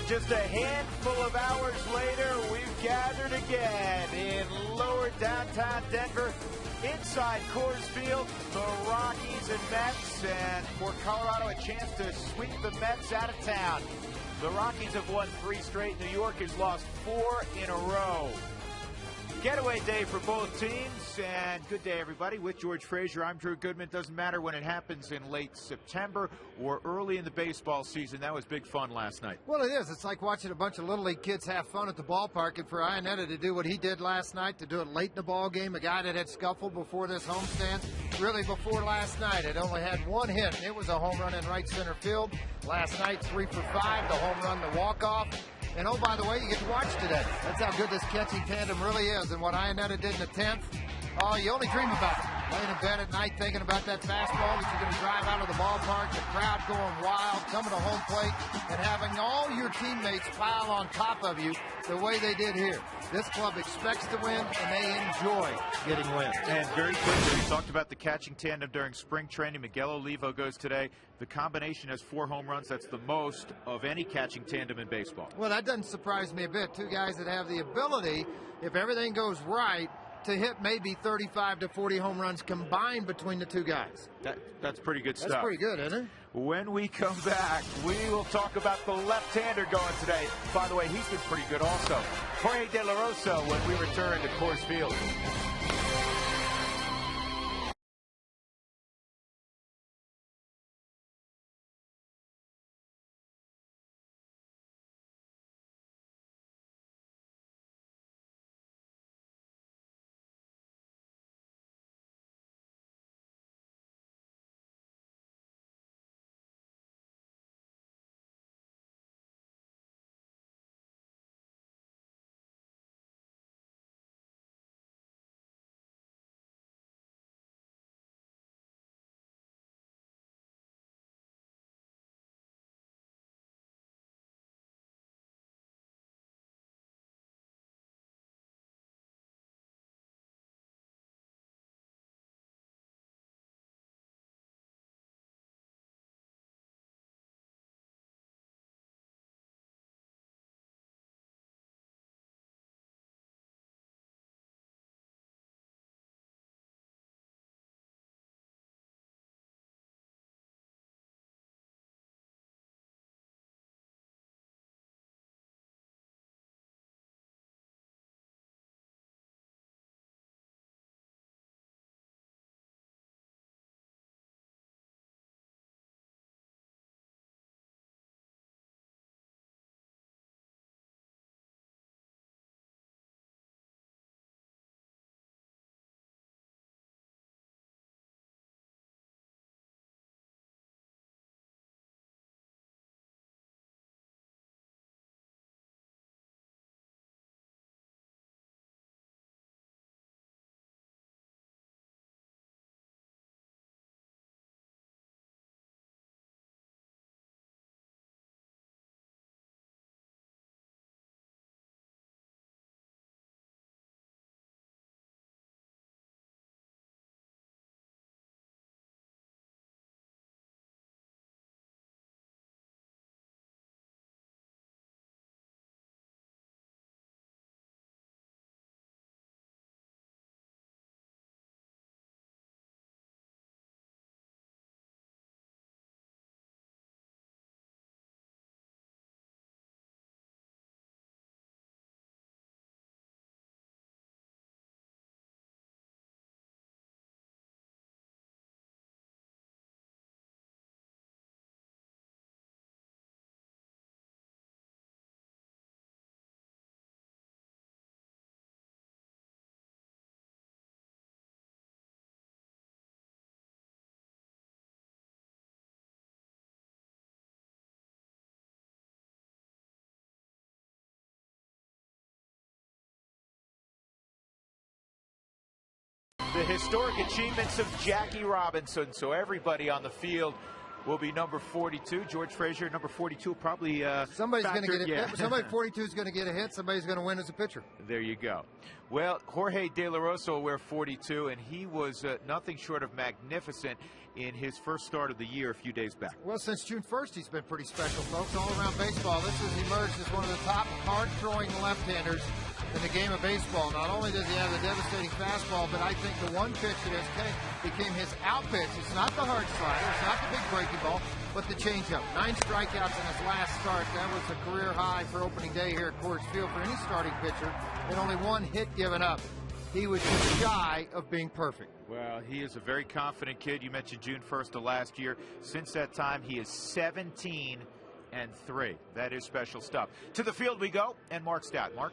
Just a handful of hours later, we've gathered again in lower downtown Denver, inside Coors Field, the Rockies and Mets, and for Colorado a chance to sweep the Mets out of town. The Rockies have won 3 straight. New York has lost 4 in a row. Getaway day for both teams, and good day, everybody. With George Frazier, I'm Drew Goodman. Doesn't matter when it happens in late September or early in the baseball season. That was big fun last night. Well, it is. It's like watching a bunch of Little League kids have fun at the ballpark, and for Ionetta to do what he did last night, to do it late in the ball game, a guy that had scuffled before this homestand, really before last night. It only had 1 hit, and it was a home run in right center field. Last night, 3 for 5, the home run, the walk-off. And oh, by the way, you get to watch today. That's how good this catching tandem really is. And what Ionetta did in the 10th, oh, you only dream about it. Laying in bed at night thinking about that fastball that you're going to drive out of the ballpark, the crowd going wild, coming to home plate, and having all your teammates pile on top of you the way they did here. This club expects to win, and they enjoy getting wins. And very quickly, we talked about the catching tandem during spring training. Miguel Olivo goes today. The combination has 4 home runs. That's the most of any catching tandem in baseball. Well, that doesn't surprise me a bit. 2 guys that have the ability, if everything goes right, to hit maybe 35 to 40 home runs combined between the 2 guys. That's pretty good stuff. That's pretty good, isn't it? When we come back, we will talk about the left-hander going today. By the way, he's been pretty good also. Jorge De La Rosa when we return to Coors Field. The historic achievements of Jackie Robinson. So everybody on the field will be number 42. George Frazier, number 42, will probably somebody's going to get it. Somebody 42 is going to get a hit. Somebody's going to win as a pitcher. There you go. Well, Jorge De La Rosa will wear 42, and he was nothing short of magnificent in his first start of the year a few days back. Well, since June 1st, he's been pretty special, folks. All around baseball, this has emerged as one of the top hard-throwing left-handers in the game of baseball. Not only does he have the devastating fastball, but I think the one pitch that became his out pitch, it's not the hard slider, it's not the big breaking ball, but the changeup. 9 strikeouts in his last start. That was a career high for opening day here at Coors Field for any starting pitcher, and only 1 hit given up. He was just shy of being perfect. Well, he is a very confident kid. You mentioned June 1st of last year. Since that time, he is 17-3. That is special stuff. To the field we go, and Mark Stout. Mark?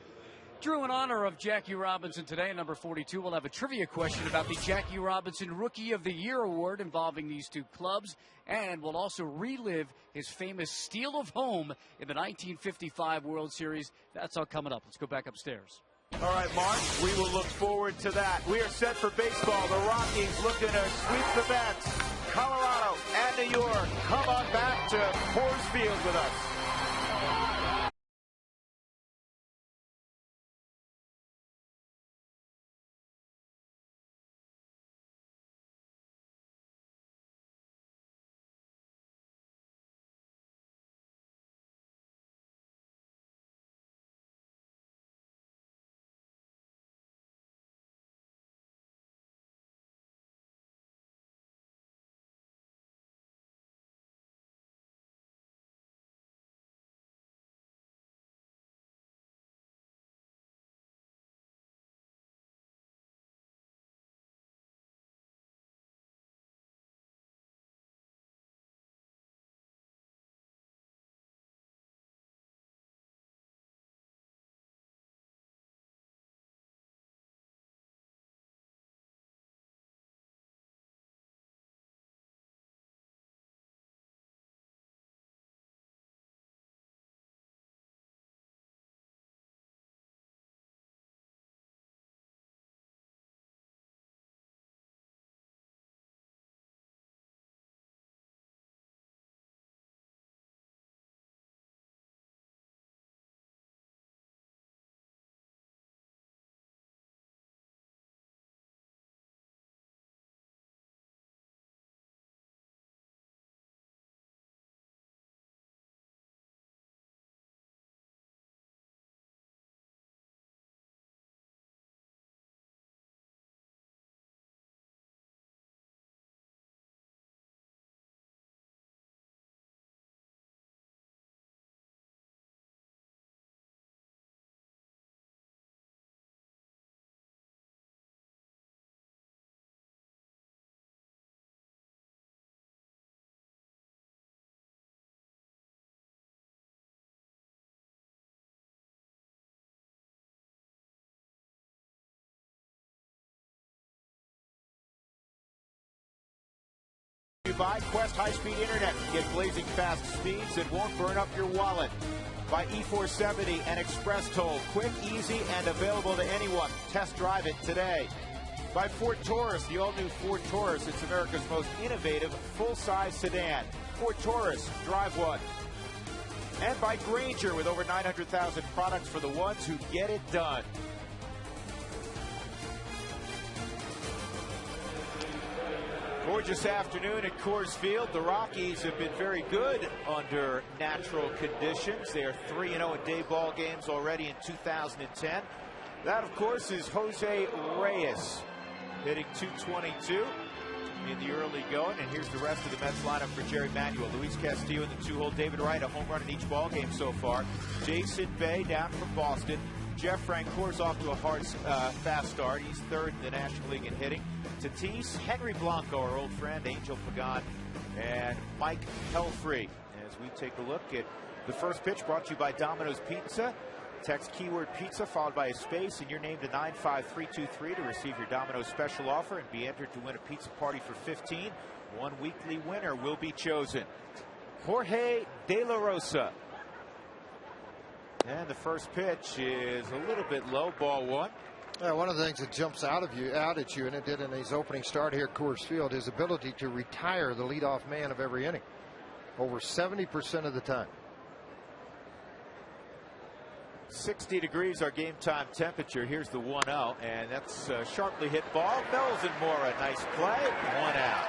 Drew, in honor of Jackie Robinson today, number 42, we'll have a trivia question about the Jackie Robinson Rookie of the Year award involving these two clubs, and we'll also relive his famous steal of home in the 1955 World Series. That's all coming up. Let's go back upstairs. All right, Mark, we will look forward to that. We are set for baseball. The Rockies looking to sweep the Mets. Colorado and New York. Come on back to Coors Field with us. By Quest high-speed internet. Get blazing fast speeds that won't burn up your wallet. By E470 and Express Toll. Quick, easy, and available to anyone. Test drive it today. By Ford Taurus, the all-new Ford Taurus. It's America's most innovative full-size sedan. Ford Taurus, drive one. And by Grainger, with over 900,000 products for the ones who get it done. Gorgeous afternoon at Coors Field. The Rockies have been very good under natural conditions. They are 3-0 in day ball games already in 2010. That, of course, is Jose Reyes hitting .222 in the early going. And here's the rest of the Mets lineup for Jerry Manuel. Luis Castillo in the 2-hole. David Wright, a home run in each ball game so far. Jason Bay down from Boston. Jeff Francoeur's off to a fast start. He's third in the National League in hitting. Tatis, Henry Blanco, our old friend, Angel Pagan, and Mike Helfrey. As we take a look at the first pitch, brought to you by Domino's Pizza. Text keyword pizza followed by a space and your name to 95323 to receive your Domino's special offer and be entered to win a pizza party for 15. One weekly winner will be chosen. Jorge De La Rosa. And the first pitch is a little bit low, ball one. Yeah, one of the things that jumps out at you, and it did in his opening start here at Coors Field, his ability to retire the leadoff man of every inning. over 70% of the time. 60 degrees our game time temperature. Here's the 1-0, and that's a sharply hit ball. Melzenmora, nice play. 1 out.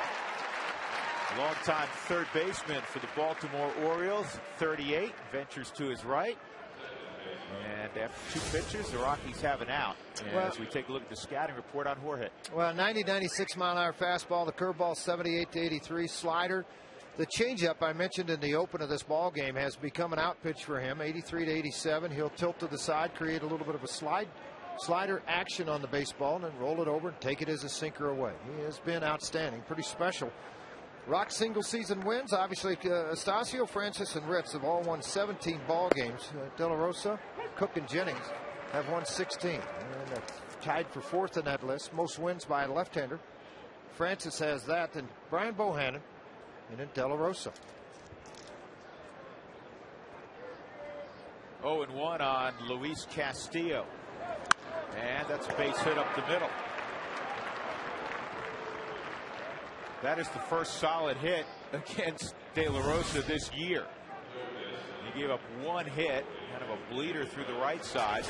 Longtime third baseman for the Baltimore Orioles, 38, ventures to his right. And after 2 pitches, the Rockies have an out. And as we take a look at the scouting report on Jorge. Well, 96 mile an hour fastball, the curveball 78 to 83, slider. The changeup I mentioned in the open of this ball game has become an out pitch for him, 83 to 87. He'll tilt to the side, create a little bit of a slider action on the baseball, and then roll it over and take it as a sinker away. He has been outstanding, pretty special. Rock single season wins. Obviously, Estacio, Francis, and Ritz have all won 17 ball games. De La Rosa, Cook, and Jennings have won 16. And tied for 4th in that list. Most wins by a left-hander. Francis has that, and Brian Bohannon, and then De La Rosa. 0-1 on Luis Castillo. And that's a base hit up the middle. That is the first solid hit against De La Rosa this year. He gave up 1 hit, kind of a bleeder through the right side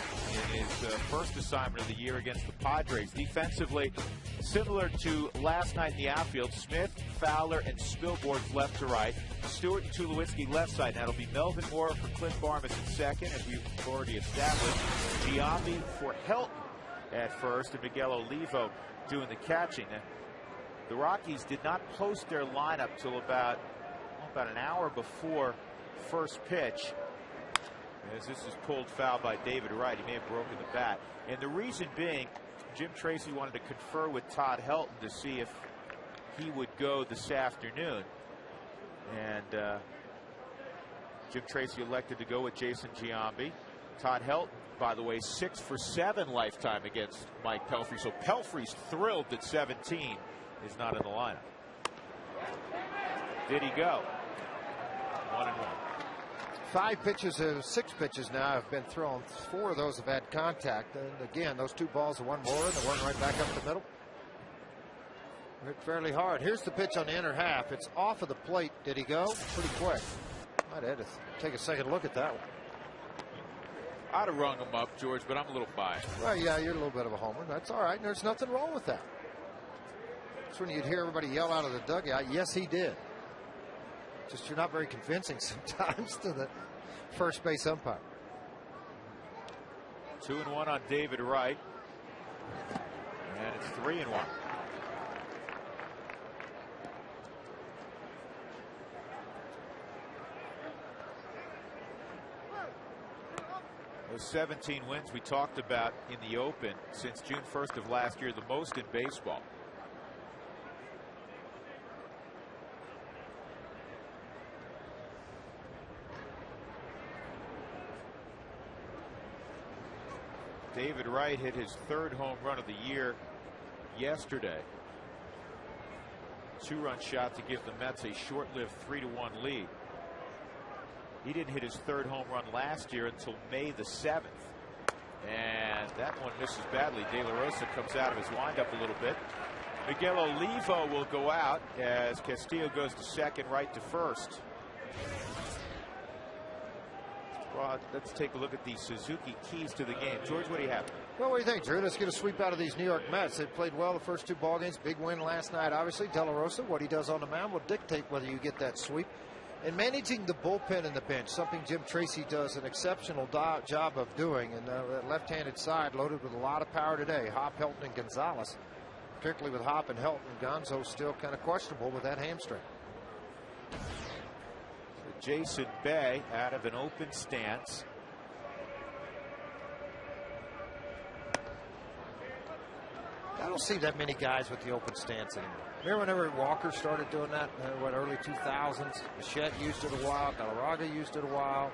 in his first assignment of the year against the Padres. Defensively, similar to last night in the outfield, Smith, Fowler, and Spilborghs left to right. Stewart and Tulowitzki left side. Now it'll be Melvin Moore for Clint Barmas at second, as we've already established. Giambi for Helton at first, and Miguel Olivo doing the catching. Now, the Rockies did not post their lineup till about an hour before first pitch, as this is pulled foul by David Wright. He may have broken the bat, and the reason being, Jim Tracy wanted to confer with Todd Helton to see if he would go this afternoon, and Jim Tracy elected to go with Jason Giambi. Todd Helton, by the way, 6 for 7 lifetime against Mike Pelfrey, so Pelfrey's thrilled that 17 is not in the lineup. Did he go? 1-1. 5 pitches, 6 pitches now have been thrown. 4 of those have had contact. And again, those 2 balls are 1 more, and they're 1 right back up the middle. Hit fairly hard. Here's the pitch on the inner half. It's off of the plate. Did he go? Pretty quick. Might have to take a second look at that one. I'd have rung him up, George, but I'm a little biased. Well, yeah, you're a little bit of a homer. That's all right. There's nothing wrong with that. That's when you'd hear everybody yell out of the dugout, yes, he did. Just you're not very convincing sometimes to the first base umpire. 2-1 on David Wright. And it's 3-1. Those 17 wins we talked about in the open since June 1st of last year, the most in baseball. David Wright hit his 3rd home run of the year yesterday. 2-run shot to give the Mets a short-lived 3-1 lead. He didn't hit his 3rd home run last year until May the 7th. And that one misses badly. De La Rosa comes out of his windup a little bit. Miguel Olivo will go out as Castillo goes to second, Wright to first. Well, let's take a look at the Suzuki keys to the game. George, what do you have? Well, what do you think, Drew? Let's get a sweep out of these New York Mets. They played well the first 2 ball games. Big win last night, obviously. De La Rosa, what he does on the mound will dictate whether you get that sweep. And managing the bullpen in the bench, something Jim Tracy does an exceptional job of doing. And that left-handed side loaded with a lot of power today. Hop, Helton, and Gonzalez. Particularly with Hop and Helton. Gonzo's still kind of questionable with that hamstring. Jason Bay out of an open stance. I don't see that many guys with the open stance anymore. Remember whenever Walker started doing that, early 2000s? Bichette used it a while. Galarraga used it a while.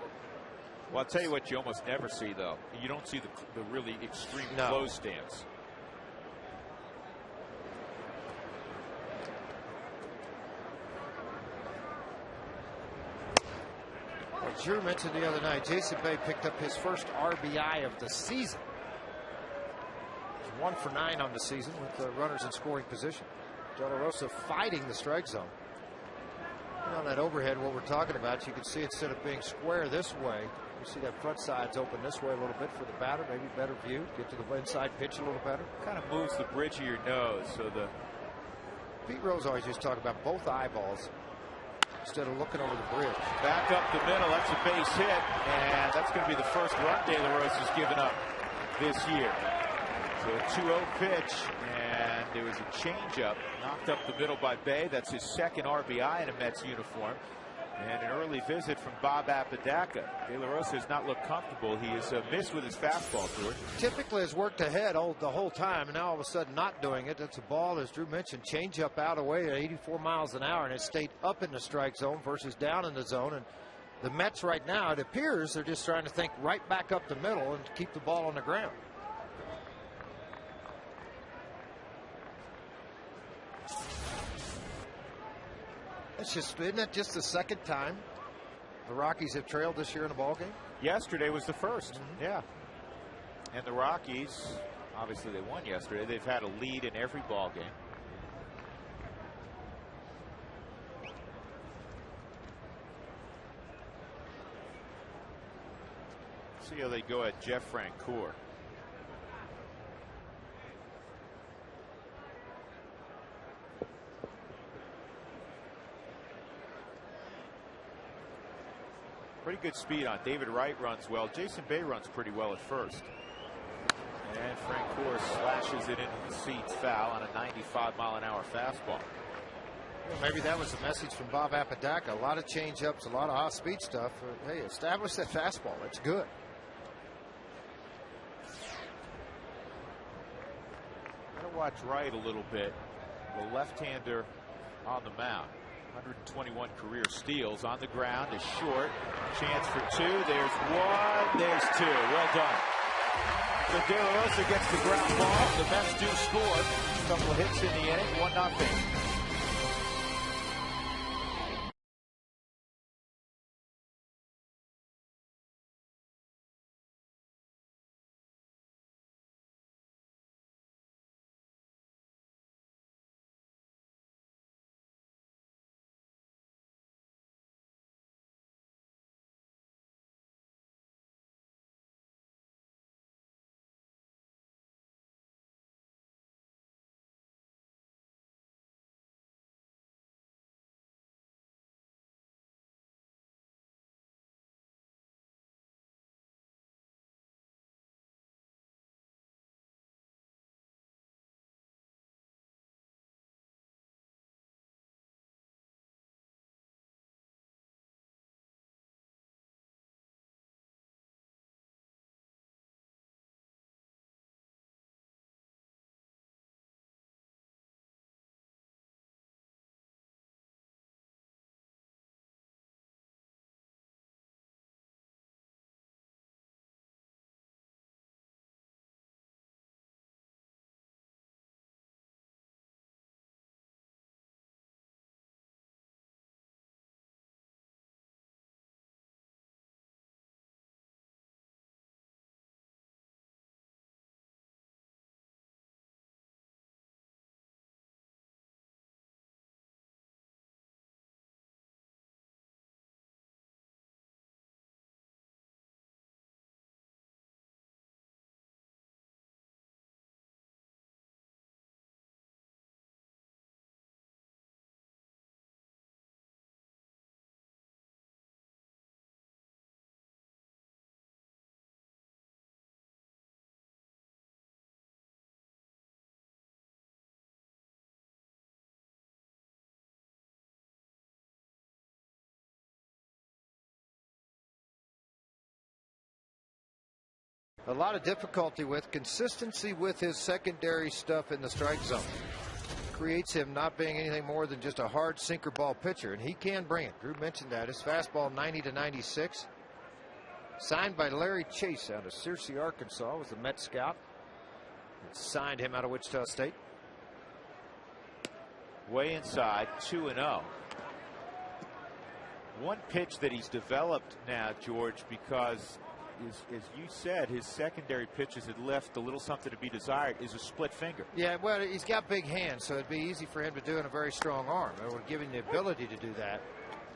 Well, I'll tell you what you almost never see, though. You don't see the really extreme close stance. Well, Drew mentioned the other night, Jason Bay picked up his first RBI of the season. He's 1 for 9 on the season with the runners in scoring position. De La Rosa fighting the strike zone. On that overhead, what we're talking about, you can see instead of being square this way, you see that front side's open this way a little bit for the batter, maybe better view, get to the inside pitch a little better. Kind of moves the bridge of your nose, so the Pete Rose always used to talk about both eyeballs instead of looking over the bridge. back up the middle, that's a base hit, and that's going to be the first run De La Rosa has given up this year. So a 2-0 pitch, and there was a changeup knocked up the middle by Bay. That's his second RBI in a Mets uniform. And an early visit from Bob Apodaca. De La Rosa has not looked comfortable. He has missed with his fastball, George. Typically has worked ahead the whole time, and now all of a sudden not doing it. It's a ball, as Drew mentioned, change up out away at 84 miles an hour, and it stayed up in the strike zone versus down in the zone. And the Mets right now, it appears they're just trying to think right back up the middle and keep the ball on the ground. Isn't that just the second time the Rockies have trailed this year in a ball game? Yesterday was the first. Yeah. And the Rockies, obviously they won yesterday. They've had a lead in every ball game. See how they go at Jeff Francoeur. Pretty good speed on. David Wright runs well. Jason Bay runs pretty well at first. And Francoeur slashes it into the seats, foul on a 95-mile-an-hour fastball. Well, maybe that was the message from Bob Apodaca. A lot of change-ups, a lot of high-speed stuff. Hey, establish that fastball. That's good. Gotta watch Wright a little bit. The left-hander on the mound. 121 career steals on the ground is short. Chance for two. There's one. There's two. Well done. So De La Rosa gets the ground ball. The Mets do score. A couple of hits in the inning. 1-0. A lot of difficulty with consistency with his secondary stuff in the strike zone. Creates him not being anything more than just a hard sinker ball pitcher, and he can bring it. Drew mentioned that. His fastball 90-96. Signed by Larry Chase out of Searcy, Arkansas, was the Met scout. Signed him out of Wichita State. Way inside, 2-0. One pitch that he's developed now, George, because as you said, his secondary pitches had left a little something to be desired, is a split finger. Yeah, well, he's got big hands, so it'd be easy for him to do in a very strong arm. It would give him the ability to do that.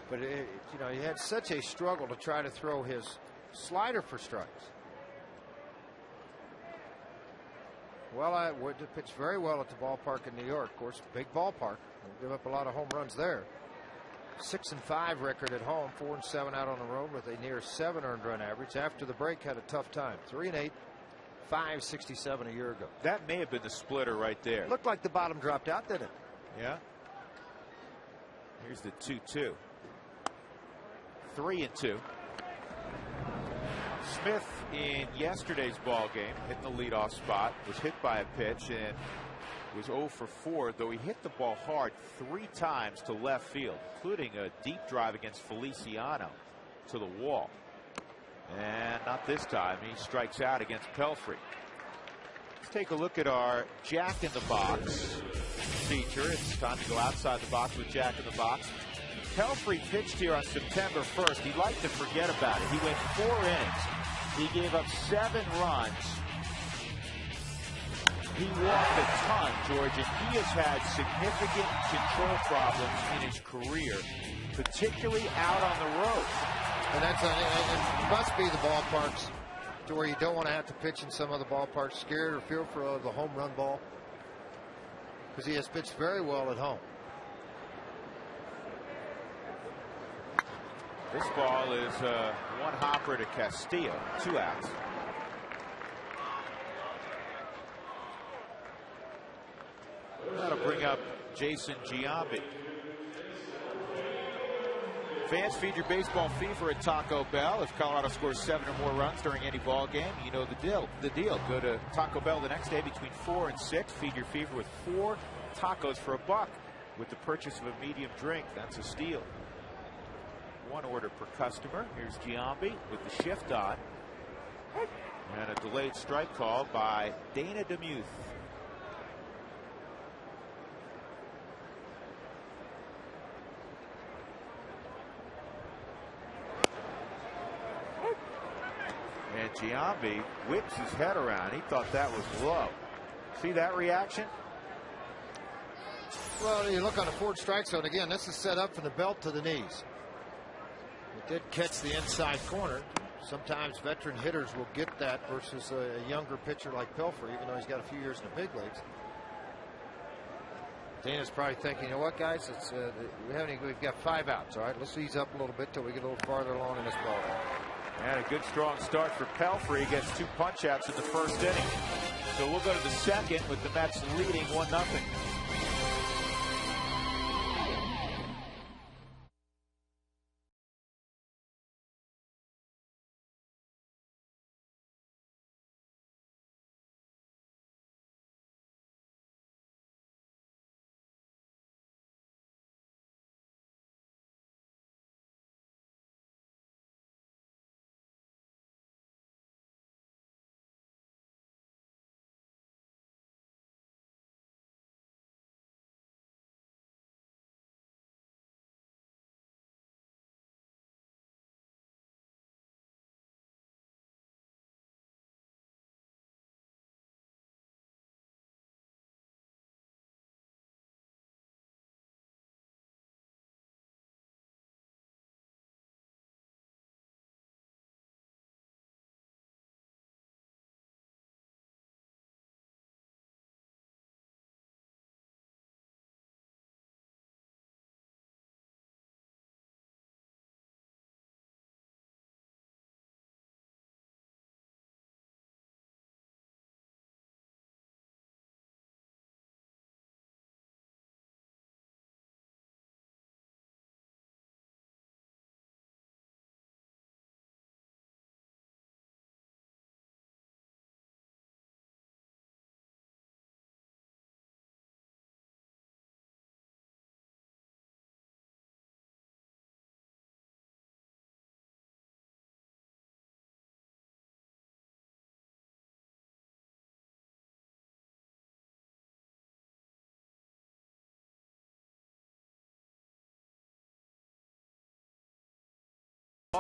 But, you know, he had such a struggle to try to throw his slider for strikes. Well, I would pitch very well at the ballpark in New York. Of course, big ballpark. We'll give up a lot of home runs there. 6-5 record at home, 4-7 out on the road with a near 7 earned run average. After the break, had a tough time. 3-8, 567 a year ago. That may have been the splitter right there. Looked like the bottom dropped out, didn't it? Yeah. Here's the 2-2. 3-2. Smith in yesterday's ball game, hitting the leadoff spot, was hit by a pitch and was 0 for 4, though he hit the ball hard 3 times to left field, including a deep drive against Feliciano to the wall. And not this time. He strikes out against Pelfrey. Let's take a look at our Jack in the Box feature. It's time to go outside the box with Jack in the Box. Pelfrey pitched here on September 1st. He'd like to forget about it. He went 4 innings. He gave up 7 runs. He walked a ton, George, and he has had significant control problems in his career, particularly out on the road. And it must be the ballparks to where you don't want to have to pitch in some other ballparks, scared or fear for the home run ball, because he has pitched very well at home. This ball is one hopper to Castillo, 2 outs. That'll bring up Jason Giambi. Fans, feed your baseball fever at Taco Bell. If Colorado scores 7 or more runs during any ball game, you know the deal. Go to Taco Bell the next day between 4 and 6. Feed your fever with 4 tacos for $1. With the purchase of a medium drink, that's a steal. 1 order per customer. Here's Giambi with the shift on. And a delayed strike call by Dana DeMuth. And Giambi whips his head around. He thought that was low. See that reaction? Well, you look on the forward strike zone again. This is set up from the belt to the knees. It did catch the inside corner. Sometimes veteran hitters will get that versus a younger pitcher like Pelfrey, even though he's got a few years in the big leagues. Dana's probably thinking, you know what, guys, it's we've got 5 outs. All right, let's ease up a little bit till we get a little farther along in this ball game. And a good strong start for Pelfrey. Gets 2 punch outs in the first inning. So we'll go to the second with the Mets leading 1-0.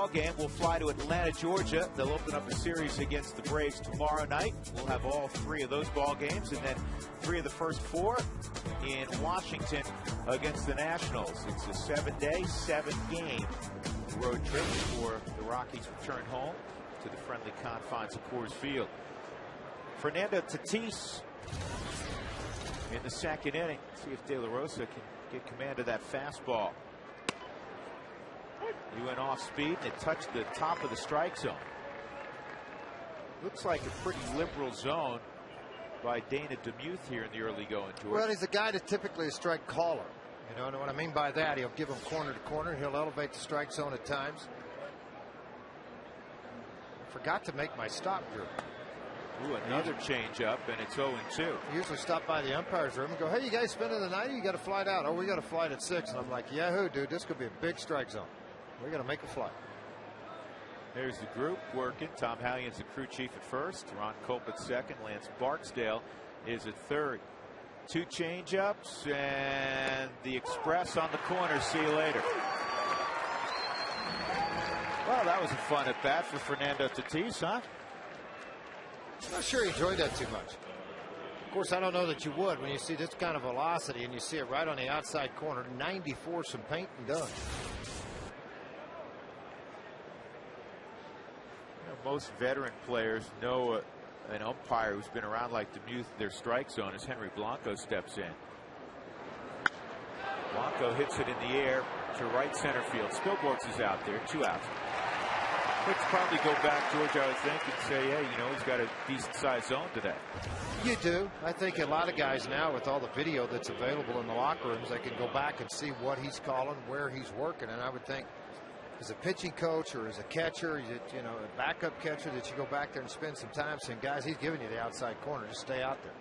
ball game. We'll fly to Atlanta, Georgia. They'll open up a series against the Braves tomorrow night. We'll have all 3 of those ball games, and then 3 of the first 4 in Washington against the Nationals. It's a 7-day, 7-game road trip before the Rockies return home to the friendly confines of Coors Field. Fernando Tatis in the second inning. See if De La Rosa can get command of that fastball. He went off speed and it touched the top of the strike zone. Looks like a pretty liberal zone by Dana DeMuth here in the early going, George. Well, he's a guy that's typically a strike caller. You know what I mean by that? He'll give him corner to corner. He'll elevate the strike zone at times. I forgot to make my stop group. Ooh, another change up, and it's 0-2. I usually stop by the umpire's room and go, hey, you guys spending the night, or you got a flight out? Oh, we got a flight at 6. And I'm like, yahoo, dude, this could be a big strike zone. We're going to make a flight. There's the group working. Tom Hallion's the crew chief at first. Ron Culp at second. Lance Barksdale is at third. 2 change-ups, and the express on the corner. See you later. Well, that was a fun at-bat for Fernando Tatis, huh? I'm not sure he enjoyed that too much. Of course, I don't know that you would when you see this kind of velocity and you see it right on the outside corner. 94, some paint and done. Most veteran players know an umpire who's been around like DeMuth, their strike zone, as Henry Blanco steps in. Blanco hits it in the air to right center field. Spilborghs is out there, 2 outs. Let's probably go back, George, I would think, and say, hey, you know, he's got a decent-sized zone today. You do. I think a lot of guys now, with all the video that's available in the locker rooms, they can go back and see what he's calling, where he's working, and I would think, as a pitching coach or as a catcher, you know, a backup catcher, that you go back there and spend some time saying, guys, he's giving you the outside corner. Just stay out there.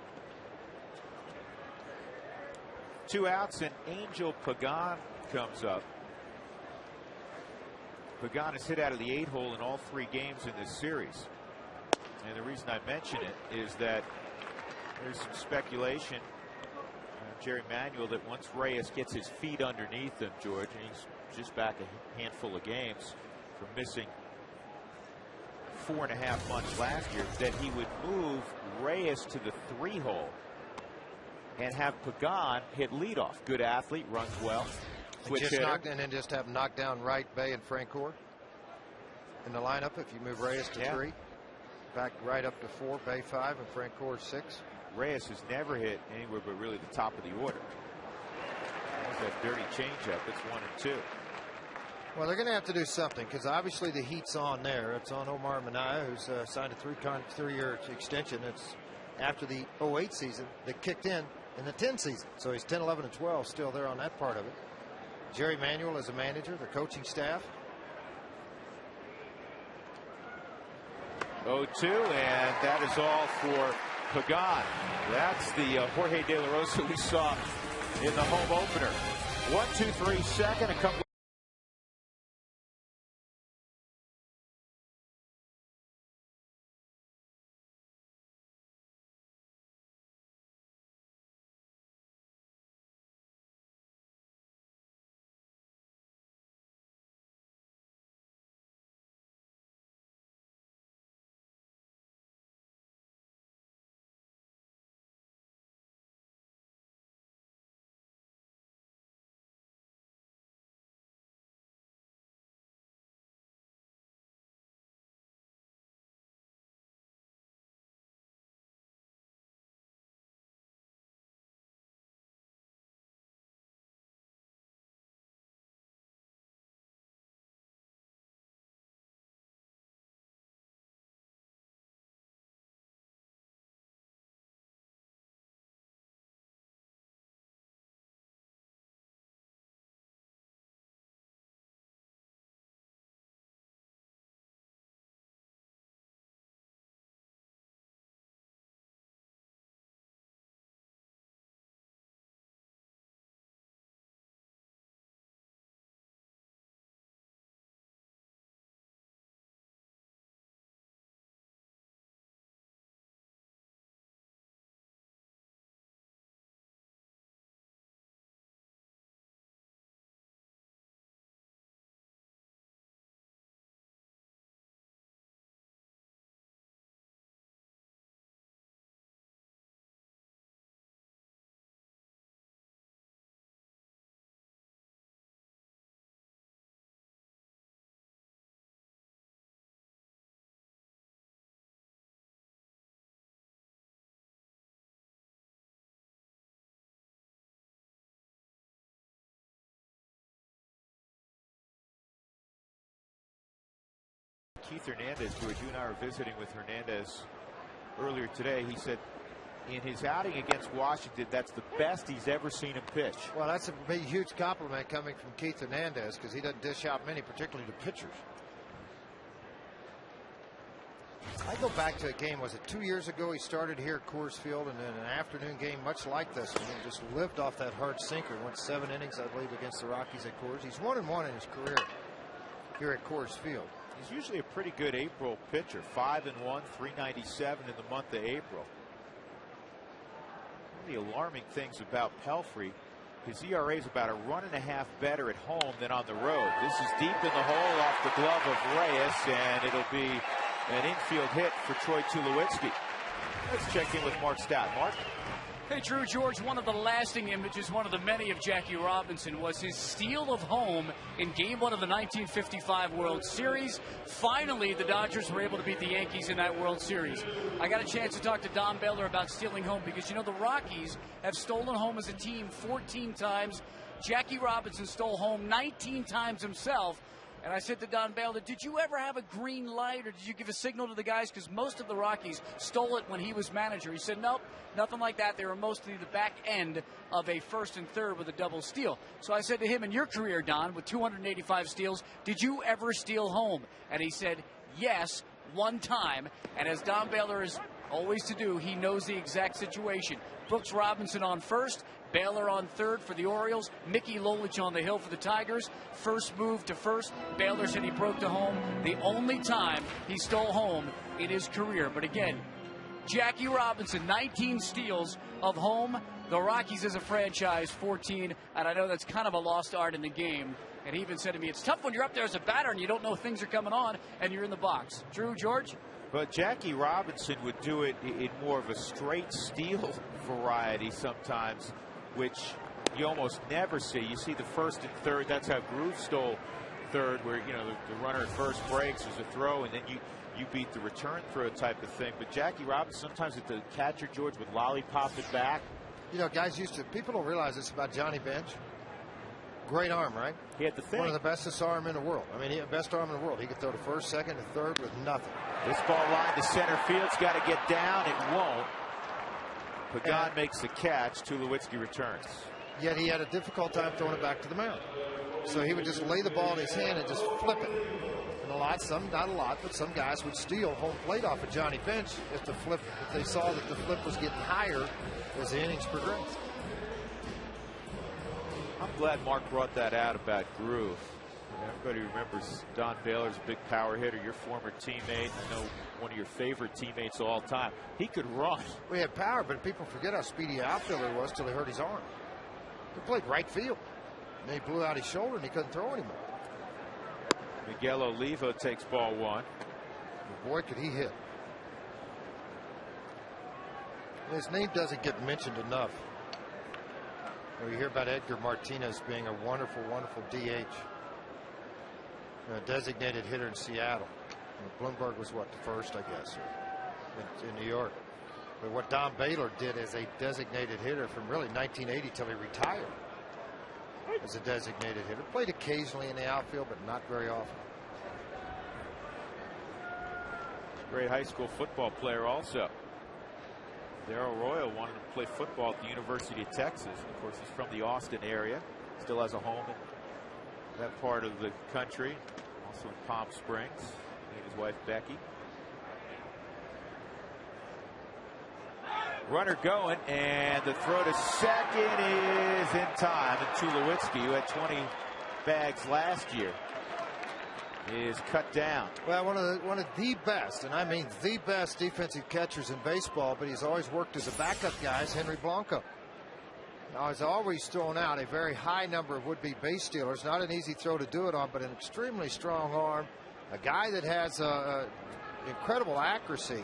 2 outs, and Angel Pagan comes up. Pagan has hit out of the 8-hole in all 3 games in this series. And the reason I mention it is that there's some speculation, Jerry Manuel, that once Reyes gets his feet underneath him, George, and he's just back a handful of games from missing 4.5 months last year, that he would move Reyes to the 3-hole and have Pagan hit leadoff. Good athlete, runs well. And then just have him knock down Wright, Bay, and Francoeur in the lineup. If you move Reyes to 3, back right up to 4, Bay 5, and Francoeur 6. Reyes has never hit anywhere but really the top of the order. There's that dirty changeup. It's 1 and 2. Well, they're going to have to do something, because obviously the heat's on there. It's on Omar Minaya, who's signed a 3-year extension. It's after the 08 season that kicked in the 10 season. So he's 10, 11, and 12 still there on that part of it. Jerry Manuel is a manager, the coaching staff. 0-2, and that is all for Pagan. That's the Jorge De La Rosa we saw in the home opener. 1-2-3 second, a couple Keith Hernandez, George, you and I were visiting with Hernandez earlier today. He said in his outing against Washington, that's the best he's ever seen him pitch. Well, that's a big, huge compliment coming from Keith Hernandez, because he doesn't dish out many, particularly to pitchers. I go back to a game, was it 2 years ago? He started here at Coors Field, and then an afternoon game much like this one. He just lived off that hard sinker. Went 7 innings, I believe, against the Rockies at Coors. He's 1-1 in his career here at Coors Field. He's usually a pretty good April pitcher. 5-1, 397 in the month of April. One of the alarming things about Pelfrey, his ERA is about a 1.5 better at home than on the road. This is deep in the hole off the glove of Reyes, and it'll be an infield hit for Troy Tulowitzki. Let's check in with Mark Stout. Mark? Hey, Drew, George, one of the lasting images, one of the many of Jackie Robinson, was his steal of home in Game 1 of the 1955 World Series. Finally, the Dodgers were able to beat the Yankees in that World Series. I got a chance to talk to Don Baylor about stealing home because, you know, the Rockies have stolen home as a team 14 times. Jackie Robinson stole home 19 times himself. And I said to Don Baylor, did you ever have a green light, or did you give a signal to the guys? Because most of the Rockies stole it when he was manager. He said, nope, nothing like that. They were mostly the back end of a first and third with a double steal. So I said to him, in your career, Don, with 285 steals, did you ever steal home? And he said, yes, one time. And as Don Baylor is always to do, he knows the exact situation. Brooks Robinson on first, Baylor on third for the Orioles, Mickey Lolich on the hill for the Tigers. First move to first, Baylor said he broke to home. The only time he stole home in his career. But again, Jackie Robinson, 19 steals of home. The Rockies as a franchise, 14. And I know that's kind of a lost art in the game. And he even said to me, it's tough when you're up there as a batter and you don't know things are coming on and you're in the box. Drew, George? But Jackie Robinson would do it in more of a straight steal variety sometimes, which you almost never see. You see the first and third. That's how Groove stole third, where, you know, the runner at first breaks, there's a throw, and then you beat the return throw type of thing. But Jackie Robinson, sometimes at the catcher, George, would lollipop it back. You know, guys used to, people don't realize this about Johnny Bench. Great arm, right? He had the thing. One of the bestest arm in the world. I mean, he had the best arm in the world. He could throw to first, second, and third with nothing. This ball line to center field's got to get down. It won't. Pagan makes the catch. Tulowitzki returns. Yet he had a difficult time throwing it back to the mound. So he would just lay the ball in his hand and just flip it. And not a lot, but some guys would steal home plate off of Johnny Bench if they saw that the flip was getting higher as the innings progressed. I'm glad Mark brought that out about Groove. Everybody remembers Don Baylor's a big power hitter, your former teammate. I know one of your favorite teammates of all time. He could run. We had power, but people forget how speedy an outfielder he was till he hurt his arm. He played right field. And then he blew out his shoulder and he couldn't throw anymore. Miguel Oliva takes ball one. But boy, could he hit. His name doesn't get mentioned enough. You hear about Edgar Martinez being a wonderful, wonderful DH. A designated hitter in Seattle. Bloomberg was what, the first, I guess, in New York. But what Don Baylor did as a designated hitter from really 1980 till he retired as a designated hitter. Played occasionally in the outfield, but not very often. Great high school football player also. Darrell Royal wanted to play football at the University of Texas. Of course, he's from the Austin area. Still has a home in that part of the country. Also in Palm Springs. He and his wife, Becky. Runner going, and the throw to second is in time. And Tulowitzki, who had 20 bags last year, is cut down. Well, one of the best, and I mean the best defensive catchers in baseball, but he's always worked as a backup guy, is Henry Blanco. Now, he's always thrown out a very high number of would-be base stealers. Not an easy throw to do it on, but an extremely strong arm. A guy that has incredible accuracy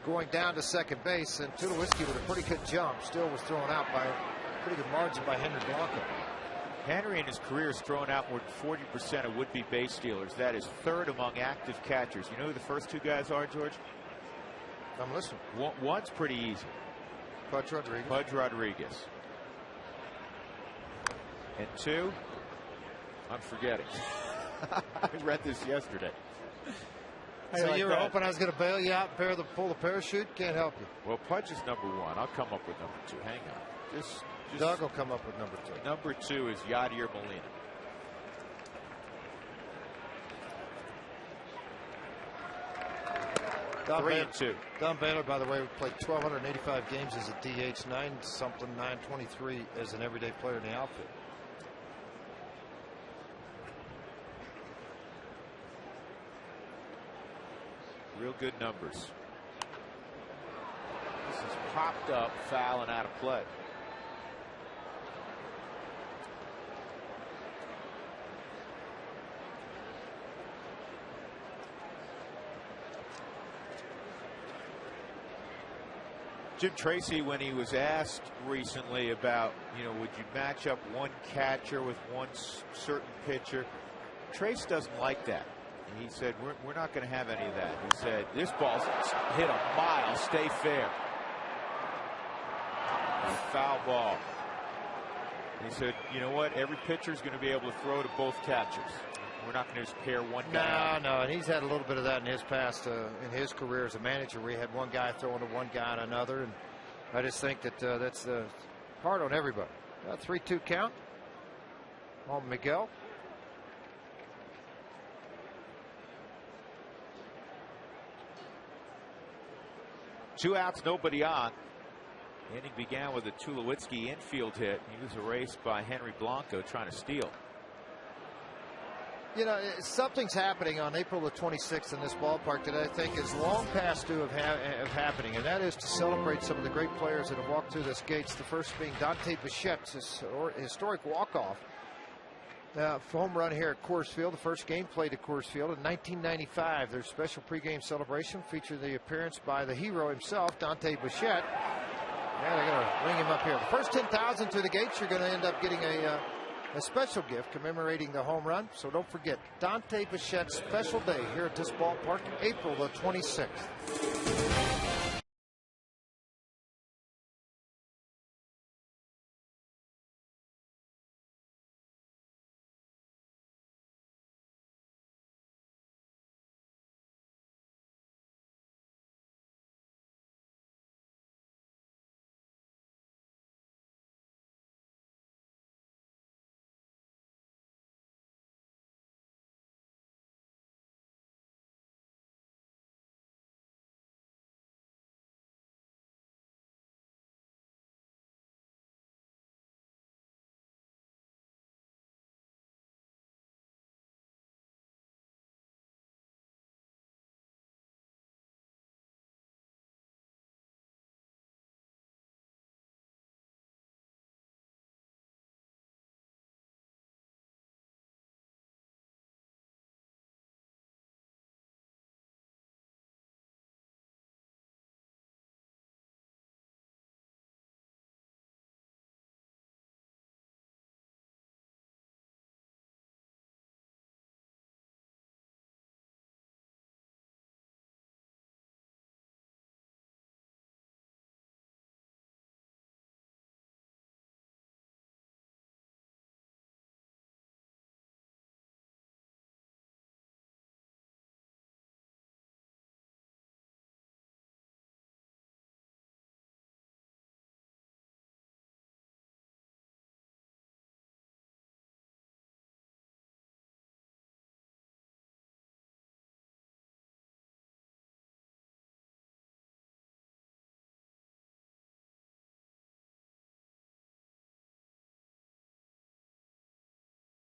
going down to second base, and Tulowitzki with a pretty good jump still was thrown out by a pretty good margin by Henry Blanco. Henry in his career has thrown out more than 40% of would-be base stealers. That is third among active catchers. You know who the first two guys are, George? I'm listening. One's pretty easy. Pudge Rodriguez. Pudge Rodriguez. And two, I'm forgetting. I read this yesterday. So like you were that? hoping I was going to bail you out and pull the parachute? Can't help you. Well, Pudge is number 1. I'll come up with number 2. Hang on. Just Doug will come up with number 2. Number 2 is Yadier Molina. Don 3 and 2. Don Baylor, by the way, played 1,285 games as a DH, 923 as an everyday player in the outfield. Real good numbers. This is popped up, foul, and out of play. Jim Tracy, when he was asked recently about, would you match up one catcher with one certain pitcher, Trace doesn't like that. He said, we're not going to have any of that. He said, this ball's hit a mile, stay fair. A foul ball. He said, you know what? Every pitcher's going to be able to throw to both catchers. We're not going to just pair one guy. No, and he's had a little bit of that in his past, in his career as a manager, where he had one guy throwing to one guy and another. And I just think that that's hard on everybody. 3-2 count on Miguel. Two outs, nobody on. The inning began with a Tulowitzki infield hit. He was erased by Henry Blanco trying to steal. Something's happening on April the 26th in this ballpark that I think is long past due of happening, and that is to celebrate some of the great players that have walked through this gates. The first being Dante Bichette's historic walk-off home run here at Coors Field. The first game played at Coors Field in 1995. Their special pregame celebration featured the appearance by the hero himself, Dante Bichette. Yeah, they're going to ring him up here. The first 10,000 through the gates, you're going to end up getting a special gift commemorating the home run. So don't forget, Dante Bichette's special day here at this ballpark, April the 26th.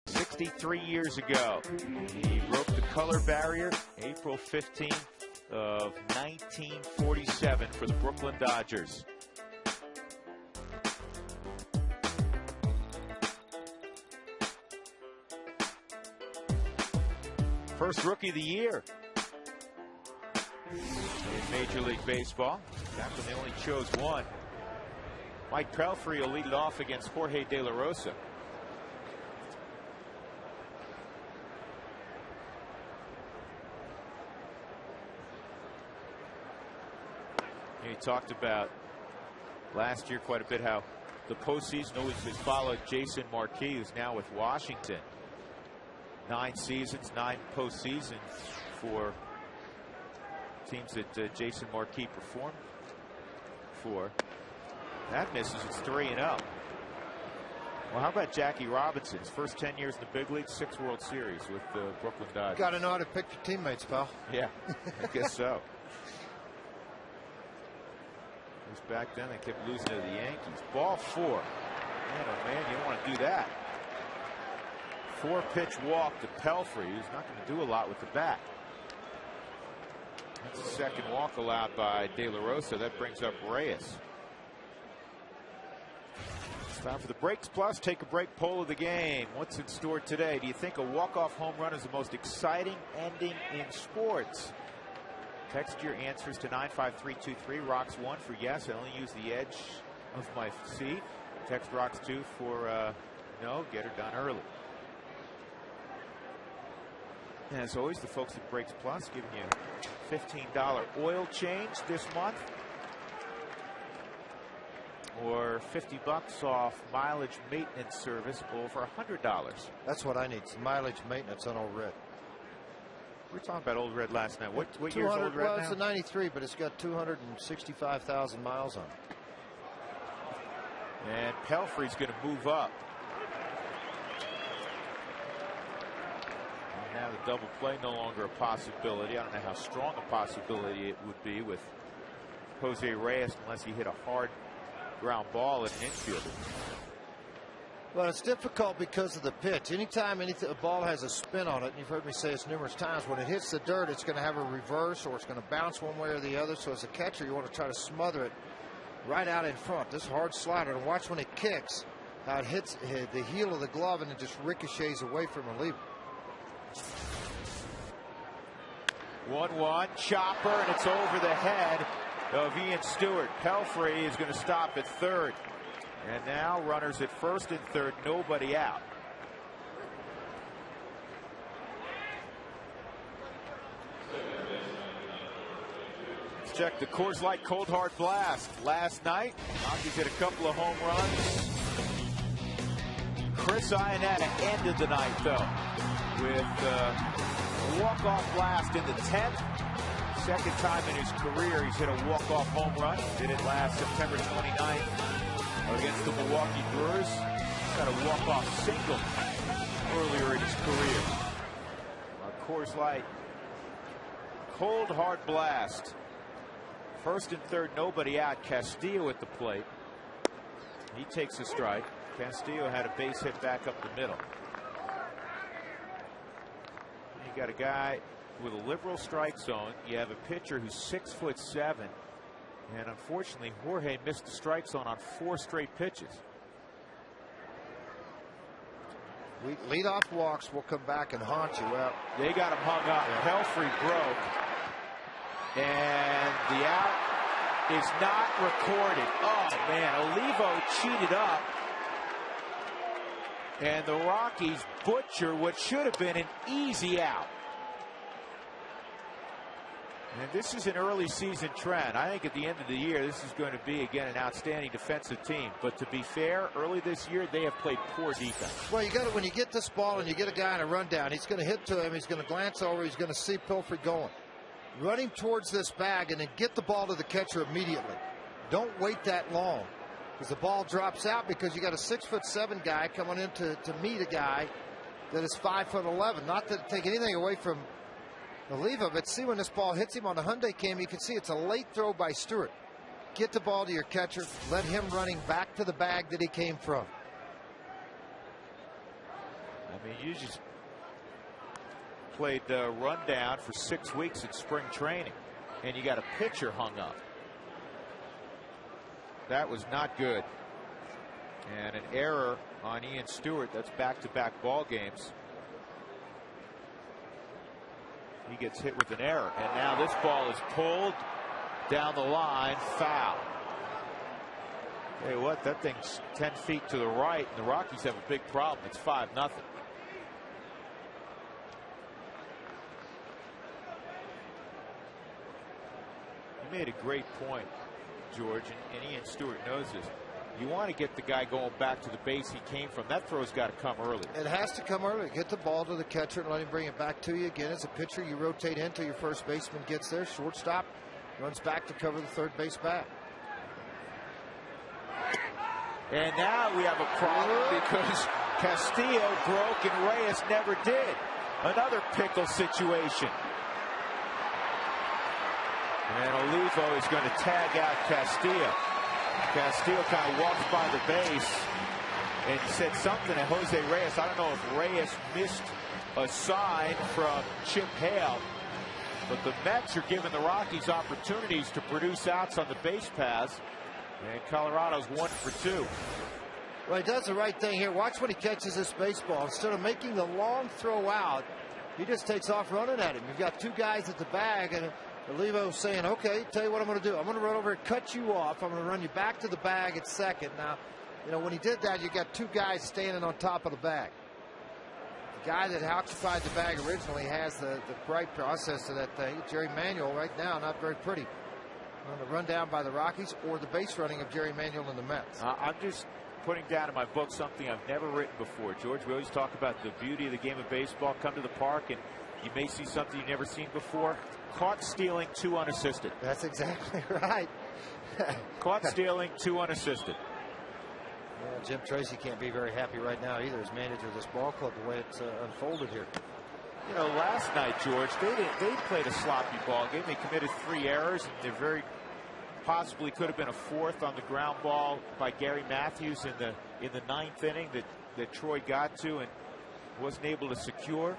"63 years ago, he broke the color barrier April 15th of 1947 for the Brooklyn Dodgers. First Rookie of the Year in Major League Baseball. Back when they only chose one. Mike Pelfrey will lead it off against Jorge De La Rosa. He talked about last year quite a bit how the postseason always has followed Jason Marquis, who's now with Washington. 9 seasons, 9 postseasons for teams that Jason Marquis performed for. That misses. It's 3-0. Well, how about Jackie Robinson's first 10 years in the big leagues, 6 World Series with the Brooklyn Dodgers? Got to know how to pick your teammates, pal. Yeah, I guess so. Because back then they kept losing to the Yankees. Ball 4. Man, oh man, you don't want to do that. 4-pitch walk to Pelfrey, who's not going to do a lot with the bat. That's the second walk allowed by De La Rosa. That brings up Reyes. It's time for the Breaks Plus Take a Break poll of the game. What's in store today? Do you think a walk-off home run is the most exciting ending in sports? Text your answers to 95323. Rocks 1 for yes. I only use the edge of my seat. Text Rocks 2 for no. Get her done early. And as always, the folks at Breaks Plus giving you $15 oil change this month, or $50 off mileage maintenance service over $100. That's what I need, some mileage maintenance on Old Red. We were talking about Old Red last night. What year's Old Red well, now? it's a 93, but it's got 265,000 miles on it. And Pelfrey's going to move up. And now the double play no longer a possibility. I don't know how strong a possibility it would be with Jose Reyes unless he hit a hard ground ball at an infield. Well, it's difficult because of the pitch. Anytime a ball has a spin on it, and you've heard me say this numerous times, when it hits the dirt, it's going to have a reverse or it's going to bounce one way or the other. So as a catcher, you want to try to smother it right out in front. This hard slider, and watch when it kicks, how it hits the heel of the glove and it just ricochets away from a reliever. 1-1 chopper, and it's over the head of Ian Stewart. Pelfrey is going to stop at third. And now runners at first and third, nobody out. Let's check the Coors Light Cold Hard Blast. Last night, Rockies hit a couple of home runs. Chris Iannetta ended the night, though, with a walk-off blast in the 10th. Second time in his career he's hit a walk-off home run. Did it last September 29th. Against the Milwaukee Brewers. Got a walk-off single earlier in his career. Coors Light Cold Hard Blast. First and third, nobody out. Castillo at the plate. He takes a strike. Castillo had a base hit back up the middle. You got a guy with a liberal strike zone. You have a pitcher who's 6'7". And unfortunately, Jorge missed the strike zone on 4 straight pitches. Leadoff walks will come back and haunt you. Well, they got him hung up. Yeah. Pelfrey broke. And the out is not recorded. Oh, man. Olivo cheated up. And the Rockies butcher what should have been an easy out. And this is an early season trend. I think at the end of the year, this is going to be, again, an outstanding defensive team. But to be fair, early this year, they have played poor defense. Well, you got to, when you get this ball and you get a guy in a rundown, he's going to hit to him. He's going to glance over. He's going to see Pelfrey going. Run him towards this bag and then get the ball to the catcher immediately. Don't wait that long because the ball drops out because you got a 6'7" guy coming in to meet a guy that is 5'11". Not to take anything away from Oliva, but see when this ball hits him on the Hyundai cam, you can see it's a late throw by Stewart. Get the ball to your catcher. Let him running back to the bag that he came from. I mean, you just played rundown for 6 weeks in spring training, and you got a pitcher hung up. That was not good. And an error on Ian Stewart. That's back-to-back ball games. He gets hit with an error, and now this ball is pulled down the line, foul. Hey, what? That thing's 10 feet to the right, and the Rockies have a big problem. It's 5-0. You made a great point, George, and Ian Stewart knows this. You want to get the guy going back to the base he came from. That throw's got to come early. It has to come early. Get the ball to the catcher and let him bring it back to you. Again, as a pitcher, you rotate in until your first baseman gets there. Shortstop runs back to cover the third base back. And now we have a problem because Castillo broke and Reyes never did. Another pickle situation. And Olivo is going to tag out Castillo. Castillo kind of walks by the base and said something to Jose Reyes. I don't know if Reyes missed a sign from Chip Hale, but the Mets are giving the Rockies opportunities to produce outs on the base paths, and Colorado's 1 for 2. Well, he does the right thing here. Watch when he catches this baseball. Instead of making the long throw out, he just takes off running at him. You've got two guys at the bag, and Olivo's saying, okay, tell you what I'm going to do. I'm going to run over and cut you off. I'm going to run you back to the bag at second. Now, you know, when he did that, you got two guys standing on top of the bag. The guy that occupied the bag originally has the right process to that thing. Jerry Manuel right now, not very pretty. On the run down by the Rockies or the base running of Jerry Manuel and the Mets. I'm just putting down in my book something I've never written before. George, we always talk about the beauty of the game of baseball. Come to the park and you may see something you've never seen before. Caught stealing 2 unassisted. That's exactly right. Caught stealing 2 unassisted. Well, Jim Tracy can't be very happy right now either as manager of this ball club, the way it's unfolded here. You know, last night, George, they played a sloppy ball game. They committed 3 errors, and there very possibly could have been a 4th on the ground ball by Gary Matthews in the 9th inning that Troy got to and wasn't able to secure.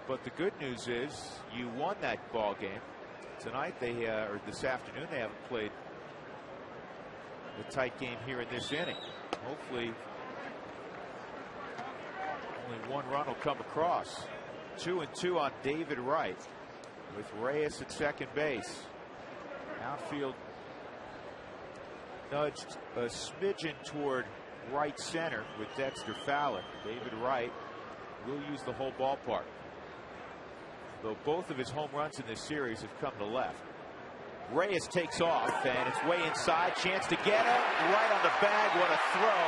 But the good news is you won that ball game. Tonight or this afternoon they haven't played a tight game here in this inning. Hopefully only 1 run will come across. 2-2 on David Wright with Reyes at second base. Outfield nudged a smidgen toward right center with Dexter Fowler. David Wright will use the whole ballpark, though both of his home runs in this series have come to left. Reyes takes off, and it's way inside. Chance to get him. Right on the bag. What a throw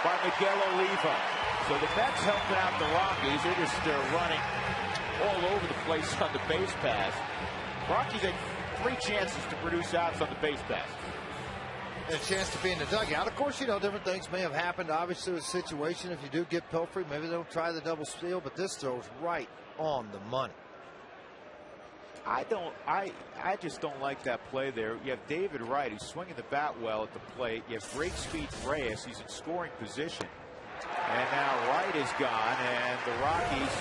by Miguel Olivo. So the Mets helping out the Rockies. They're just running all over the place on the base pass. Rockies had 3 chances to produce outs on the base pass. A chance to be in the dugout. Of course, you know, different things may have happened. Obviously, with the situation, if you do get Pelfrey, maybe they don't try the double steal, but this throw's right on the money. I just don't like that play there. You have David Wright, who's swinging the bat well at the plate. You have great speed Reyes. He's in scoring position. And now Wright is gone, and the Rockies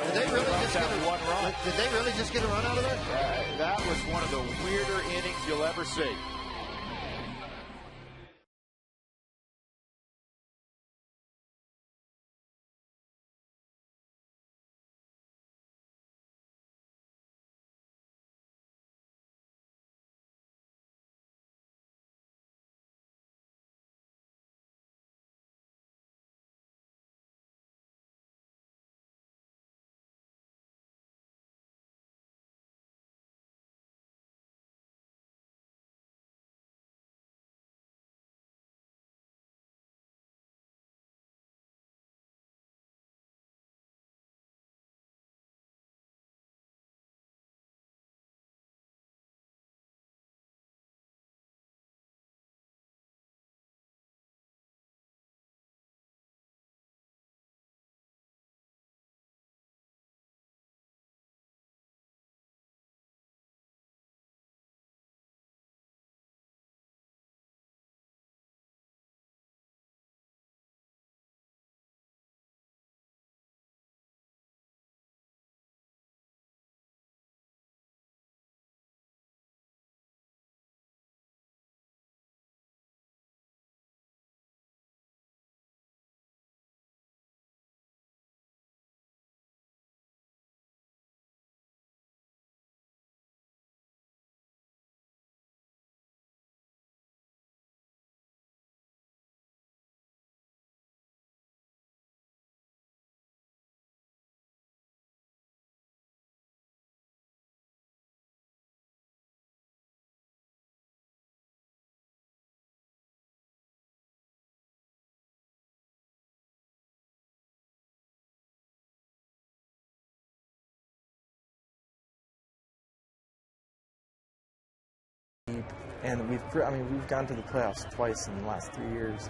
Did they really just get a 1 run. Did they really just get a run out of there? That was one of the weirder innings you'll ever see. And we've gone to the playoffs twice in the last 3 years,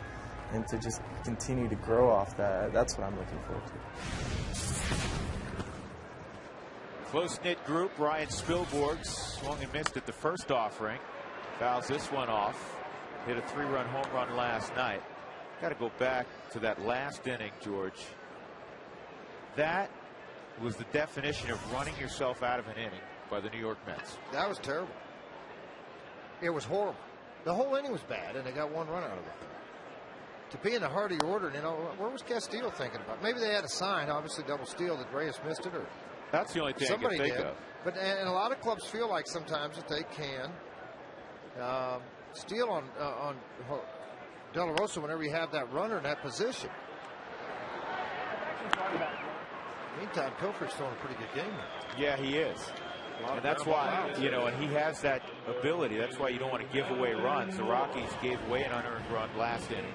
and to just continue to grow off that, that's what I'm looking forward to. Close-knit group. Ryan Spilborg swung and missed at the first offering. Fouls this one off. Hit a 3-run home run last night. Got to go back to that last inning, George. That was the definition of running yourself out of an inning by the New York Mets. That was terrible. It was horrible. The whole inning was bad, and they got 1 run out of it. To be in the heart of your order, what was Castillo thinking about? Maybe they had a sign, obviously double steal, that Reyes missed it, or that's the only thing somebody I can think did. of. But and a lot of clubs feel like sometimes that they can steal on De La Rosa whenever you have that runner in that position. Meantime, Pilfer's throwing a pretty good game now. Yeah, he is. And that's why, and he has that ability. That's why you don't want to give away runs. The Rockies gave away an unearned run last inning.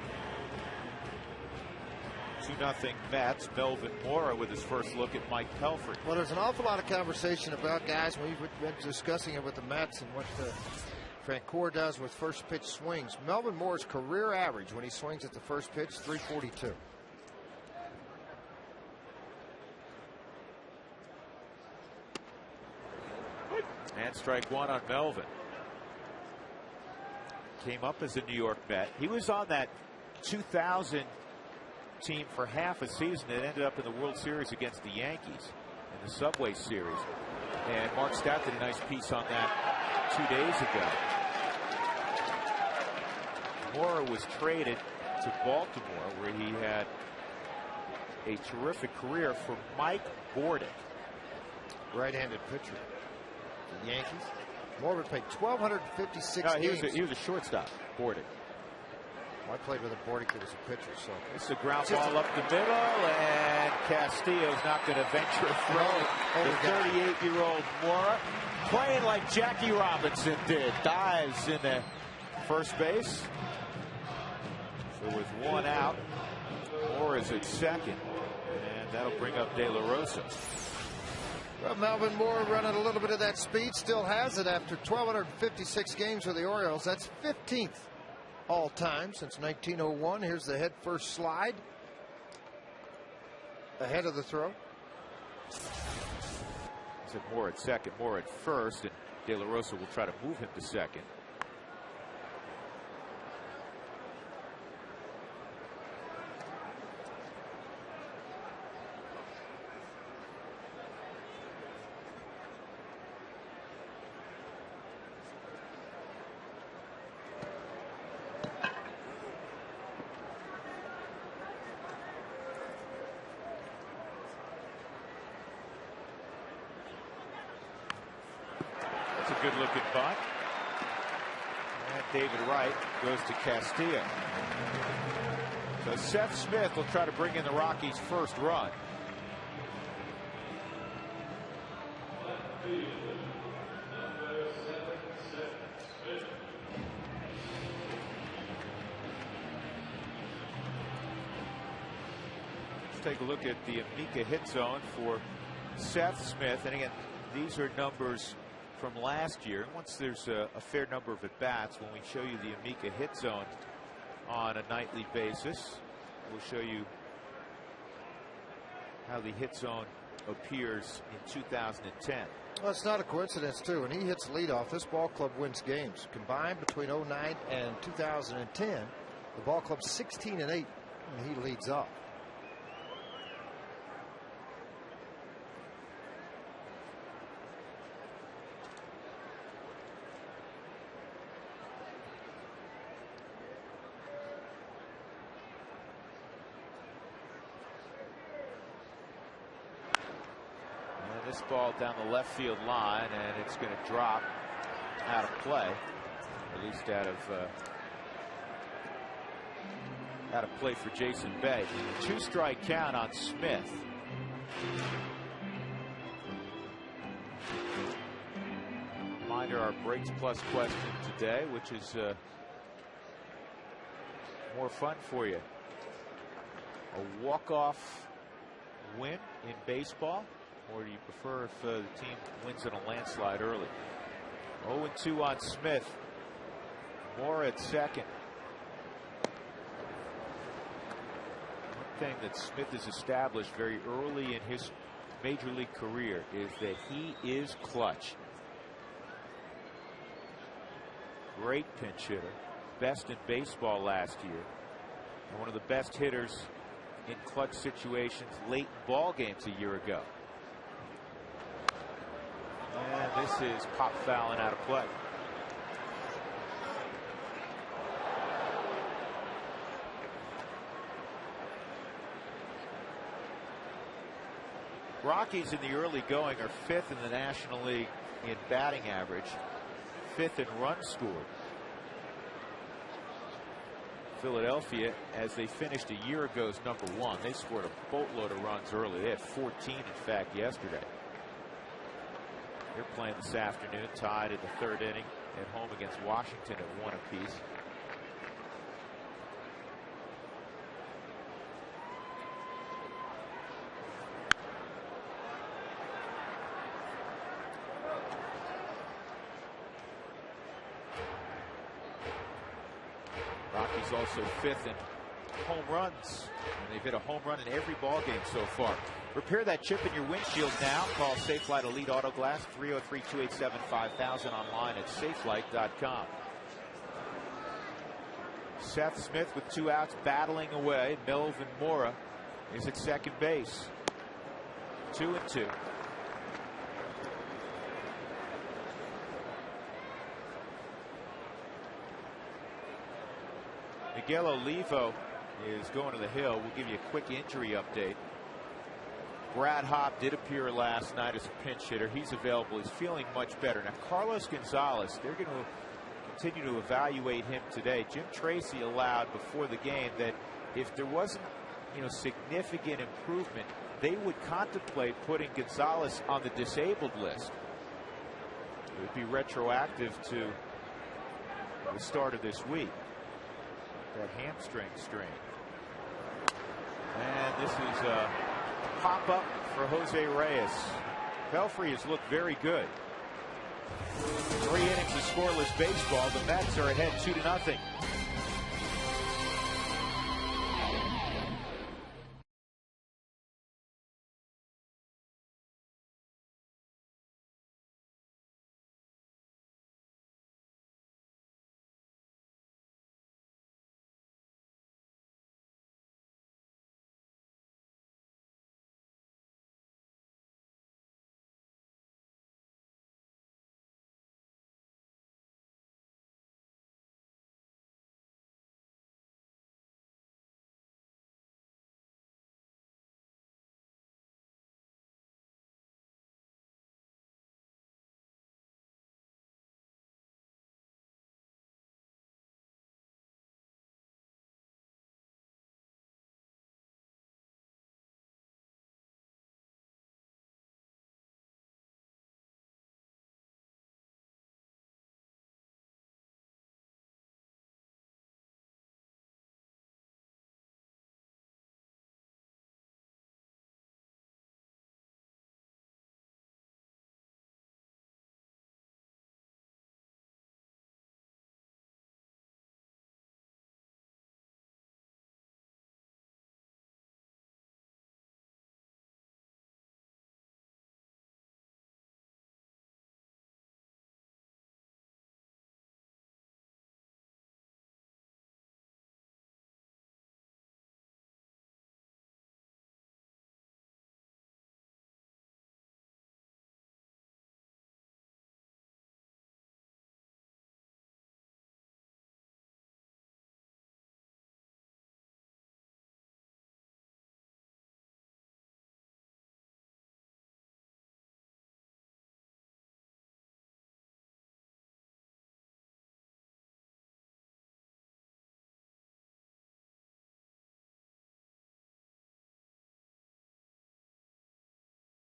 2-0 Mets. Melvin Mora with his first look at Mike Pelfrey. Well, there's an awful lot of conversation about guys. We've been discussing it with the Mets and what Francoeur does with first pitch swings. Melvin Mora's career average when he swings at the first pitch, 342. And strike one on Melvin. Came up as a New York Met. He was on that 2000 team for half a season that ended up in the World Series against the Yankees in the Subway Series. And Mark Stout did a nice piece on that 2 days ago. Mora was traded to Baltimore, where he had a terrific career for Mike Bordick. Right-handed pitcher. The Yankees. Mora played 1,256 games. He was a shortstop, Bordick. I played with a Bordick that was a pitcher. So it's a ground ball up the middle, and Castillo's not going to venture a throw. The 38-year-old Mora playing like Jackie Robinson did. Dives into first base. So with 1 out, Mora's at second, and that'll bring up De La Rosa. Well, Melvin Mora running a little bit of that speed, still has it after 1,256 games with the Orioles. That's 15th all time since 1901. Here's the head first slide ahead of the throw. Said Mora at second, Mora at first, and De La Rosa will try to move him to second. Good looking bunt. And David Wright goes to Castillo. So Seth Smith will try to bring in the Rockies' first run. Let's take a look at the Amica hit zone for Seth Smith. And again, these are numbers from last year. Once there's a fair number of at-bats, when we show you the Amica hit zone on a nightly basis, we'll show you how the hit zone appears in 2010. Well, it's not a coincidence, too. When he hits leadoff, this ball club wins games. Combined between 2009 and 2010, the ball club's 16-8 when he leads off. This ball down the left field line, and it's going to drop out of play, at least out of play for Jason Bay. 2-strike count on Smith. Reminder, our Breaks Plus question today, which is more fun for you. A walk-off win in baseball, or do you prefer if the team wins in a landslide early? 0-2 on Smith. Moore at second. One thing that Smith has established very early in his major league career is that he is clutch. Great pinch hitter. Best in baseball last year. And one of the best hitters in clutch situations late in ball games a year ago. And this is pop foul and out of play. Rockies in the early going are 5th in the National League in batting average, 5th in runs scored. Philadelphia, as they finished a year ago, is number 1. They scored a boatload of runs early. They had 14, in fact, yesterday. They're playing this afternoon, tied in the 3rd inning at home against Washington at 1 apiece. Rockies also 5th in home runs, and they've hit a home run in every ball game so far. Repair that chip in your windshield now. Call Safelite Elite Auto Glass 303-287-5000, online at safelight.com. Seth Smith with 2 outs, battling away. Melvin Mora is at second base. 2-2. Miguel Olivo is going to the hill. We'll give you a quick injury update. Brad Hopp did appear last night as a pinch hitter. He's available. He's feeling much better. Now, Carlos Gonzalez, they're going to continue to evaluate him today. Jim Tracy allowed before the game that if there wasn't, significant improvement, they would contemplate putting Gonzalez on the disabled list. It would be retroactive to the start of this week. That hamstring strain. And this is a pop-up for Jose Reyes. Belfry has looked very good. 3 innings of scoreless baseball. The Mets are ahead 2-0.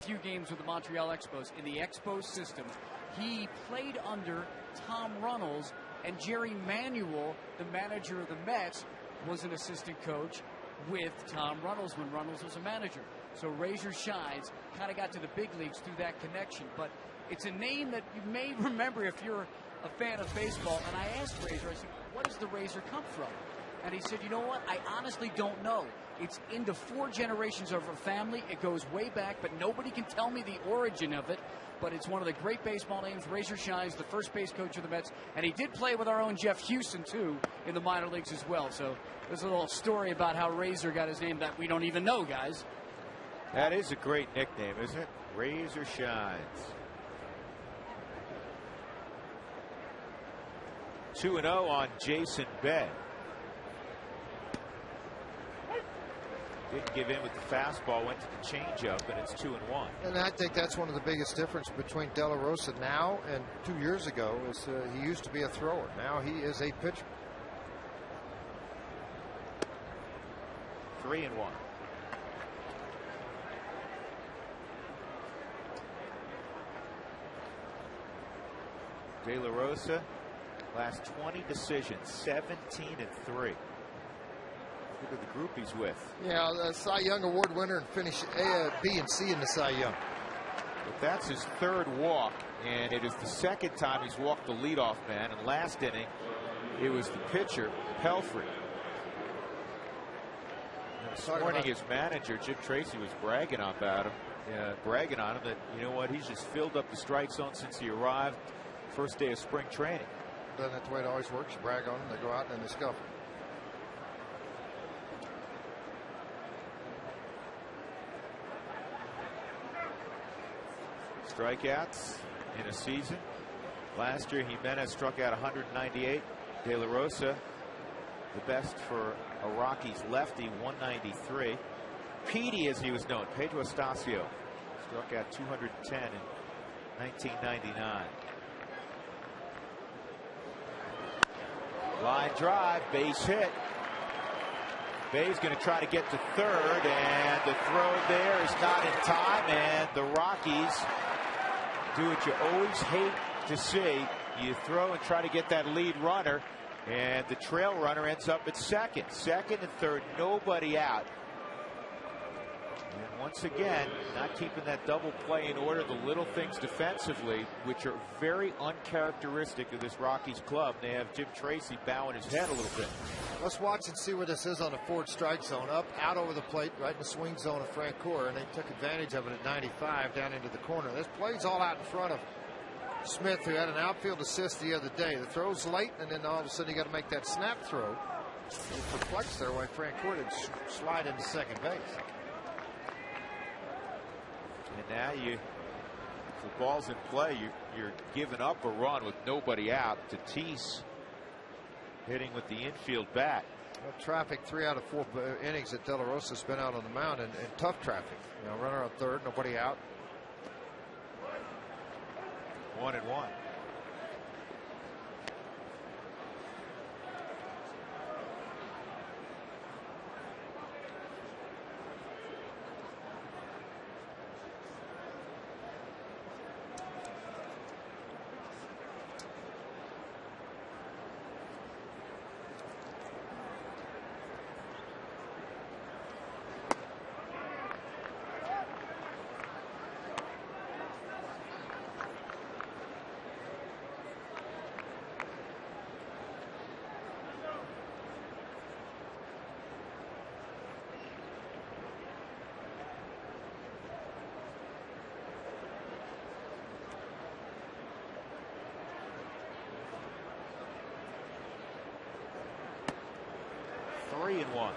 Few games with the Montreal Expos. In the Expos system, he played under Tom Runnels, and Jerry Manuel, the manager of the Mets, was an assistant coach with Tom Runnels when Runnels was a manager. So Razor Shines kind of got to the big leagues through that connection. But it's a name that you may remember if you're a fan of baseball, and I asked Razor, I said, what does the razor come from? And he said, you know what? I honestly don't know. It's into 4 generations of our family. It goes way back, but nobody can tell me the origin of it. But it's one of the great baseball names. Razor Shines, the first base coach of the Mets. And he did play with our own Jeff Houston, too, in the minor leagues as well. So there's a little story about how Razor got his name that we don't even know, guys. That is a great nickname, isn't it? Razor Shines. 2-0 on Jason Bed. Didn't give in with the fastball, went to the changeup, and it's 2-1. And I think that's one of the biggest difference between De La Rosa now and 2 years ago is he used to be a thrower. Now he is a pitcher. 3-1. De La Rosa, last 20 decisions, 17-3. Look at the group he's with. Yeah, the Cy Young Award winner and finish A, B, and C in the Cy Young. But that's his 3rd walk, and it is the 2nd time he's walked the leadoff man. And last inning, it was the pitcher, Pelfrey. And this morning, his manager, Jim Tracy, was bragging about him. Bragging on him that, you know what, he's just filled up the strike zone since he arrived first day of spring training. Doesn't that the way it always works? You brag on them, they go out and they scuffle. Strikeouts in a season. Last year, Jimenez struck out 198. De La Rosa, the best for a Rockies lefty, 193. Petey, as he was known, Pedro Estacio, struck out 210 in 1999. Line drive, base hit. Bay's going to try to get to 3rd, and the throw there is not in time, and the Rockies do what you always hate to see. You throw and try to get that lead runner, and the trail runner ends up at 2nd. 2nd and 3rd, nobody out. And once again, not keeping that double play in order, the little things defensively, which are very uncharacteristic of this Rockies club. They have Jim Tracy bowing his head a little bit. Let's watch and see what this is on a forward strike zone. Up, out over the plate, right in the swing zone of Francoeur, and they took advantage of it at 95 down into the corner. This play's all out in front of Smith, who had an outfield assist the other day. The throw's late, and then all of a sudden you got to make that snap throw. He's perplexed there while Francoeur did slide into second base. And now if the ball's in play, you're giving up a run with nobody out. Tatis hitting with the infield bat. Well, traffic 3 out of 4 innings that De La Rosa's been out on the mound, and tough traffic. You know, runner on 3rd, nobody out. 1-1. Three and one.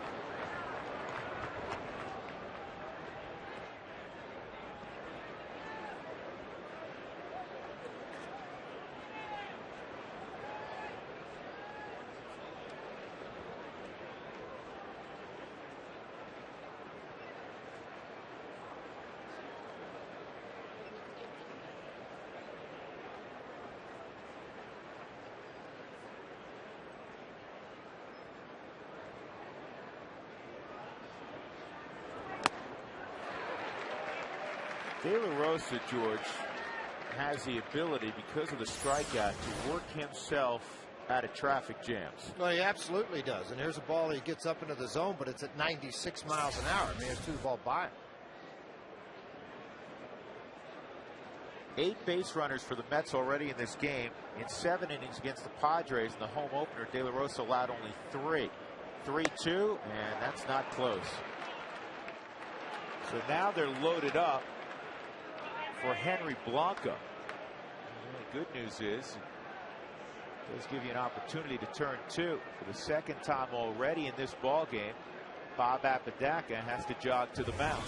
De La Rosa, George, has the ability, because of the strikeout, to work himself out of traffic jams. Well, he absolutely does. And here's a ball he gets up into the zone, but it's at 96 miles an hour. I mean, it's to the ball by him. 8 base runners for the Mets already in this game. In 7 innings against the Padres in the home opener, De La Rosa allowed only 3. 3-2, and that's not close. So now they're loaded up for Henry Blanco. The good news is it does give you an opportunity to turn 2 for the 2nd time already in this ball game. Bob Apodaca has to jog to the mound.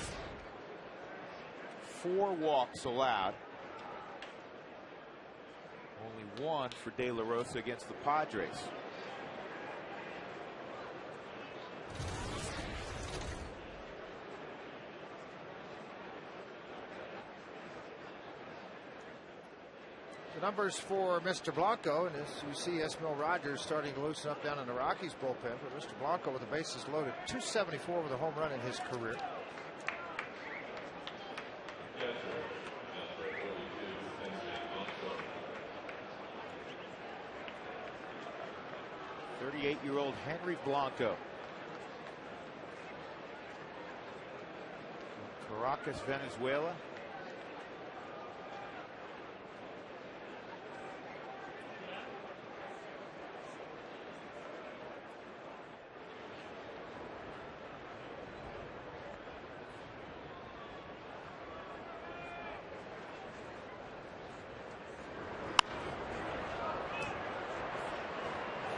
4 walks allowed. Only 1 for De La Rosa against the Padres. The numbers for Mr. Blanco, and as you see Esmil Rogers starting to loosen up down in the Rockies bullpen, but Mr. Blanco with the bases loaded, 274 with a home run in his career. '38-year-old Henry Blanco. Caracas, Venezuela.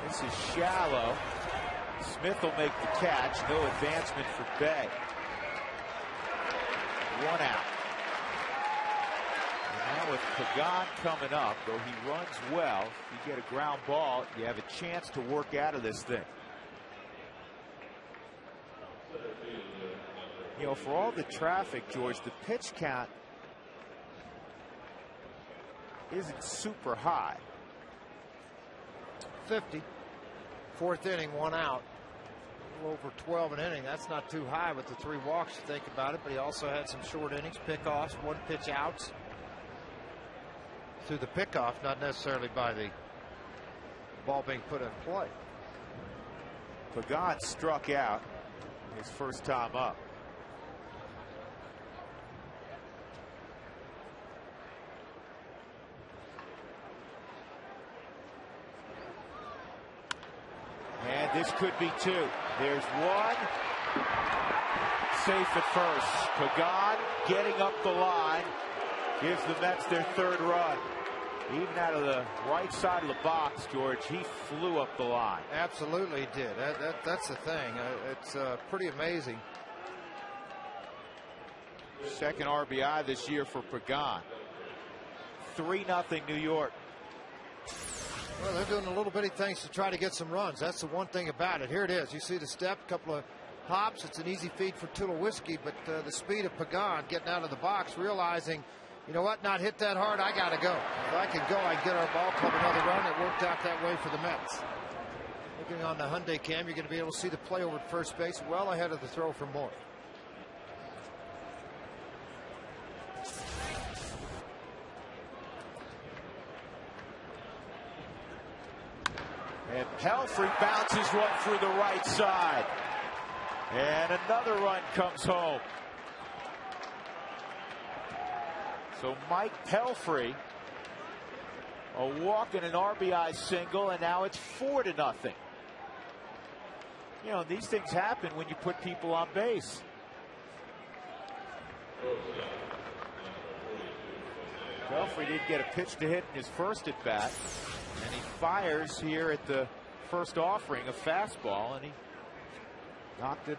This is shallow. Smith will make the catch. No advancement for Bay. 1 out. And now with Pagan coming up, though he runs well, if you get a ground ball, you have a chance to work out of this thing. You know, for all the traffic, George, the pitch count isn't super high. 50. 4th inning, 1 out. A little over 12 an inning. That's not too high with the 3 walks, you think about it, but he also had some short innings, pickoffs, 1 pitch outs through the pickoff, not necessarily by the ball being put in play. Pagan struck out his first time up. And this could be 2. There's 1. Safe at first. Pagan getting up the line gives the Mets their 3rd run. Even out of the right side of the box, George, he flew up the line. Absolutely did. That's the thing. It's pretty amazing. 2nd RBI this year for Pagan. 3-0 New York. Well, they're doing the little bitty things to try to get some runs. That's the one thing about it. Here it is. You see the step, couple of hops. It's an easy feed for Tulowitzki, but the speed of Pagan getting out of the box, realizing, you know what, not hit that hard, I got to go. If I can go, I can get our ball club another run. It worked out that way for the Mets. Looking on the Hyundai cam, you're going to be able to see the play over at first base well ahead of the throw from Moore. And Pelfrey bounces one through the right side. And another run comes home. So Mike Pelfrey, a walk and an RBI single, and now it's 4-0. You know, these things happen when you put people on base. Pelfrey didn't get a pitch to hit in his first at bat. And he fires here at the first offering, a fastball, and he knocked it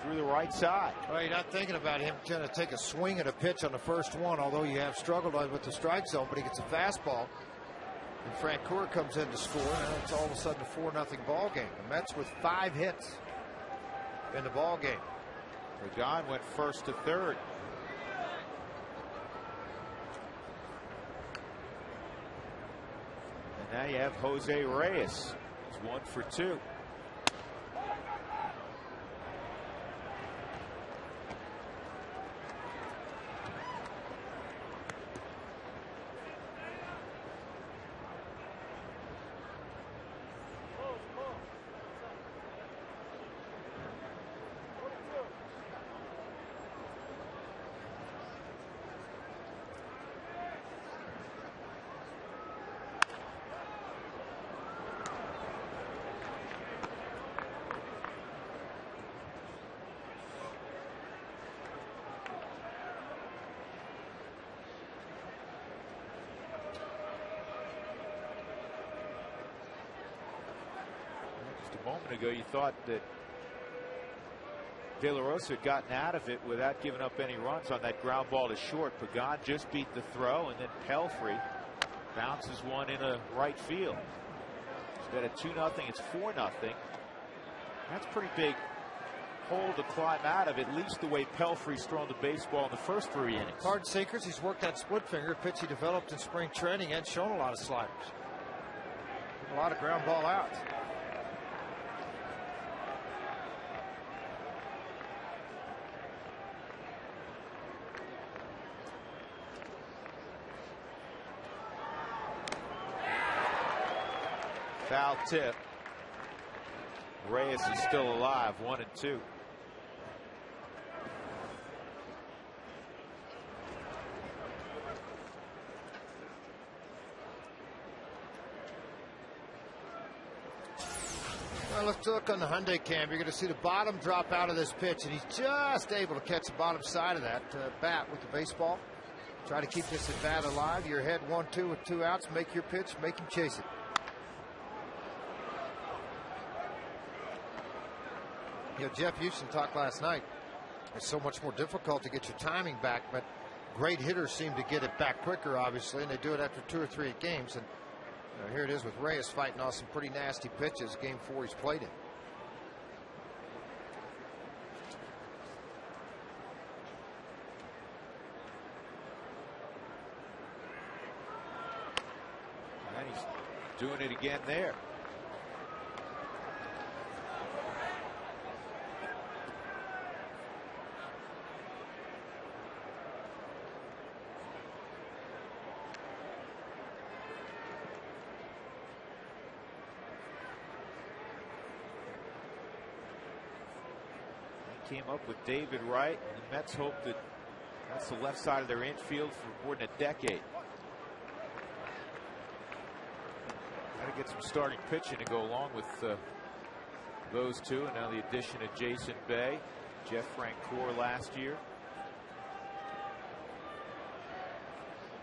through the right side. Well, you're not thinking about him trying to take a swing at a pitch on the first one, although you have struggled with the strike zone, but he gets a fastball. And Francoeur comes in to score, and it's all of a sudden a 4-0 ball game. The Mets with 5 hits in the ball game. Pagan went 1st to 3rd. Now you have Jose Reyes. He's 1 for 2. moment ago, you thought that De La Rosa had gotten out of it without giving up any runs on that ground ball to short. Pagan just beat the throw, and then Pelfrey bounces one in a right field. Instead of 2-0, it's 4-0. That's pretty big hole to climb out of, at least the way Pelfrey's thrown the baseball in the first 3 innings. Hard sinkers. He's worked that split finger pitch he developed in spring training and shown a lot of sliders. A lot of ground ball outs. Foul tip. Reyes is still alive, 1-2. Well, let's look on the Hyundai cam. You're going to see the bottom drop out of this pitch, and he's just able to catch the bottom side of that bat with the baseball. Try to keep this at bat alive. You're ahead 1-2 with 2 outs. Make your pitch. Make him chase it. You know, Jeff Houston talked last night. It's so much more difficult to get your timing back, but great hitters seem to get it back quicker, obviously, and they do it after 2 or 3 games. And here it is with Reyes fighting off some pretty nasty pitches. Game 4 he's played in. And he's doing it again there. Came up with David Wright, and the Mets hope that that's the left side of their infield for more than a decade. Got to get some starting pitching to go along with those two, and now the addition of Jason Bay, Jeff Francoeur last year.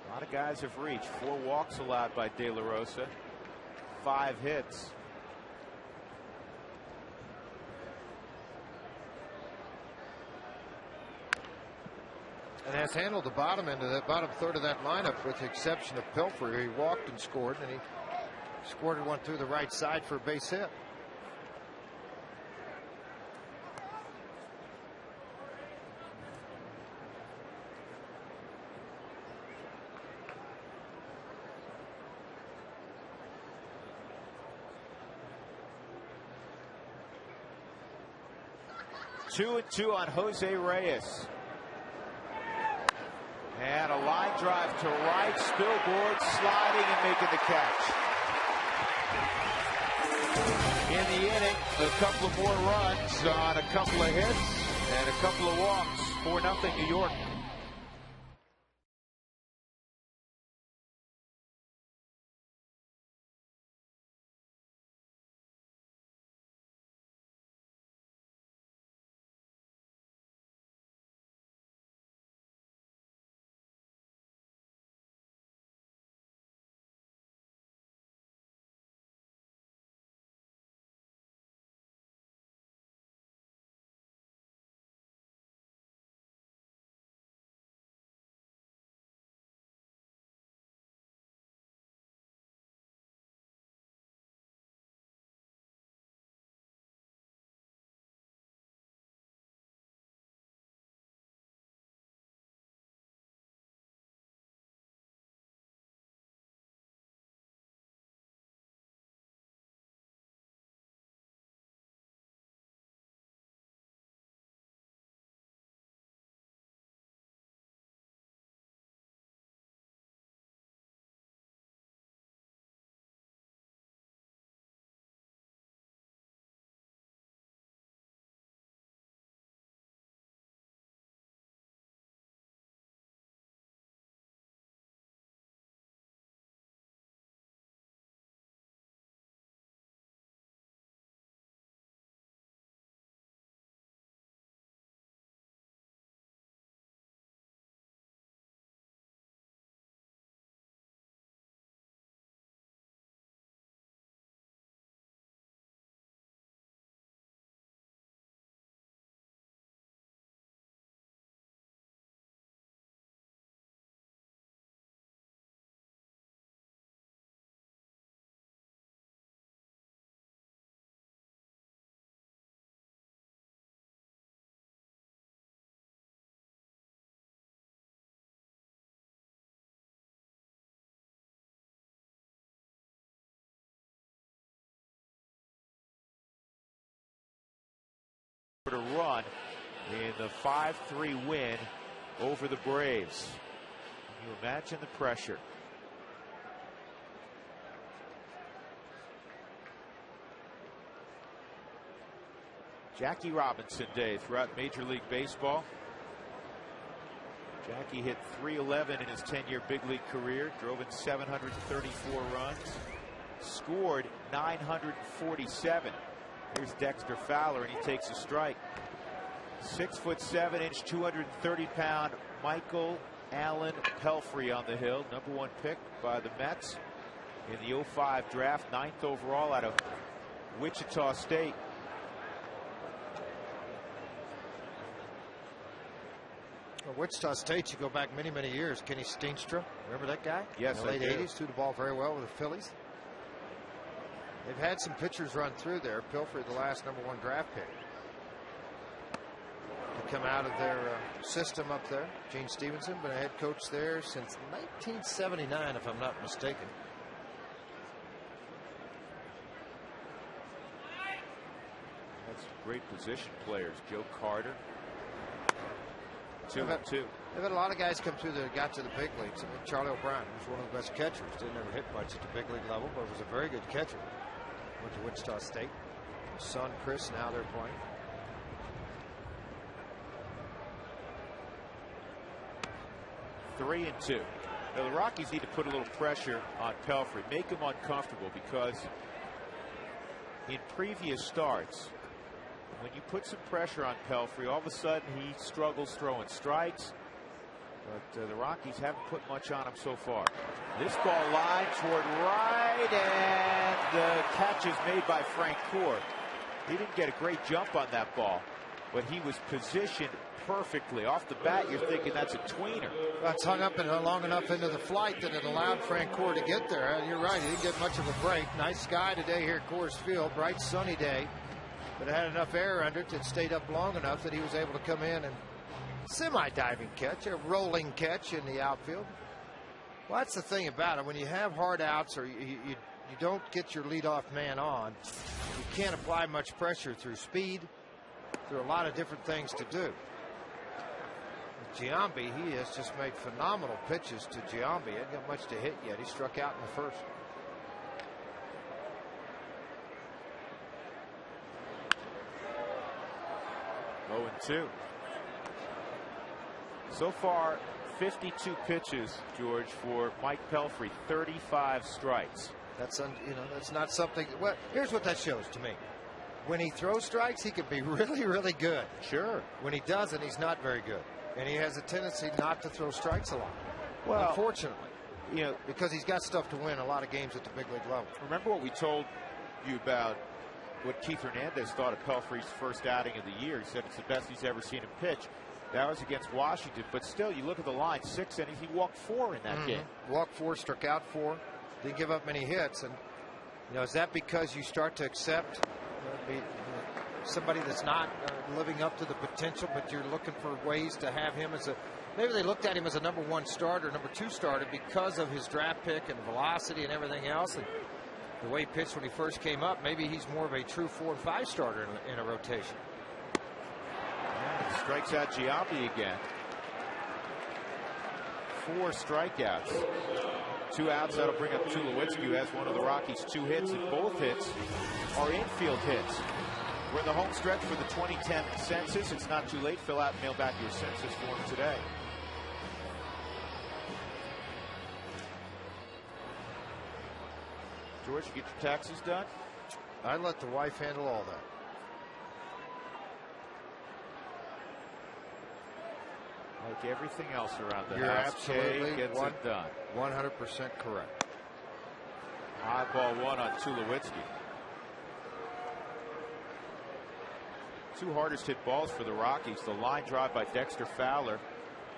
A lot of guys have reached. 4 walks allowed by De La Rosa, 5 hits. And has handled the bottom end of that bottom third of that lineup, with the exception of Pelfrey. He walked and scored, and he squirted one through the right side for a base hit. Two and 2 on Jose Reyes. And a line drive to right, Spilborn sliding and making the catch. In the inning, a couple of more runs on a couple of hits and a couple of walks. 4-0 New York. to run in the 5-3 win over the Braves. Can you imagine the pressure? Jackie Robinson Day throughout Major League Baseball. Jackie hit .311 in his 10-year big league career, drove in 734 runs, scored 947. Here's Dexter Fowler, and he takes a strike. 6'7", 230-pound Michael Allen Pelfrey on the hill, #1 pick by the Mets in the '05 draft, 9th overall out of Wichita State. Well, Wichita State, you go back many, many years. Kenny Steenstra, remember that guy? Yes, in the late '80s, threw the ball very well with the Phillies. They've had some pitchers run through there. Pilfrey, the last #1 draft pick, to come out of their system up there. Gene Stevenson, been a head coach there since 1979, if I'm not mistaken. That's great position players. Joe Carter. 2-2. They've had a lot of guys come through that got to the big leagues. I mean, Charlie O'Brien was one of the best catchers. Didn't ever hit much at the big league level, but was a very good catcher. Went to Wichita State. His son Chris, now they're playing. Three and two. Now the Rockies need to put a little pressure on Pelfrey, make him uncomfortable, because in previous starts, when you put some pressure on Pelfrey, all of a sudden he struggles throwing strikes. But the Rockies haven't put much on him so far. This ball line toward right, and the catch is made by Frank Core. He didn't get a great jump on that ball, but he was positioned perfectly. Off the bat, you're thinking that's a tweener. That's hung up and long enough into the flight that it allowed Frank Core to get there. You're right, he didn't get much of a break. Nice sky today here at Coors Field, bright sunny day. But it had enough air under it that stayed up long enough that he was able to come in and semi-diving catch, a rolling catch in the outfield. Well, that's the thing about it. When you have hard outs or you don't get your leadoff man on, you can't apply much pressure through speed. There are a lot of different things to do. Giambi, he has just made phenomenal pitches to Giambi. He hasn't got much to hit yet. He struck out in the first. Oh, and 2. So far, 52 pitches, George, for Mike Pelfrey, 35 strikes. That's that's not something. Well, here's what that shows to me. When he throws strikes, he can be really, really good. Sure. When he doesn't, he's not very good, and he has a tendency not to throw strikes a lot. Well, unfortunately, because he's got stuff to win a lot of games at the big league level. Remember what we told you about what Keith Hernandez thought of Pelfrey's first outing of the year. He said it's the best he's ever seen him pitch. That was against Washington, but still, you look at the line, 6 innings, he walked 4 in that game. Walked 4, struck out 4, didn't give up many hits. And is that because you start to accept somebody that's not living up to the potential, but you're looking for ways to have him as maybe they looked at him as a #1 starter, #2 starter because of his draft pick and velocity and everything else, and the way he pitched when he first came up. Maybe he's more of a true 4 and 5 starter in a rotation. Yeah, strikes out Giambi again. 4 strikeouts. 2 outs. That'll bring up Tulowitzki, who has one of the Rockies' 2 hits, and both hits are infield hits. We're in the home stretch for the 2010 census. It's not too late. Fill out and mail back your census form today. George, you get your taxes done? I let the wife handle all that. Like everything else around the You're house, absolutely Kay gets it done. 100% correct. High ball 1 on Tulowitzki. 2 hardest hit balls for the Rockies. The line drive by Dexter Fowler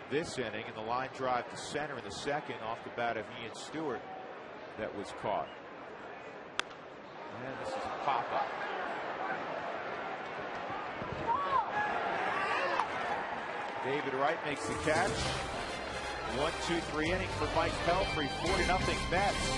this inning, and the line drive to center in the second off the bat of Ian Stewart that was caught. And this is a pop-up. David Wright makes the catch. 1-2-3 inning for Mike Pelfrey. 4-0 Mets.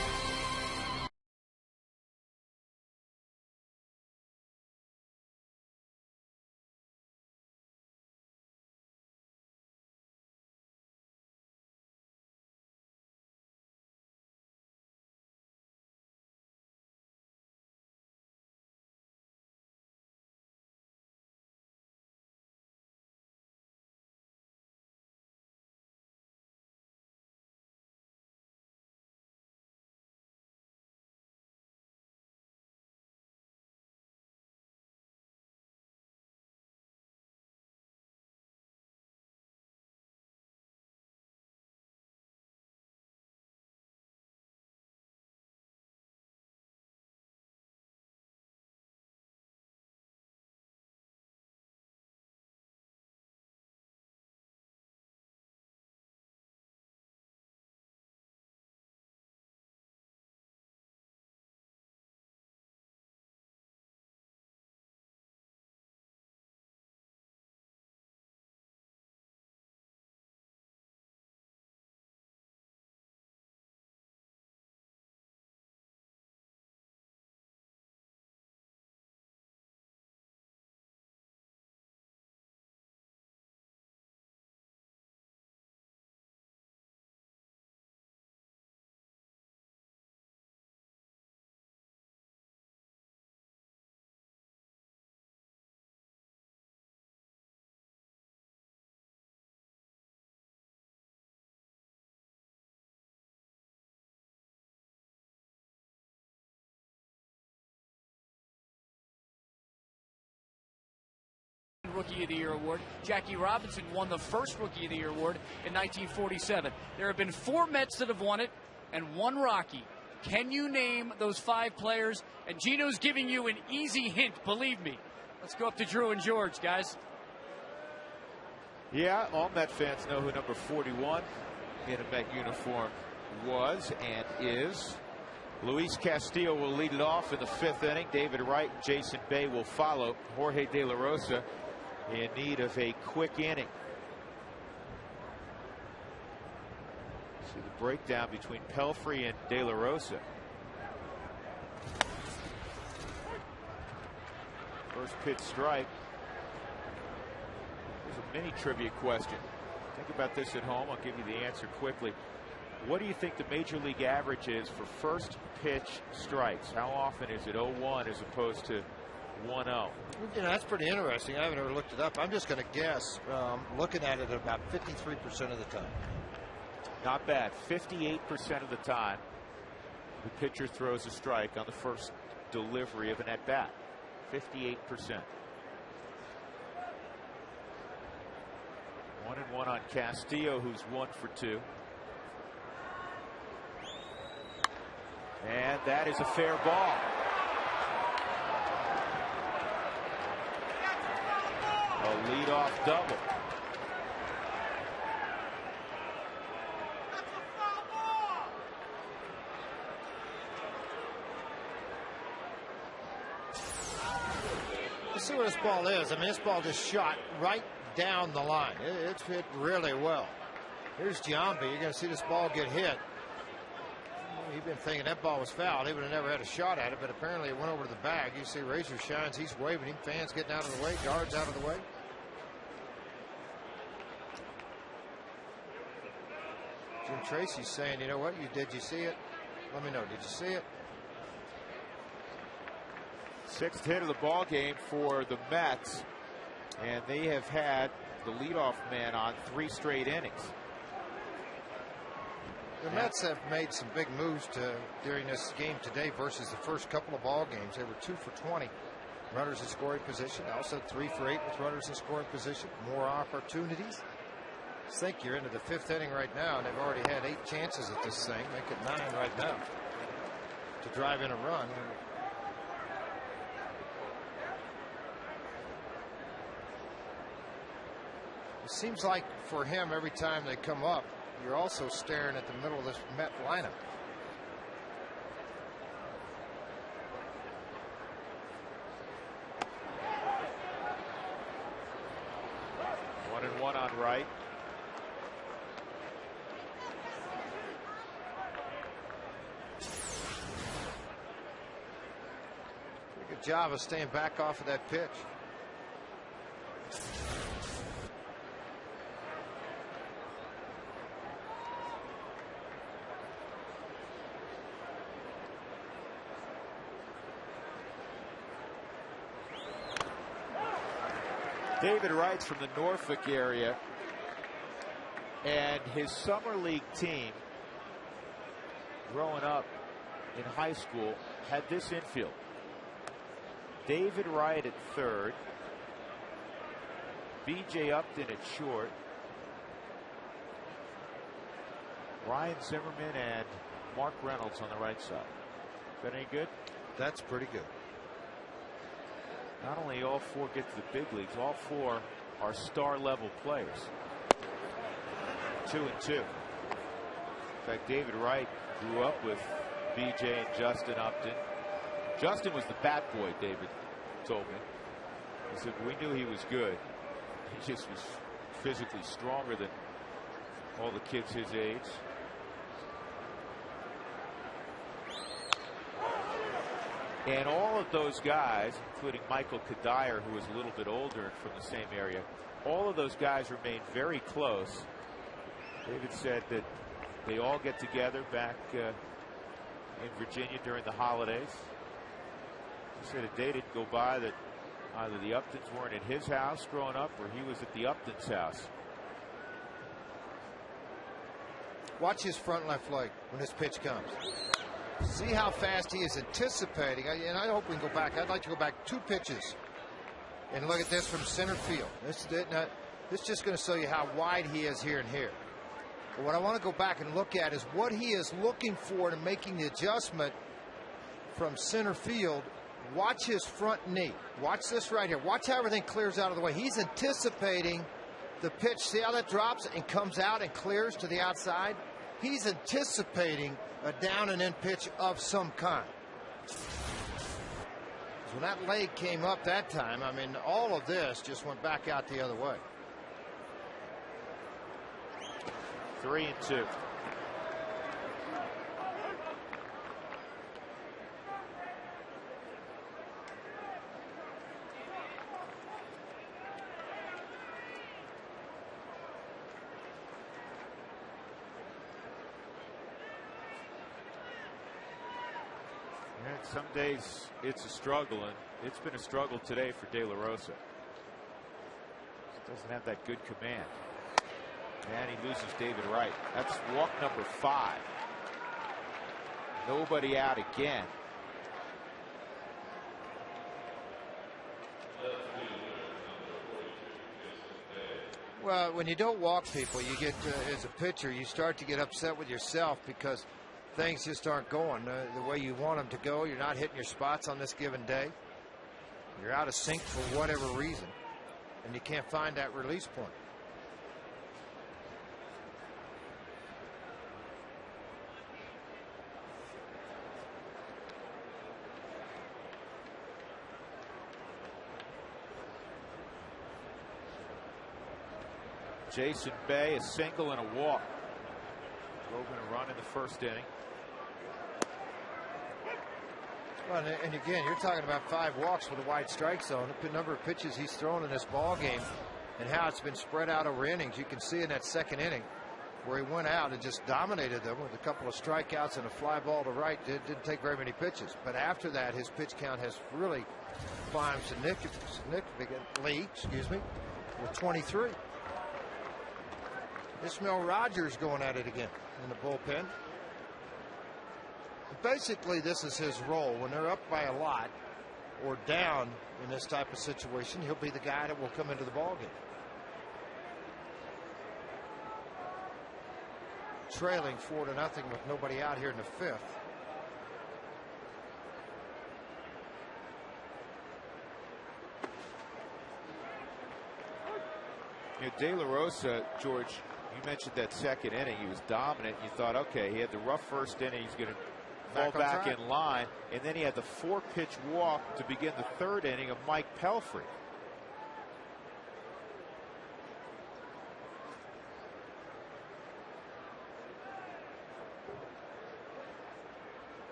Rookie of the Year award. Jackie Robinson won the first Rookie of the Year award in 1947. There have been 4 Mets that have won it and 1 Rocky. Can you name those 5 players? And Gino's giving you an easy hint, believe me. Let's go up to Drew and George, guys. Yeah, all Met fans know who number 41 in a Met uniform was and is. Luis Castillo will lead it off in the 5th inning. David Wright and Jason Bay will follow. Jorge De La Rosa in need of a quick inning. See the breakdown between Pelfrey and De La Rosa. First pitch strike. Here's a mini trivia question. Think about this at home. I'll give you the answer quickly. What do you think the major league average is for first pitch strikes? How often is it 0-1 as opposed to 1-0? You know, that's pretty interesting. I haven't ever looked it up. I'm just going to guess, looking at it, about 53% of the time. Not bad. 58% of the time the pitcher throws a strike on the first delivery of an at-bat. 58%. 1-1 on Castillo, who's 1 for 2. And that is a fair ball. A leadoff double. Let's see what this ball is. I mean, this ball just shot right down the line. It's hit really well. Here's Giambi. You're going to see this ball get hit. He'd been thinking that ball was fouled. He would have never had a shot at it, but apparently it went over to the bag. You see Razor shines. He's waving him. Fans getting out of the way. Guards out of the way. Jim Tracy's saying, you know what? Did you see it? Let me know. Did you see it? 6th hit of the ball game for the Mets, and they have had the leadoff man on 3 straight innings. The Mets have made some big moves during this game today versus the first couple of ball games. They were 2 for 20 runners in scoring position. Also 3 for 8 with runners in scoring position. More opportunities. I think you're into the 5th inning right now, and they've already had 8 chances at this thing. Make it 9 right now to drive in a run. It seems like for him, every time they come up, you're also staring at the middle of this Met lineup. One on Wright. Pretty good job of staying back off of that pitch. David Wright's from the Norfolk area, and his summer league team growing up in high school had this infield. David Wright at third, B.J. Upton at short, Ryan Zimmerman and Mark Reynolds on the right side. Is that any good? That's pretty good. Not only all 4 get to the big leagues, all 4 are star level players. 2-2. In fact, David Wright grew up with B.J. and Justin Upton. Justin was the bat boy, David told me. He said, we knew he was good. He just was physically stronger than all the kids his age. And all of those guys, including Michael Kadire, who was a little bit older and from the same area, all of those guys remained very close. David said that they all get together back in Virginia during the holidays. He said a day didn't go by that either the Uptons weren't at his house growing up or he was at the Uptons' house. Watch his front left leg when this pitch comes. See how fast he is anticipating. And I hope we can go back. I'd like to go back 2 pitches. And look at this from center field. This is just going to show you how wide he is here and here. But what I want to go back and look at is what he is looking for in making the adjustment from center field. Watch his front knee. Watch this right here. Watch how everything clears out of the way. He's anticipating the pitch. See how that drops and comes out and clears to the outside? He's anticipating a down and in pitch of some kind. When that leg came up that time, I mean, all of this just went back out the other way. 3-2. Some days it's a struggle, and it's been a struggle today for De La Rosa. He doesn't have that good command. And he loses David Wright. That's walk number 5. Nobody out again. Well, when you don't walk people, you get, as a pitcher, you start to get upset with yourself because things just aren't going the way you want them to go. You're not hitting your spots on this given day. You're out of sync for whatever reason, and you can't find that release point. Jason Bay, a single and a walk. Drove in a run in the first inning. Well, and again, you're talking about 5 walks with a wide strike zone. The number of pitches he's thrown in this ball game and how it's been spread out over innings. You can see in that second inning where he went out and just dominated them with a couple of strikeouts and a fly ball to right. Didn't take very many pitches. But after that, his pitch count has really climbed significantly, with 23. Ismail Rogers going at it again in the bullpen. Basically, this is his role. When they're up by a lot or down in this type of situation, he'll be the guy that will come into the ballgame. Trailing 4-0 with nobody out here in the 5th. De La Rosa, George, you mentioned that second inning. He was dominant. You thought, okay, he had the rough first inning. He's going to fall back in line. And then he had the 4-pitch walk to begin the third inning of Mike Pelfrey.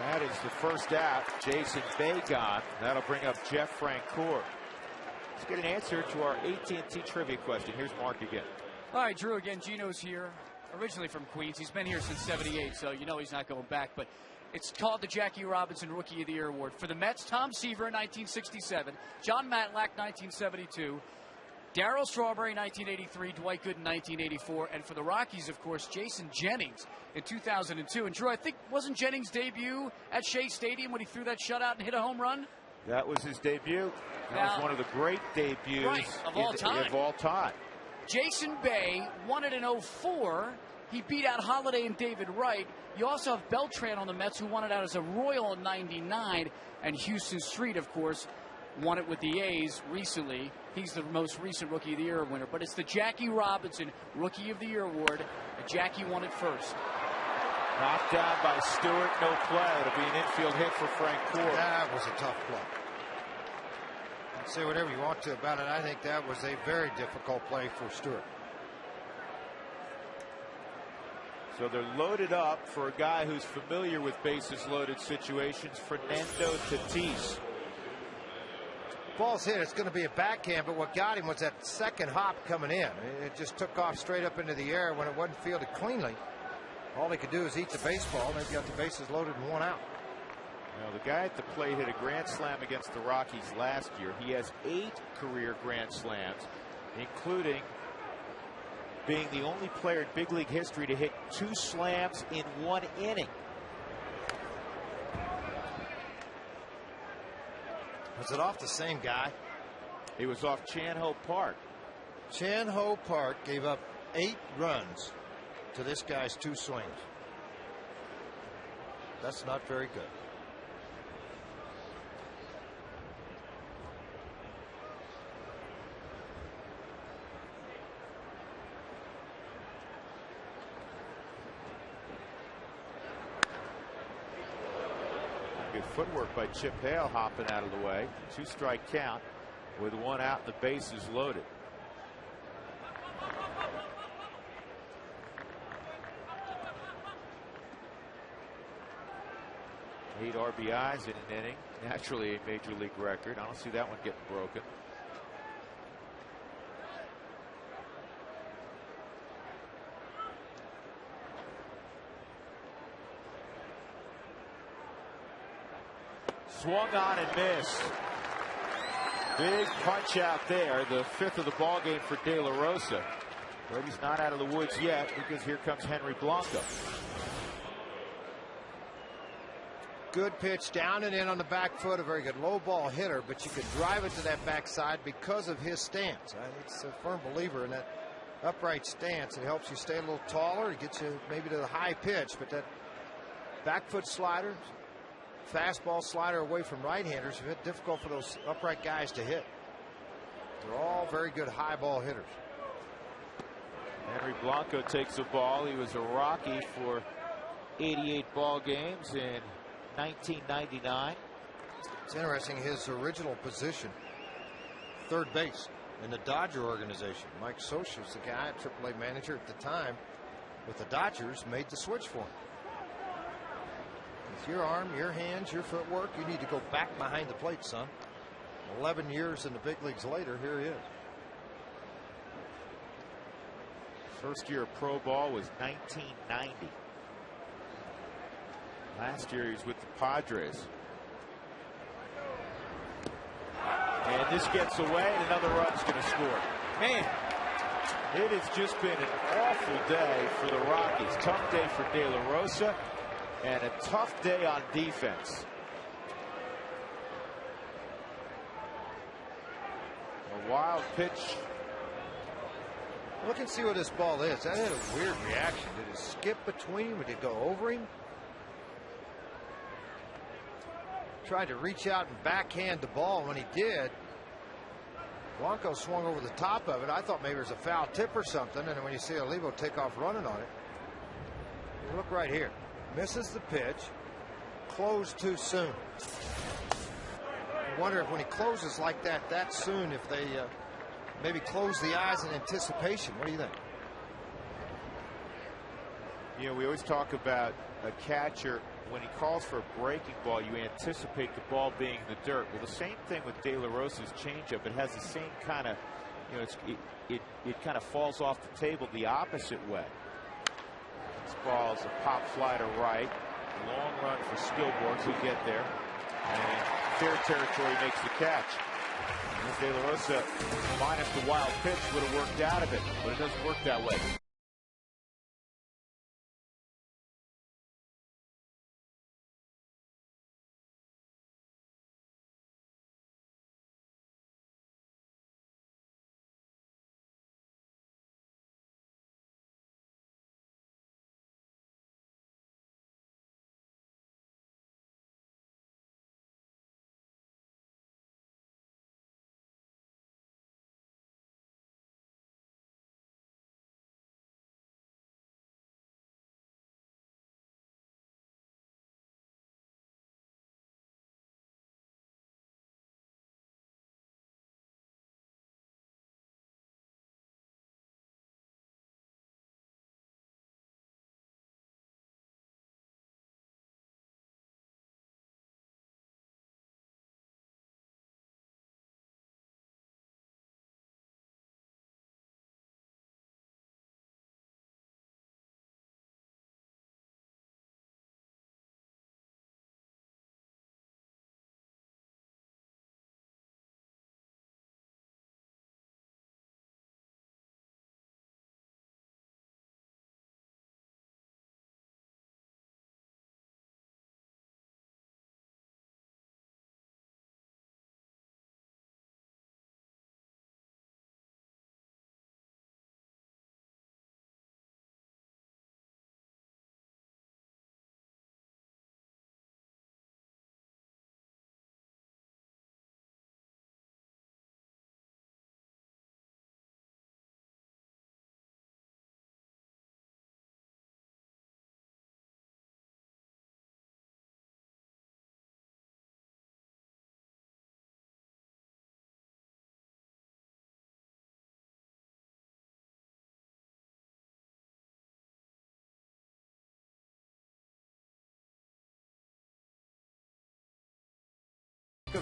That is the first out. Jason Bay gone. That'll bring up Jeff Francoeur. Let's get an answer to our AT&T trivia question. Here's Mark again. All right, Drew, again, Gino's here, originally from Queens. He's been here since '78, so you know he's not going back. But it's called the Jackie Robinson Rookie of the Year Award. For the Mets, Tom Seaver in 1967, John Matlack 1972, Darryl Strawberry 1983, Dwight Gooden 1984, and for the Rockies, of course, Jason Jennings in 2002. And Drew, I think, wasn't Jennings' debut at Shea Stadium when he threw that shutout and hit a home run? That was his debut. That was one of the great debuts of all time. Jason Bay won it in 04. He beat out Holiday and David Wright. You also have Beltran on the Mets, who won it out as a Royal in '99. And Houston Street, of course, won it with the A's recently. He's the most recent Rookie of the Year winner. But it's the Jackie Robinson Rookie of the Year Award. Jackie won it first. Knocked down by Stewart, no play. It'll be an infield hit for Francoeur. That was a tough play. You can say whatever you want to about it. I think that was a very difficult play for Stewart. So they're loaded up for a guy who's familiar with bases loaded situations, Fernando Tatis. Ball's hit. It's going to be a backhand, but what got him was that second hop coming in. It just took off straight up into the air when it wasn't fielded cleanly. All he could do is eat the baseball. They've got the bases loaded and 1 out. Now, the guy at the plate hit a grand slam against the Rockies last year. He has 8 career grand slams, including being the only player in big league history to hit 2 slams in 1 inning. Was it off the same guy? It was off Chan-Ho Park. Chan-Ho Park gave up 8 runs to this guy's 2 swings. That's not very good. Good footwork by Chip Hale, hopping out of the way. 2-strike count with 1 out and the bases loaded. Eight RBIs in an inning, naturally a major league record. I don't see that one getting broken. Swung on and missed. Big punch out there, the 5th of the ball game for De La Rosa. But he's not out of the woods yet because here comes Henry Blanco. Good pitch down and in on the back foot, a very good low ball hitter, but you could drive it to that backside because of his stance. He's a firm believer in that upright stance. It helps you stay a little taller. It gets you maybe to the high pitch, but that back foot slider, fastball slider away from right-handers is difficult for those upright guys to hit. They're all very good high ball hitters. Henry Blanco takes a ball. He was a Rocky for 88 ball games in 1999. It's interesting, his original position, third base in the Dodger organization. Mike Scioscia, the guy, AAA manager at the time with the Dodgers, made the switch for him. With your arm, your hands, your footwork, you need to go back behind the plate, son. 11 years in the big leagues later, here he is. First year of pro ball was 1990. Last year he was with the Padres. And this gets away and another run's going to score. Man, it has just been an awful day for the Rockies. Tough day for De La Rosa and a tough day on defense. A wild pitch. Look and see what this ball is. That had a weird reaction. Did it skip between him? Did it go over him? Tried to reach out and backhand the ball. When he did, Blanco swung over the top of it. I thought maybe it was a foul tip or something. And when you see Olivo take off running on it, look right here. Misses the pitch. Closed too soon. I wonder if when he closes like that soon, if they maybe close the eyes in anticipation. What do you think? You know, we always talk about a catcher. When he calls for a breaking ball, you anticipate the ball being in the dirt. Well, the same thing with De La Rosa's changeup. It has the same kind of, you know, it kind of falls off the table the opposite way. This ball's a pop fly to right. Long run for Skillborn to get there. And fair territory makes the catch. And De La Rosa, minus the wild pitch, would have worked out of it, but it doesn't work that way.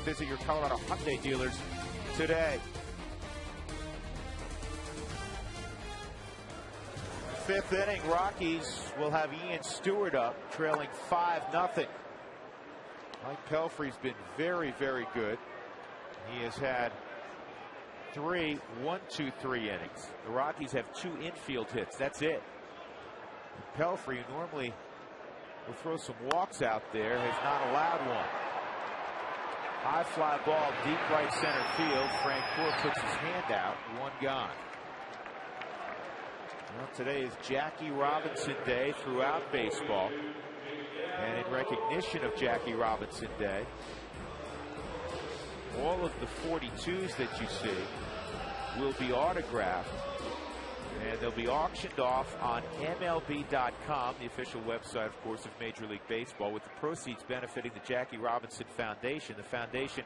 Visit your Colorado Hyundai dealers today. Fifth inning, Rockies will have Ian Stewart up, trailing 5-0. Mike Pelfrey's been very, very good. He has had 3 1-2-3 innings. The Rockies have 2 infield hits. That's it. Pelfrey, who normally will throw some walks out there, has not allowed one. High fly ball, deep right center field. Frank Gore puts his hand out. 1 gone. Well, today is Jackie Robinson Day throughout baseball. And in recognition of Jackie Robinson Day, all of the 42s that you see will be autographed. And they'll be auctioned off on MLB.com, the official website, of course, of Major League Baseball, with the proceeds benefiting the Jackie Robinson Foundation. The foundation,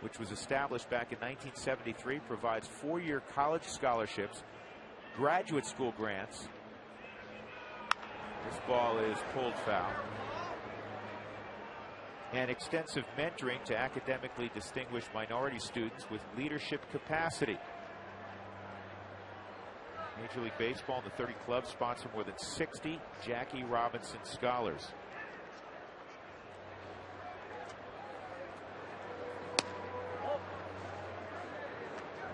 which was established back in 1973, provides 4-year college scholarships, graduate school grants. This ball is pulled foul. And extensive mentoring to academically distinguished minority students with leadership capacity. Major League Baseball and the 30 clubs sponsor more than 60 Jackie Robinson scholars.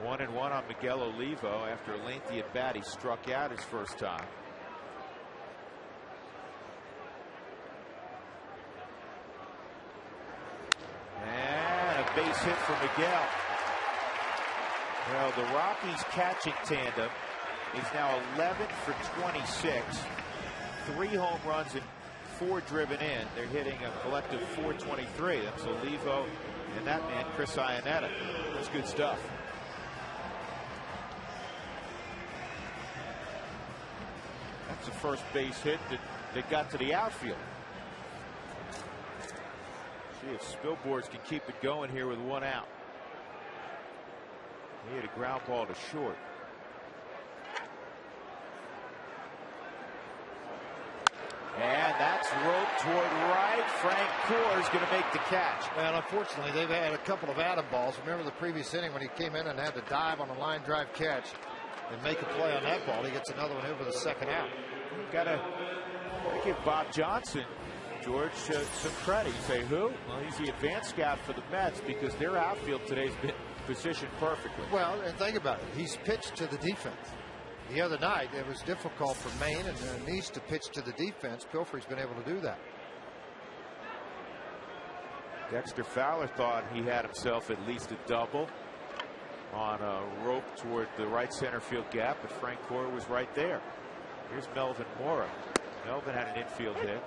One and one on Miguel Olivo after a lengthy at bat. He struck out his first time. And a base hit for Miguel. Well, the Rockies catching tandem is now 11 for 26. 3 home runs and 4 driven in. They're hitting a collective 423. That's Olivo and that man, Chris Iannetta. That's good stuff. That's the first base hit that got to the outfield. See if Spilborghs can keep it going here with 1 out. He hit a ground ball to short. And that's roped toward right. Frank Gore is going to make the catch. Well, unfortunately, they've had a couple of Adam balls. Remember the previous inning when he came in and had to dive on a line drive catch and make a play on that ball. He gets another one over the second out. Gotta give Bob Johnson, George, some credit. You say who? Well, he's the advanced scout for the Mets because their outfield today has been positioned perfectly. Well, and think about it. He's pitched to the defense. The other night, it was difficult for Maine and Nice to pitch to the defense. Pelfrey's been able to do that. Dexter Fowler thought he had himself at least a double on a rope toward the right center field gap, but Frank Gore was right there. Here's Melvin Mora. Melvin had an infield hit.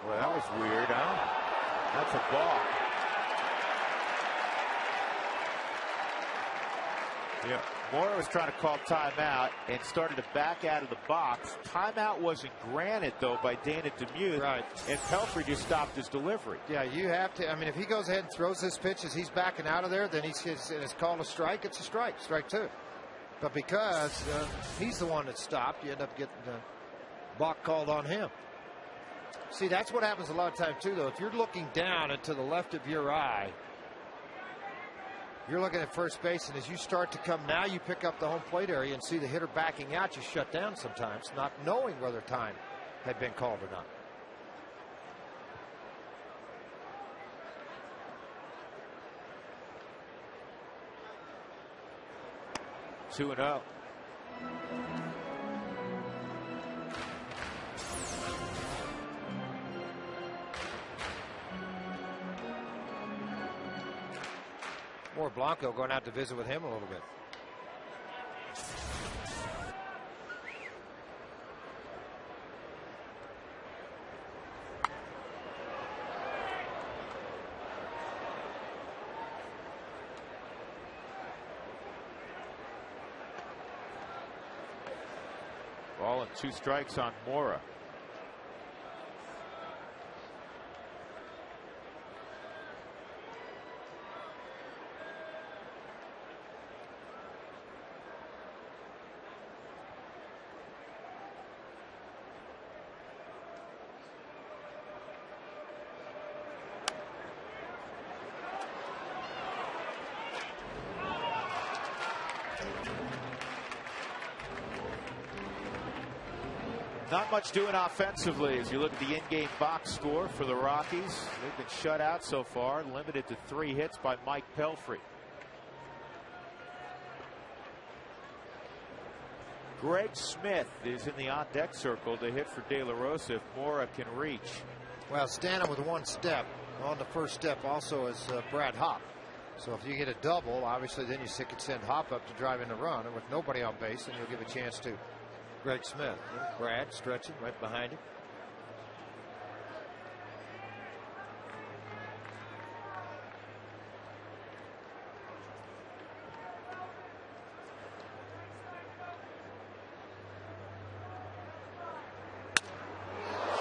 Well, that was weird, huh? That's a ball. Yeah, Mora was trying to call timeout and started to back out of the box. Timeout wasn't granted, though, by Dana Demuth. Right. And Pelfrey just stopped his delivery. Yeah, you have to. I mean, if he goes ahead and throws this pitch as he's backing out of there, then it's called a strike. It's a strike. Strike 2. But because he's the one that stopped, you end up getting the balk called on him. See, that's what happens a lot of times, too, though. If you're looking down and to the left of your eye, you're looking at first base, and as you start to come, now you pick up the home plate area and see the hitter backing out. You shut down sometimes, not knowing whether time had been called or not. Two and up. More Blanco going out to visit with him a little bit. Ball and 2 strikes on Mora. Not much doing offensively as you look at the in-game box score for the Rockies. They've been shut out so far, limited to 3 hits by Mike Pelfrey. Greg Smith is in the on-deck circle to hit for De La Rosa if Mora can reach. Well, standing with 1 step on the first step also is Brad Hopp. So if you get a double, obviously then you could send Hopp up to drive in the run, and with nobody on base, then you'll give a chance to Greg Smith. Brad stretching right behind him.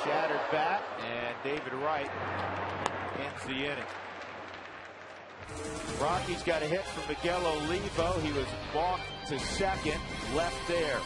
Shattered bat, and David Wright ends the inning. Rockies got a hit from Miguel Olivo. He was walked to second, left there.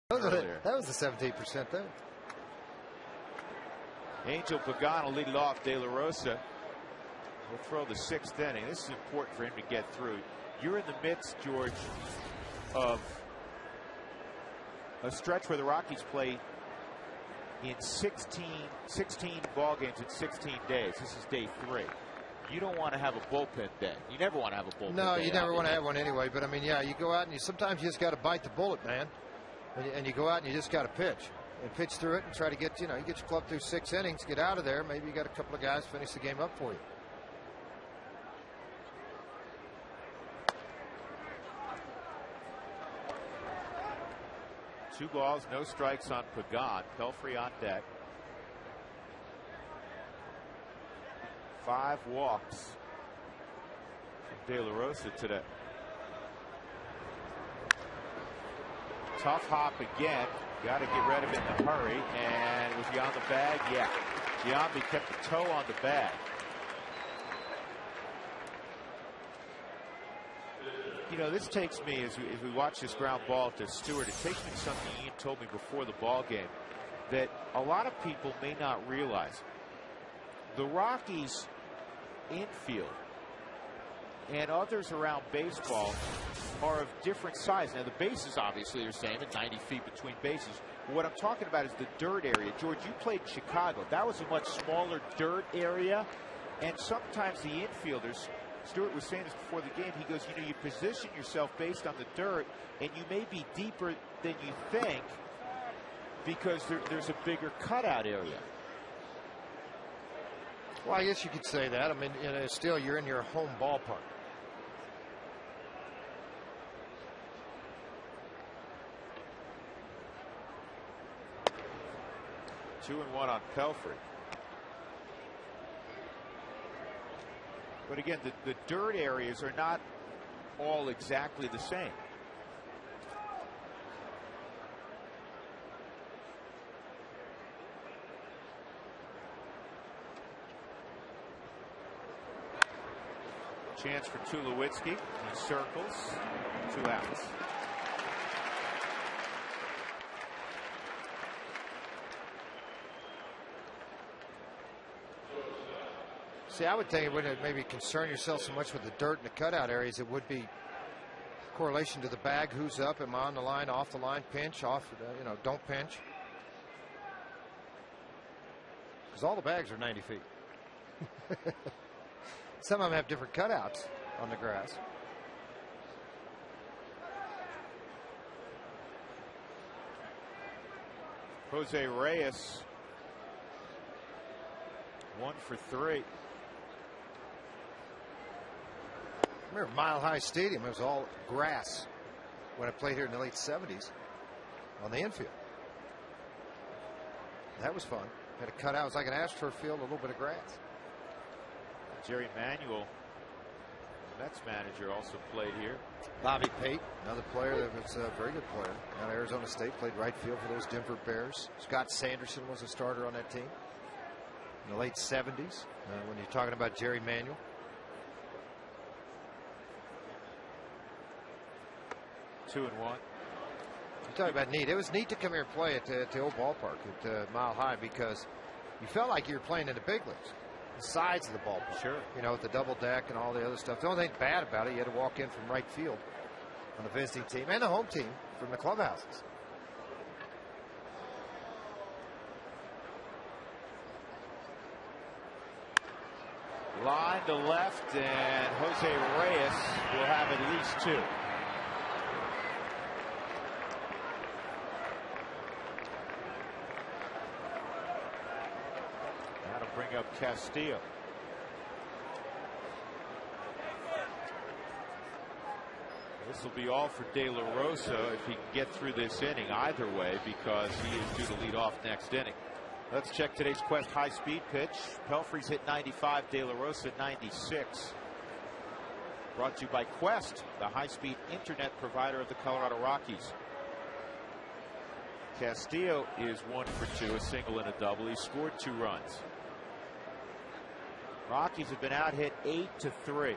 That was the 17% there. Angel Pagano lead it off. De La Rosa will throw the 6th inning. This is important for him to get through. You're in the midst, George, of a stretch where the Rockies play in 16 ball games in 16 days. This is day 3. You don't want to have a bullpen day. You never want to have a bullpen day. No, you never want to have one anyway. But I mean, yeah, you go out and sometimes you just got to bite the bullet, man. And you go out and you just got to pitch and pitch through it and try to get, you get your club through 6 innings, get out of there. Maybe you got a couple of guys finish the game up for you. Two balls, no strikes on Pagan. Pelfrey on deck. 5 walks from De La Rosa today. Tough hop again. Got to get rid of it in a hurry. And was he on the bag? Yeah. Giambi kept the toe on the bag. This takes me, as we watch this ground ball to Stewart, it takes me to something Ian told me before the ball game that a lot of people may not realize. The Rockies infield and others around baseball are of different size. Now, the bases obviously are the same at 90 feet between bases. What I'm talking about is the dirt area. George, you played in Chicago. That was a much smaller dirt area, and sometimes the infielders, Stewart was saying this before the game, he goes, you know, you position yourself based on the dirt, and you may be deeper than you think because there's a bigger cutout area. Well, I guess you could say that. I mean, you know, still, you're in your home ballpark. Two and one on Pelfrey. But again, the dirt areas are not all exactly the same. Chance for Tulowitzki. He circles. 2 outs. See, I would think it wouldn't maybe concern yourself so much with the dirt and the cutout areas. It would be correlation to the bag. Who's up? Am I on the line? Off the line? Pinch? Off? You know, don't pinch. Because all the bags are 90 feet. Some of them have different cutouts on the grass. Jose Reyes, 1 for 3. Remember Mile High Stadium, it was all grass when I played here in the late 70s on the infield. That was fun. Had a cutout. It was like an AstroTurf field, a little bit of grass. Jerry Manuel, the Mets manager, also played here. Bobby Pate, another player that was a very good player out of Arizona State, played right field for those Denver Bears. Scott Sanderson was a starter on that team in the late 70s when you're talking about Jerry Manuel. Two and one. I'm talking about neat. It was neat to come here and play at the old ballpark at Mile High because you felt like you were playing in the big leagues. The sides of the ballpark. Sure. You know, with the double deck and all the other stuff. The only thing bad about it, you had to walk in from right field on the visiting team and the home team from the clubhouses. Line to left, and Jose Reyes will have at least 2. That'll bring up Castillo. This will be all for De La Rosa if he can get through this inning either way, because he is due to lead off next inning. Let's check today's Quest high-speed pitch. Pelfrey's hit 95, De La Rosa 96. Brought to you by Quest, the high-speed internet provider of the Colorado Rockies. Castillo is 1 for 2, a single and a double. He scored 2 runs. Rockies have been out-hit 8-3.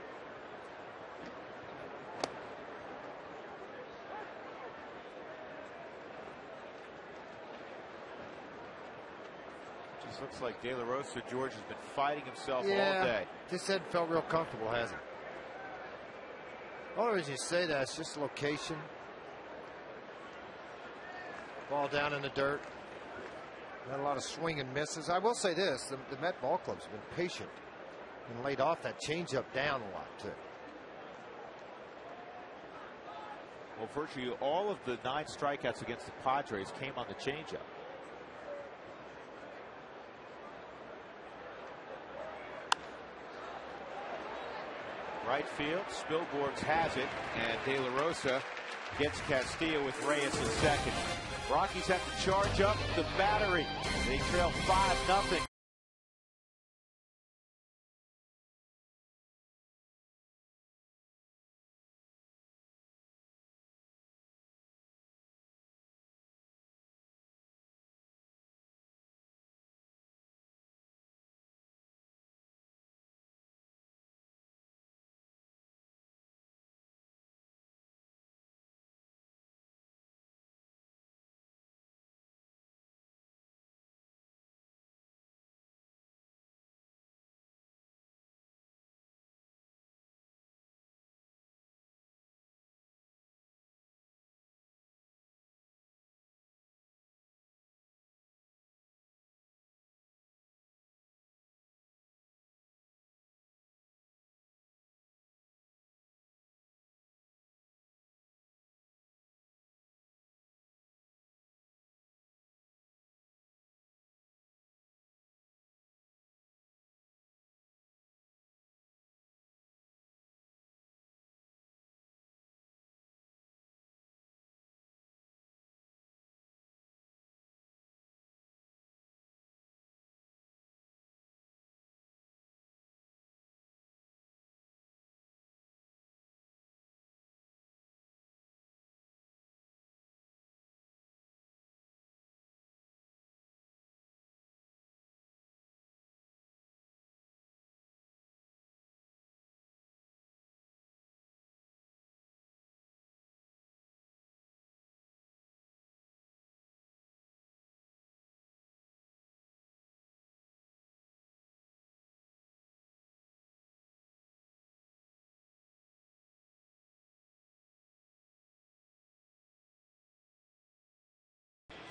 Just looks like De La Rosa, George, has been fighting himself all day. This hasn't felt real comfortable, has it? The only reason you say that is just location. Ball down in the dirt. Not a lot of swing and misses. I will say this, the Met ball clubs have been patient and laid off that changeup down a lot, too. Well, virtually all of the 9 strikeouts against the Padres came on the changeup. Right field, Spilborghs has it, and De La Rosa gets Castillo with Reyes in second. Rockies have to charge up the battery. They trail 5-0.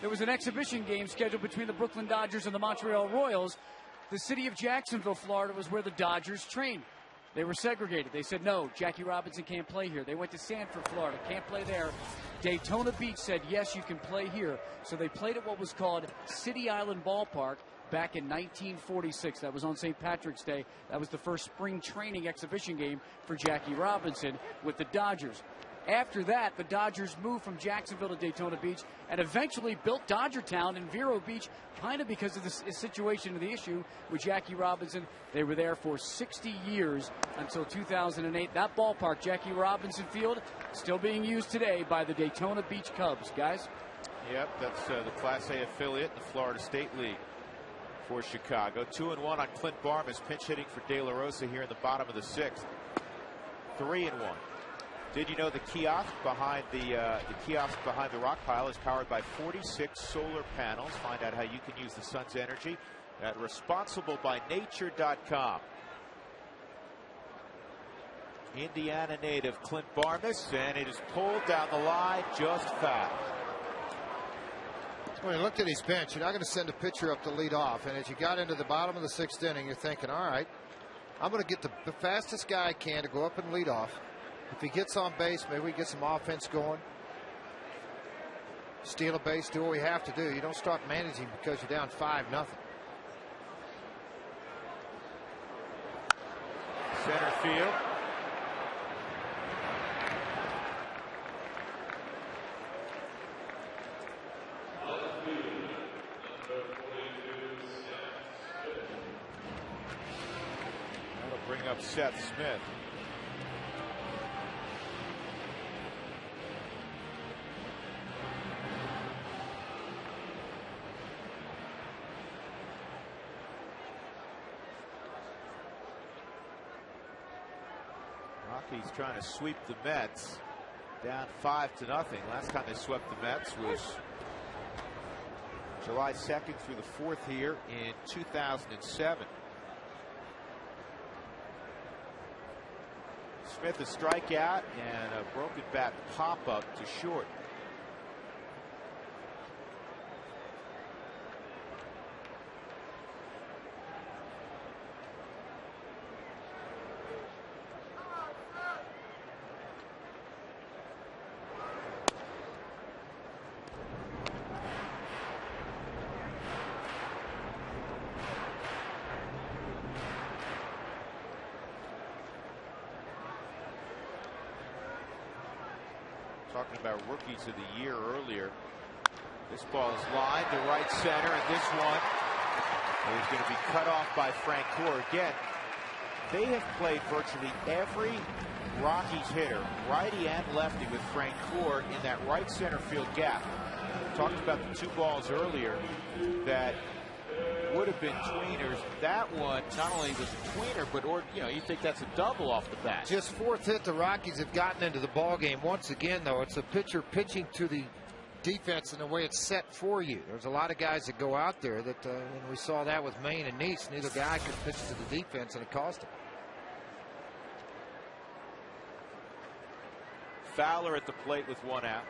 there was an exhibition game scheduled between the Brooklyn Dodgers and the Montreal Royals. The city of Jacksonville, Florida, was where the Dodgers trained. They were segregated. They said, no, Jackie Robinson can't play here. They went to Sanford, Florida, can't play there. Daytona Beach said, yes, you can play here. So they played at what was called City Island Ballpark back in 1946. That was on St. Patrick's Day. That was the first spring training exhibition game for Jackie Robinson with the Dodgers. After that, the Dodgers moved from Jacksonville to Daytona Beach and eventually built Dodgertown in Vero Beach, kind of because of the situation of the issue with Jackie Robinson. They were there for 60 years until 2008. That ballpark, Jackie Robinson Field, still being used today by the Daytona Beach Cubs. Guys? Yep, that's the Class A affiliate in the Florida State League for Chicago. 2-1 on Clint Barmas, pinch hitting for De La Rosa here in the bottom of the 6th. 3-1. Did you know the kiosk behind the rock pile is powered by 46 solar panels? Find out how you can use the sun's energy at responsiblebynature.com. Indiana native Clint Barmas, and it is pulled down the line just foul. When you looked at his bench, you're not going to send a pitcher up to lead off, and as you got into the bottom of the 6th inning, you're thinking, all right, I'm going to get the fastest guy I can to go up and lead off. If he gets on base, maybe we get some offense going. Steal a base, do what we have to do. You don't start managing because you're down 5-0. Center field. That'll bring up Seth Smith. Rockies trying to sweep the Mets, down 5-0. Last time they swept the Mets was July 2nd through the 4th here in 2007. Smith a strikeout and a broken bat pop up to short. Talking about rookies of the year earlier. This ball is lined to right center, and this one is going to be cut off by Frank Gore. Again, they have played virtually every Rockies hitter, righty and lefty, with Frank Gore in that right center field gap. We talked about the 2 balls earlier that would have been tweeners. That one not only was a tweener, but you think that's a double off the bat. Just 4th hit the Rockies have gotten into the ball game. Once again, though, it's a pitcher pitching to the defense in the way it's set for you. There's a lot of guys that go out there that and we saw that with Maine and Neese. Neither guy could pitch to the defense, and it cost him. Fowler at the plate with 1 out.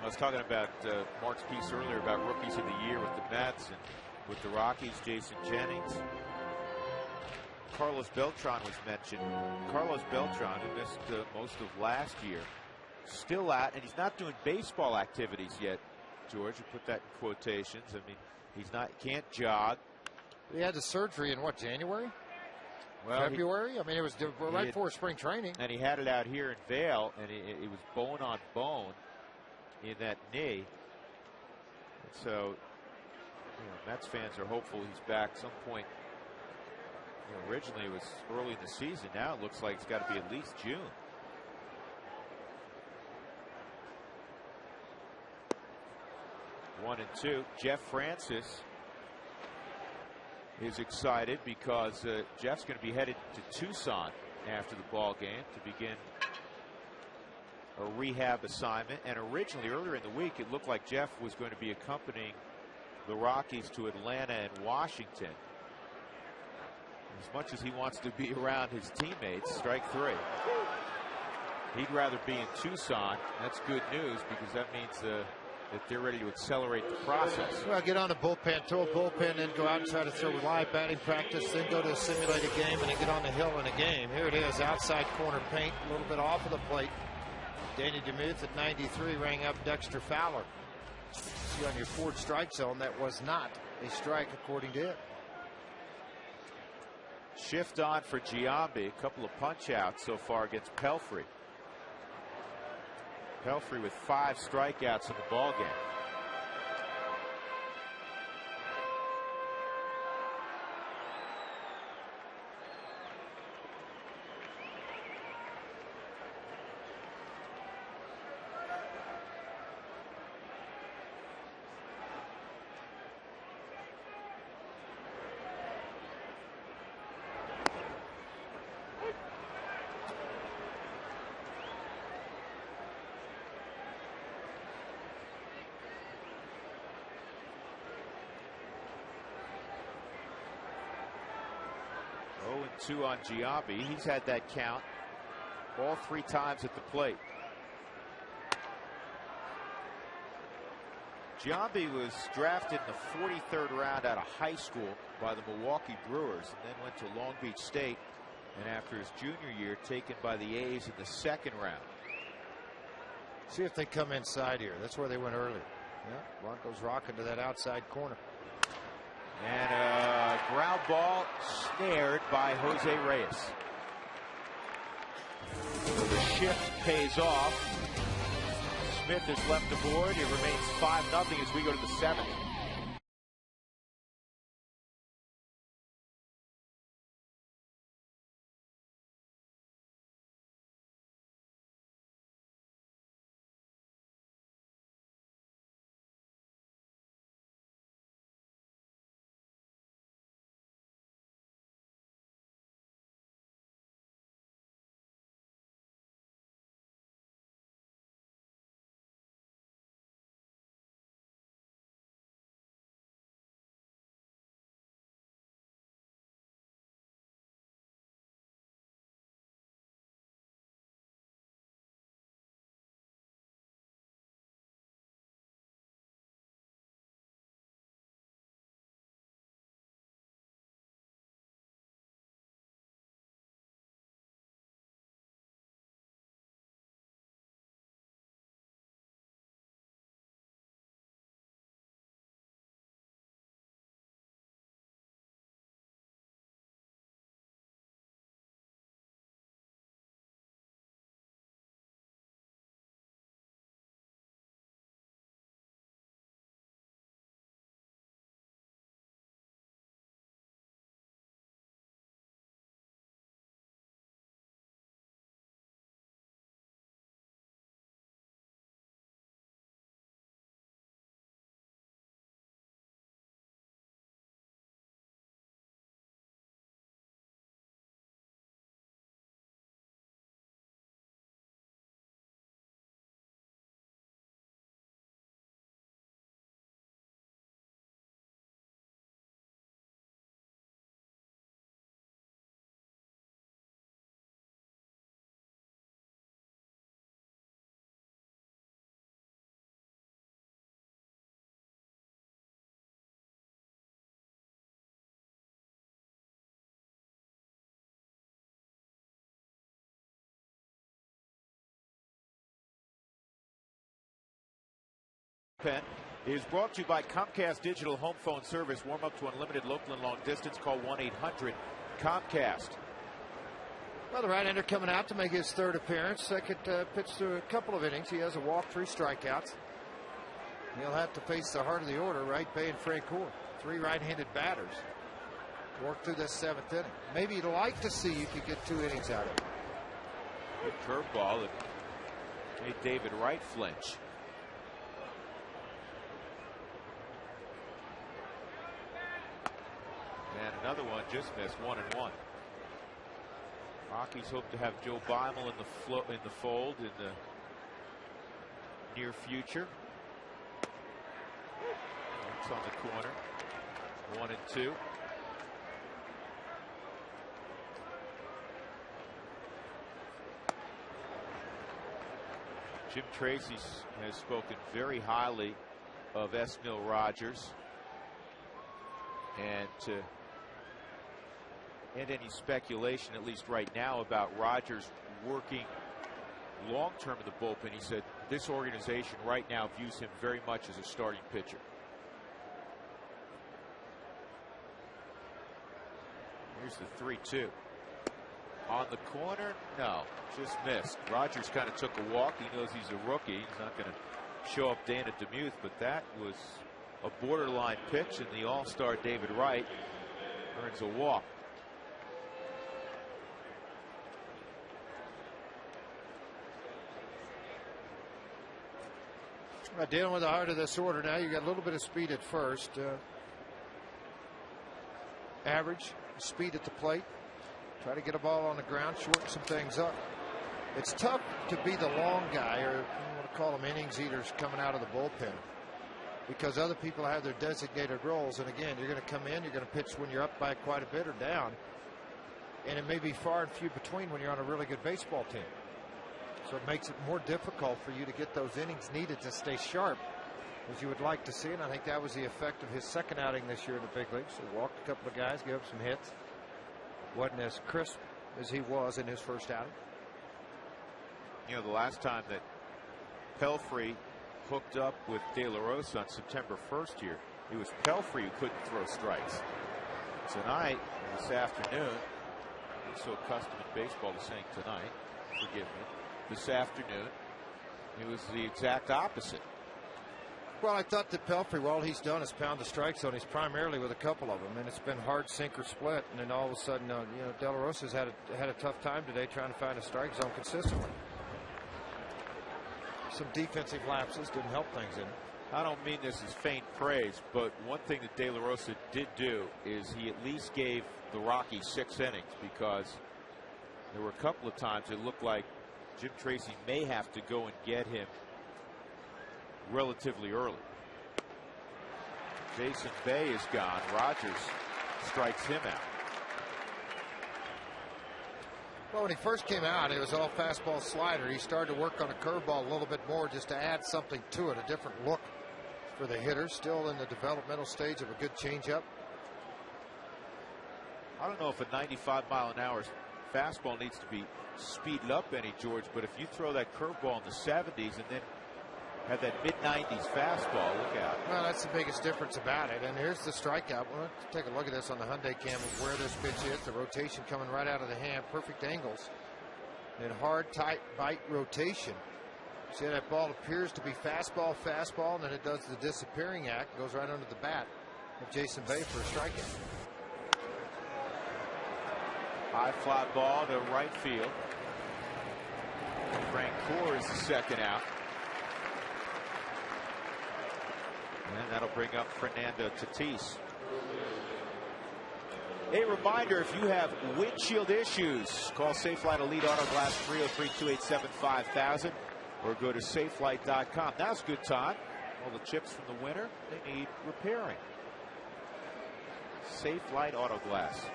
I was talking about Mark's piece earlier about rookies of the year with the Mets and with the Rockies. Jason Jennings. Carlos Beltran was mentioned. Carlos Beltran, who missed most of last year, still out, and he's not doing baseball activities yet. George, you put that in quotations. I mean, can't jog. He had the surgery in what, January? Well, February? I mean, it was right before spring training. And he had it out here in Vail, and it was bone on bone in that knee. And so, Mets fans are hopeful he's back some point. Originally it was early in the season. Now it looks like it's got to be at least June. One and two. Jeff Francis is excited because Jeff's going to be headed to Tucson after the ball game to begin a rehab assignment. And originally, earlier in the week, it looked like Jeff was going to be accompanying the Rockies to Atlanta and Washington. As much as he wants to be around his teammates, strike 3. He'd rather be in Tucson. That's good news because that means that they're ready to accelerate the process. Well, get on the bullpen, throw a bullpen, then go out and try to throw live batting practice, then go to a simulated game, and then get on the hill in a game. Here it is, outside corner paint, a little bit off of the plate. Danny DeMuth at 93 rang up Dexter Fowler. See on your Ford strike zone, that was not a strike according to it. Shift on for Giambi. A couple of punch outs so far against Pelfrey. Pelfrey with 5 strikeouts in the ball game. Two on Giambi. He's had that count all 3 times at the plate. Giambi was drafted in the 43rd round out of high school by the Milwaukee Brewers and then went to Long Beach State, and after his junior year taken by the A's in the 2nd round. See if they come inside here. That's where they went earlier. Yeah, Blanco's rocking to that outside corner. And a ground ball snared by Jose Reyes. So the shift pays off. Smith has left the board. It remains 5-0 as we go to the 7th. Is brought to you by Comcast Digital Home Phone Service. Warm up to unlimited local and long distance. Call 1-800-COMCAST. Well, the right-hander coming out to make his 3rd appearance. Second pitch through a couple of innings. He has a walk, 3 strikeouts. He'll have to face the heart of the order, right? Bay and Francoeur. 3 right-handed batters. Work through this 7th inning. Maybe you'd like to see you could get 2 innings out of it. Good curveball that made David Wright flinch. And another one just missed, 1-1. Rockies hope to have Joe Beimel in the fold in the near future. It's on the corner. 1-2. Jim Tracy has spoken very highly of Esmil Rogers, and to end any speculation, at least right now, about Rogers working long term in the bullpen, he said this organization right now views him very much as a starting pitcher. Here's the 3-2. On the corner, no, just missed. Rogers kind of took a walk. He knows he's a rookie. He's not going to show up Dana Demuth, but that was a borderline pitch, and the all-star David Wright earns a walk. Dealing with the heart of this order now. You got a little bit of speed at first. Average speed at the plate. Try to get a ball on the ground, shorten some things up. It's tough to be the long guy, or you want to call them innings eaters, coming out of the bullpen, because other people have their designated roles. And again, you're going to come in, you're going to pitch when you're up by quite a bit or down, and it may be far and few between when you're on a really good baseball team. So it makes it more difficult for you to get those innings needed to stay sharp as you would like to see. And I think that was the effect of his second outing this year in the big leagues. He walked a couple of guys, gave up some hits. Wasn't as crisp as he was in his first outing. You know, the last time that Pelfrey hooked up with De La Rosa on September 1st here, it was Pelfrey who couldn't throw strikes. Tonight, this afternoon, I'm so accustomed in baseball to saying tonight, forgive me, this afternoon, it was the exact opposite. Well, I thought that Pelfrey, all he's done is pound the strike zone. He's primarily with a couple of them, and it's been hard sink or split. And then all of a sudden, De La Rosa's had a tough time today trying to find a strike zone consistently. Some defensive lapses didn't help things in. I don't mean this as faint praise, but one thing that De La Rosa did do is he at least gave the Rockies 6 innings, because there were a couple of times it looked like Jim Tracy may have to go and get him relatively early. Jason Bay is gone. Rogers strikes him out. Well, when he first came out, it was all fastball slider. He started to work on a curveball a little bit more just to add something to it, a different look for the hitter. Still in the developmental stage of a good changeup. I don't know if a 95-mile-an-hour fastball needs to be speeded up any, George, but if you throw that curveball in the 70s and then have that mid-90s fastball, look out. Well, that's the biggest difference about it. And here's the strikeout. We'll take a look at this on the Hyundai cam of where this pitch is. The rotation coming right out of the hand. Perfect angles. And hard, tight bite rotation. See, that ball appears to be fastball, and then it does the disappearing act. Goes right under the bat of Jason Bay for a strikeout. High fly ball to right field. Frank Core is the second out. And that'll bring up Fernando Tatis. A reminder, if you have windshield issues, call Safelite Elite Auto Glass 303-287-5000 or go to safelight.com. Now's a good time. All the chips from the winter, they need repairing. Safelite Auto Glass.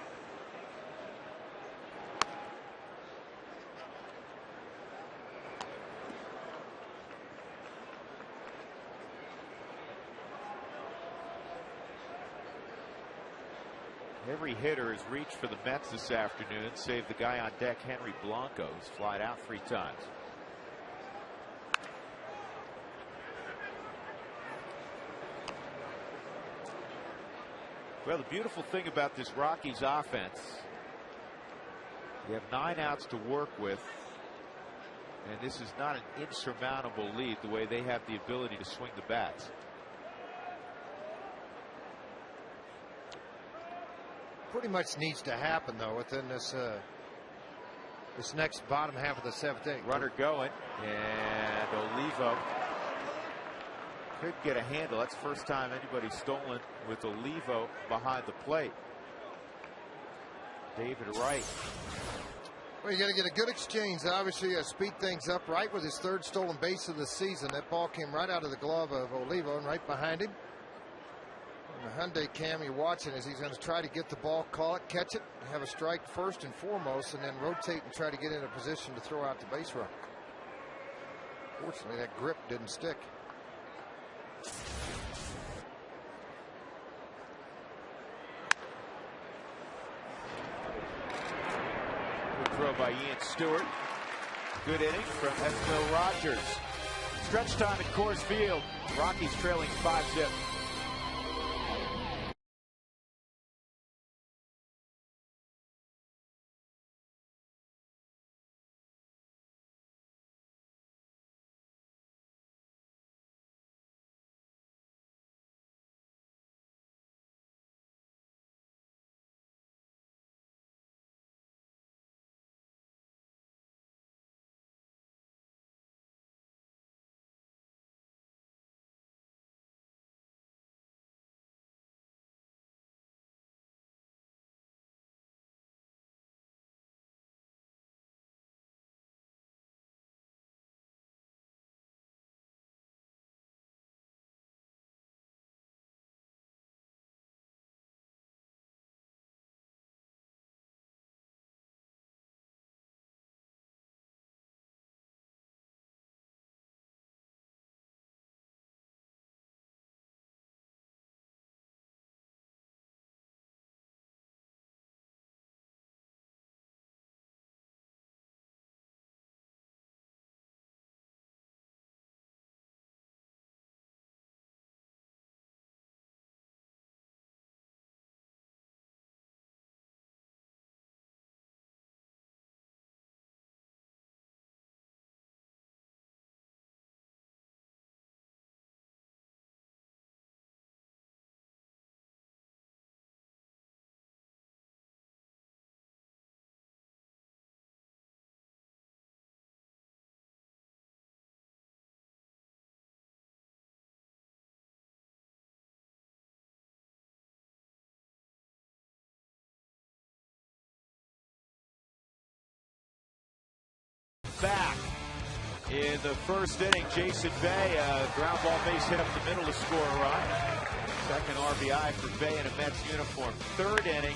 Every hitter has reached for the Mets this afternoon, save the guy on deck, Henry Blanco, who's flied out 3 times. Well, the beautiful thing about this Rockies offense, you have 9 outs to work with, and this is not an insurmountable lead the way they have the ability to swing the bats. Pretty much needs to happen, though, within this this next bottom half of the 7th inning. Runner going, and Olivo could get a handle. That's the first time anybody's stolen with Olivo behind the plate. David Wright. Well, you got to get a good exchange. Obviously, speed things up. Right with his 3rd stolen base of the season. That ball came right out of the glove of Olivo and right behind him. And the Hyundai cam you're watching is he's going to try to get the ball, call it, catch it, have a strike first and foremost, and then rotate and try to get in a position to throw out the base run. Fortunately, that grip didn't stick. Good throw by Ian Stewart. Good inning from Esmo Rogers. Stretch time at Coors Field. Rockies trailing 5-0. Back in the first inning, Jason Bay, ground ball base hit up the middle to score a run. Second RBI for Bay in a Mets uniform. Third inning,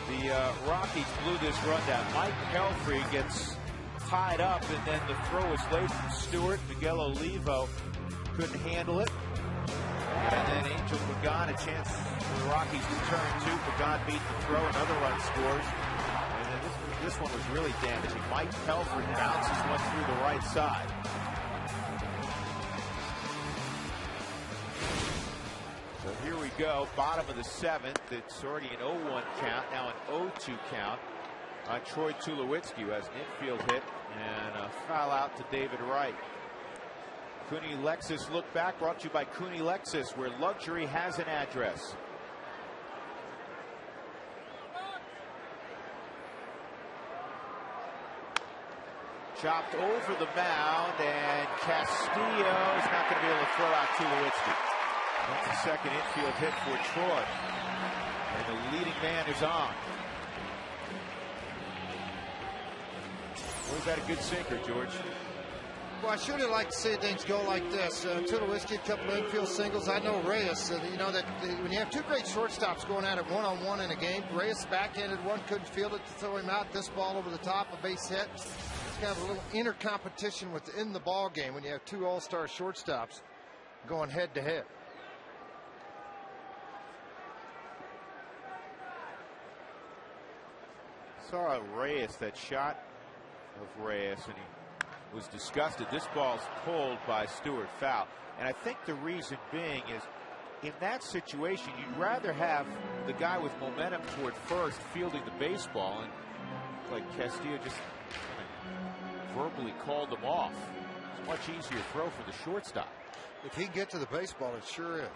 the Rockies blew this run down. Mike Pelfrey gets tied up, and then the throw was late from Stewart. Miguel Olivo couldn't handle it. And then Angel Pagan, a chance for the Rockies to turn two. Pagan beat the throw, another run scores. This one was really damaging. Mike Pelfrey bounces one through the right side. So here we go, bottom of the seventh. It's already an 0-1 count, now an 0-2 count on Troy Tulowitzki, who has an infield hit and a foul out to David Wright. Cooney Lexus look back, brought to you by Cooney Lexus, where luxury has an address. Chopped over the mound, and Castillo is not going to be able to throw out Tulowitzki. That's the second infield hit for Troy. And the leading man is on. Was that a good sinker, George? Well, I sure would like to see things go like this. Tulowitzki, a couple of infield singles. I know Reyes, you know that when you have two great shortstops going at it one-on-one in a game, Reyes backhanded one, couldn't field it to throw him out. This ball over the top, a base hit. Kind of a little inner competition within the ball game when you have two all-star shortstops going head to head. Saw Reyes, that shot of Reyes, and he was disgusted. This ball's pulled by Stewart, foul. And I think the reason being is, in that situation, you'd rather have the guy with momentum toward first fielding the baseball, and like Castillo just verbally called them off. It's a much easier throw for the shortstop. If he can get to the baseball, it sure is.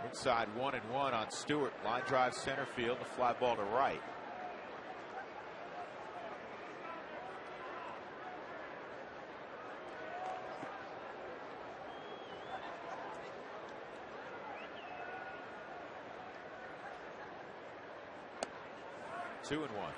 Inside 1-1 on Stewart. Line drive center field, the fly ball to right. Two and one.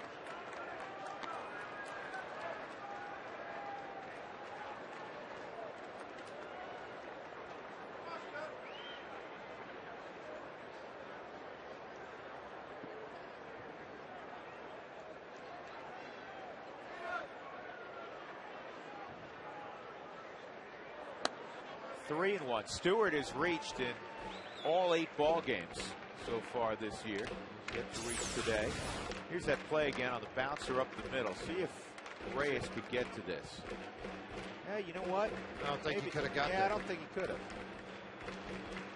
3-1. Stewart has reached in all 8 ball games so far this year. Yet to reach today. Here's that play again on the bouncer up the middle. See if Reyes could get to this. Yeah, you know what? I don't think he could have got there. there. I don't think he could have.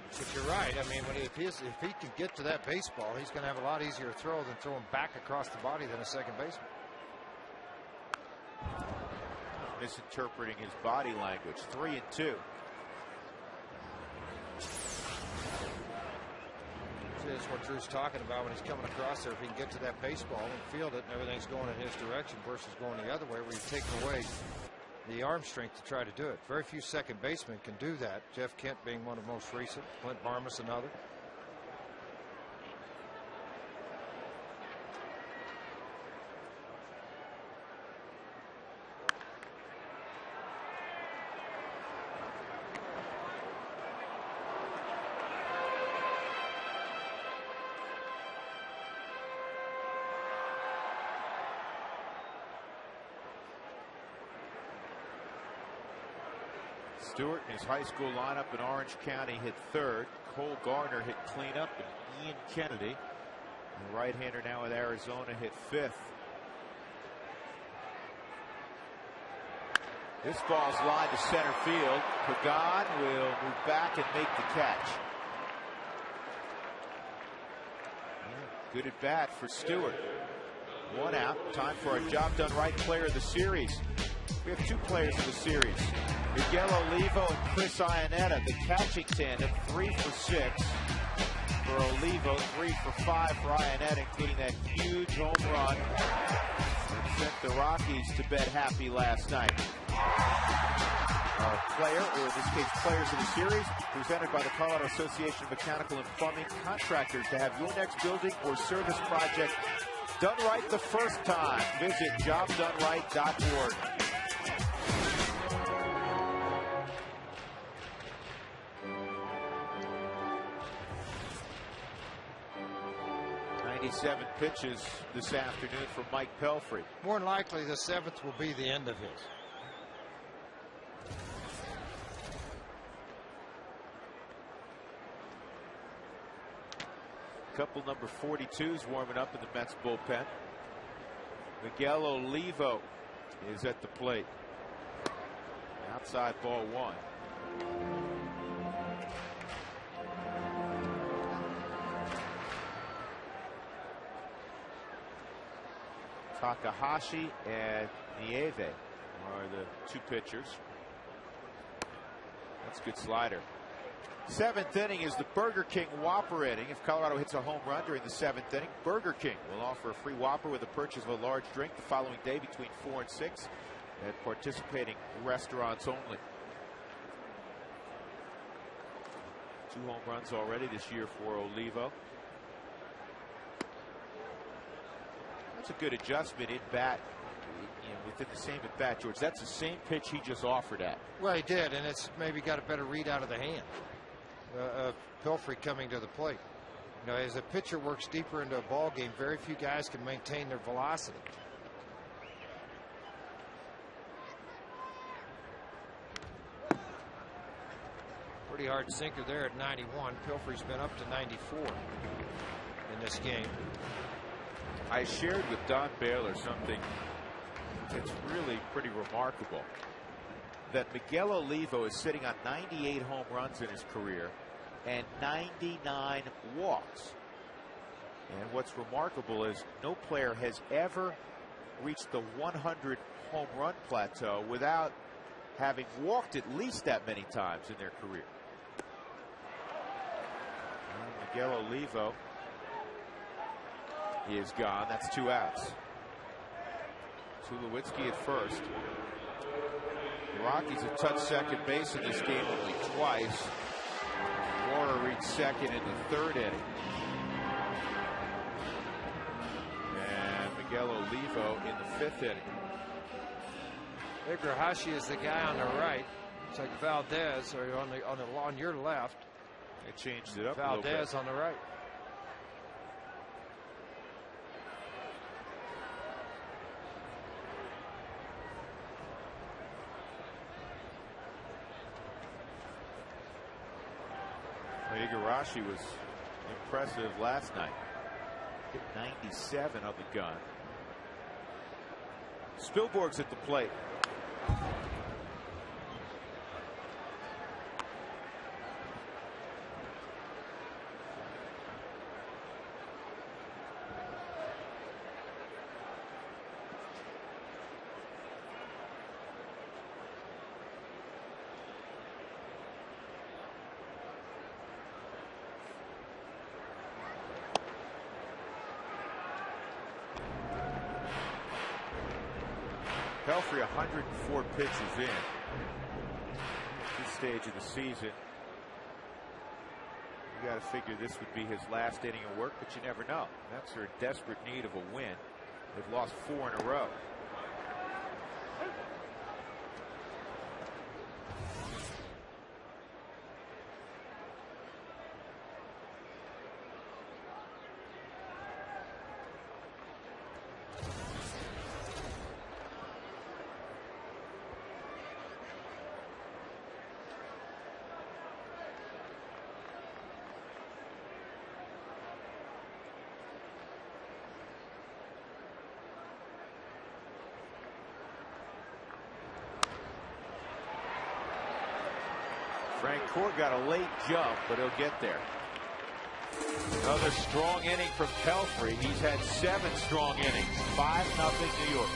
But you're right. I mean, if he can get to that baseball, he's going to have a lot easier to throw than throwing back across the body than a second baseman. Misinterpreting his body language. 3-2. That's what Drew's talking about when he's coming across there. If he can get to that baseball and field it and everything's going in his direction versus going the other way where you take away the arm strength to try to do it. Very few second basemen can do that. Jeff Kent being one of the most recent. Clint Barmas another. Stewart in his high school lineup in Orange County hit 3rd. Cole Garner hit cleanup, and Ian Kennedy, the right-hander now with Arizona, hit 5th. This ball's lined to center field. Pagan will move back and make the catch. Good at bat for Stewart. 1 out. Time for a job done right player of the series. We have 2 players in the series. Miguel Olivo and Chris Iannetta, the catching tandem, 3 for 6 for Olivo, 3 for 5 for Iannetta, including that huge home run that sent the Rockies to bed happy last night. Our player, or in this case players of the series, presented by the Colorado Association of Mechanical and Plumbing Contractors. To have your next building or service project done right the first time, visit jobdoneright.org. Seven pitches this afternoon from Mike Pelfrey. More than likely, the 7th will be the end of his. Couple number 42s warming up in the Mets bullpen. Miguel Olivo is at the plate. Outside ball 1. Takahashi and Nieve are the 2 pitchers. That's a good slider. 7th inning is the Burger King Whopper inning. If Colorado hits a home run during the 7th inning, Burger King will offer a free Whopper with the purchase of a large drink the following day between 4 and 6 at participating restaurants only. 2 home runs already this year for Olivo. That's a good adjustment in bat, within the same at bat, George. That's the same pitch he just offered at. Well, he did, and it's maybe got a better read out of the hand of Pelfrey coming to the plate. You know, as a pitcher works deeper into a ball game, very few guys can maintain their velocity. Pretty hard sinker there at 91. Pelfrey's been up to 94 in this game. I shared with Don Baylor something that's really pretty remarkable. That Miguel Olivo is sitting on 98 home runs in his career and 99 walks. And what's remarkable is no player has ever reached the 100 home run plateau without having walked at least that many times in their career. And Miguel Olivo is gone. That's 2 outs. Tulowitzki at first. The Rockies have touched second base in this game only twice. Warner reached second in the 3rd inning. And Miguel Olivo in the 5th inning. Igrahashi is the guy on the right. It's like Valdez or on your left. They changed it up a little bit. Valdez on the right. Igarashi was impressive last night. Hit 97 of the gun. Spilborg's at the plate. Pelfrey 104 pitches in at this stage of the season. You got to figure this would be his last inning of work, but you never know. Mets are in desperate need of a win. They've lost 4 in a row. Frank Core got a late jump, but he'll get there. Another strong inning from Pelfrey. He's had 7 strong innings. 5-0 New York.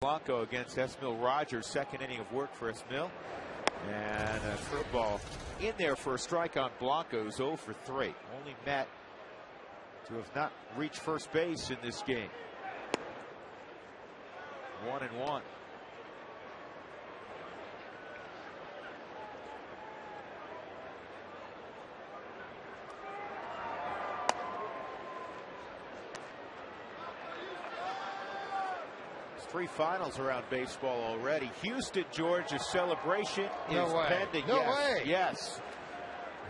Blanco against Esmil Rogers, second inning of work for Esmil, and a curveball in there for a strike on Blanco, who's 0 for 3. Only Met to have not reached first base in this game. 1-1. Three finals around baseball already. Houston, Georgia celebration is pending. No way. Yes.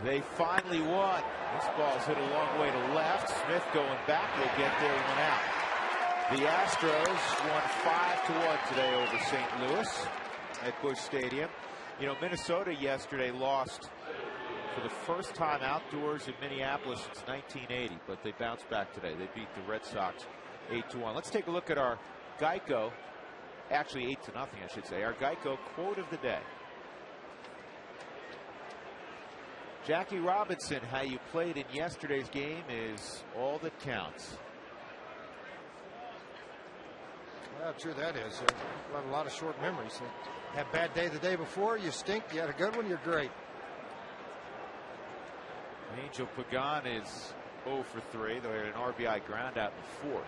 They finally won. This ball's hit a long way to left. Smith going back. Will get there, 1 out. The Astros won 5-1 today over St. Louis at Busch Stadium. You know, Minnesota yesterday lost for the first time outdoors in Minneapolis since 1980, but they bounced back today. They beat the Red Sox 8-1. Let's take a look at our Geico, actually 8-0, I should say. Our Geico quote of the day. Jackie Robinson, how you played in yesterday's game is all that counts. Well, true that is. A lot of short memories. Had a bad day the day before, you stink. You had a good one, you're great. Angel Pagan is 0 for 3. They had an RBI ground out in the fourth.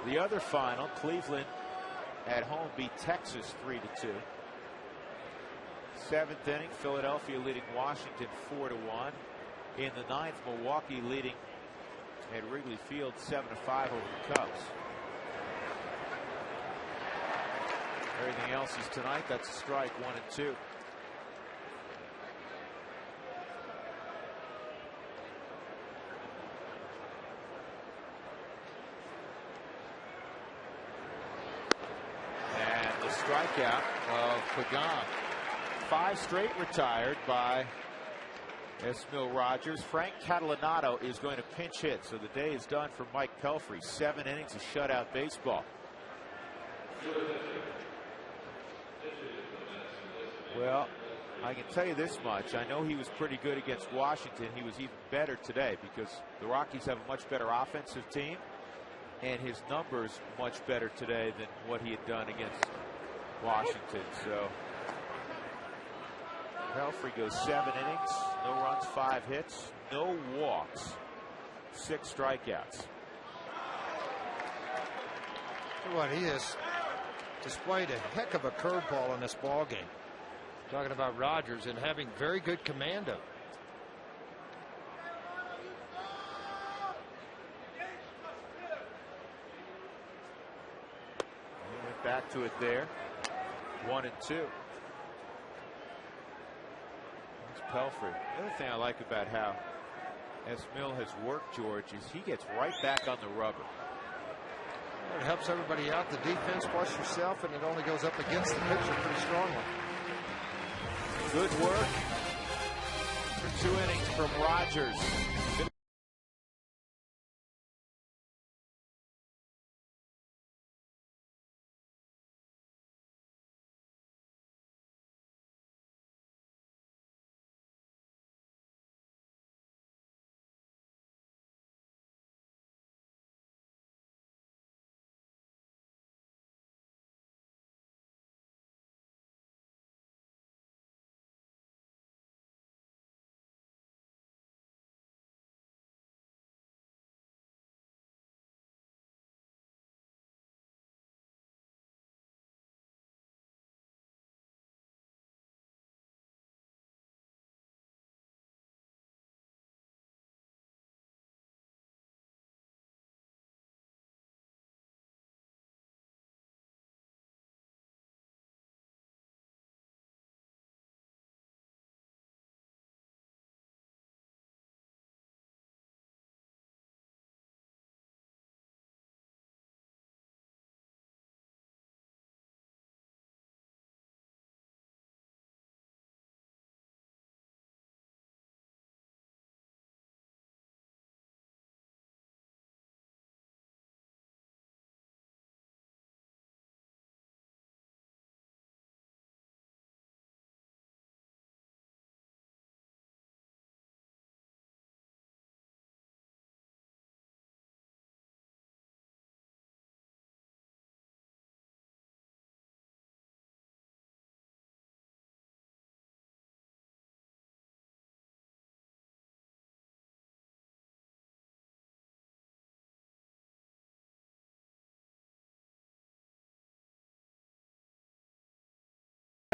The other final, Cleveland at home beat Texas 3-2. Seventh inning, Philadelphia leading Washington 4-1. In the ninth, Milwaukee leading at Wrigley Field 7-5 over the Cubs. Everything else is tonight. That's a strike, 1 and 2. And the strikeout of Pagan. 5 straight retired by Esmil Rogers. Frank Catalanato is going to pinch hit, so the day is done for Mike Pelfrey. 7 innings of shutout baseball. Well, I can tell you this much. I know he was pretty good against Washington. He was even better today because the Rockies have a much better offensive team, and his numbers much better today than what he had done against Washington. So Pelfrey goes 7 innings, no runs, 5 hits, no walks, 6 strikeouts. What, he has displayed a heck of a curveball in this ball game. Talking about Rogers and having very good command of it. He went back to it there. 1 and 2. Pelfrey. The other thing I like about how Esmil has worked, George, is he gets right back on the rubber. It helps everybody out, the defense plus yourself, and it only goes up against the pitcher pretty strongly. Good work for 2 innings from Rogers.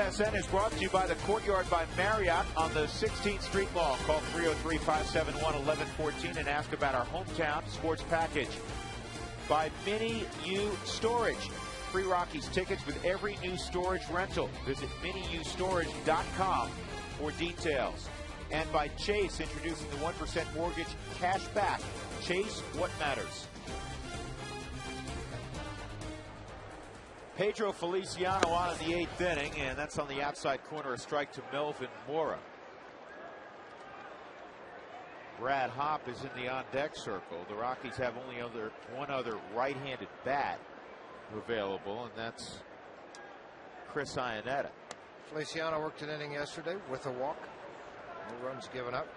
SN is brought to you by the Courtyard by Marriott on the 16th Street Mall. Call 303-571-1114 and ask about our hometown sports package. By Mini U Storage. Free Rockies tickets with every new storage rental. Visit miniustorage.com for details. And by Chase, introducing the 1% mortgage cash back. Chase, what matters? Pedro Feliciano on in the 8th inning, and that's on the outside corner, a strike to Melvin Mora. Brad Hopp is in the on-deck circle. The Rockies have only one other right-handed bat available, and that's Chris Iannetta. Feliciano worked an inning yesterday with a walk. No runs given up.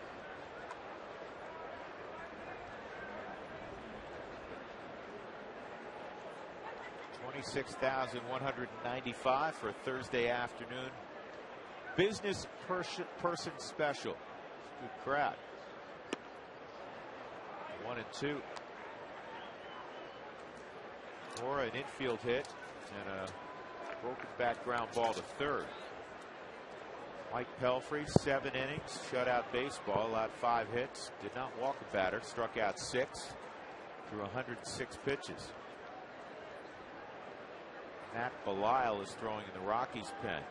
$26,195 for a Thursday afternoon business person special. Good crowd. 1-2. Or an infield hit and a broken back ground ball to third. Mike Pelfrey, 7 innings, shutout baseball, allowed 5 hits, did not walk a batter, struck out 6 through 106 pitches. Matt Belisle is throwing in the Rockies' pen.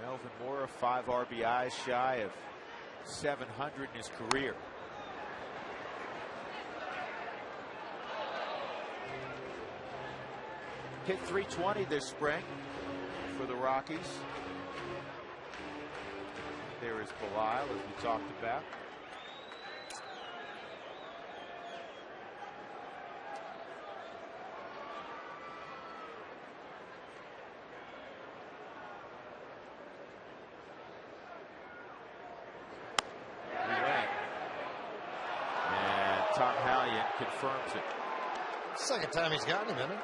Melvin Mora, 5 RBIs shy of 700 in his career. Hit .320 this spring for the Rockies. There is Belisle, as we talked about. Tom Hallion confirms it. Second time he's gotten him, isn't it?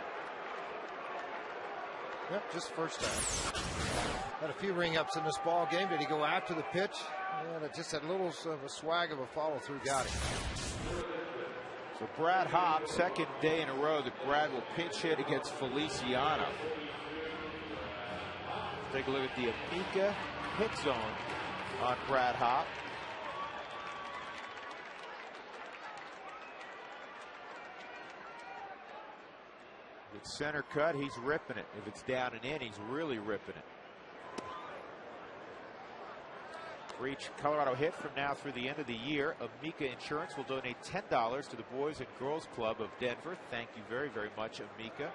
Yep, just first time. Had a few ring-ups in this ball game. Did he go after the pitch? And it just had a little of a swag of a follow-through. Got him. So Brad Hopp, second day in a row that Brad will pinch hit against Feliciano. Take a look at the Amica hit zone on Brad Hopp. It's center cut, he's ripping it. If it's down and in, he's really ripping it. For each Colorado hit from now through the end of the year, Amica Insurance will donate $10 to the Boys and Girls Club of Denver. Thank you very, very much, Amica.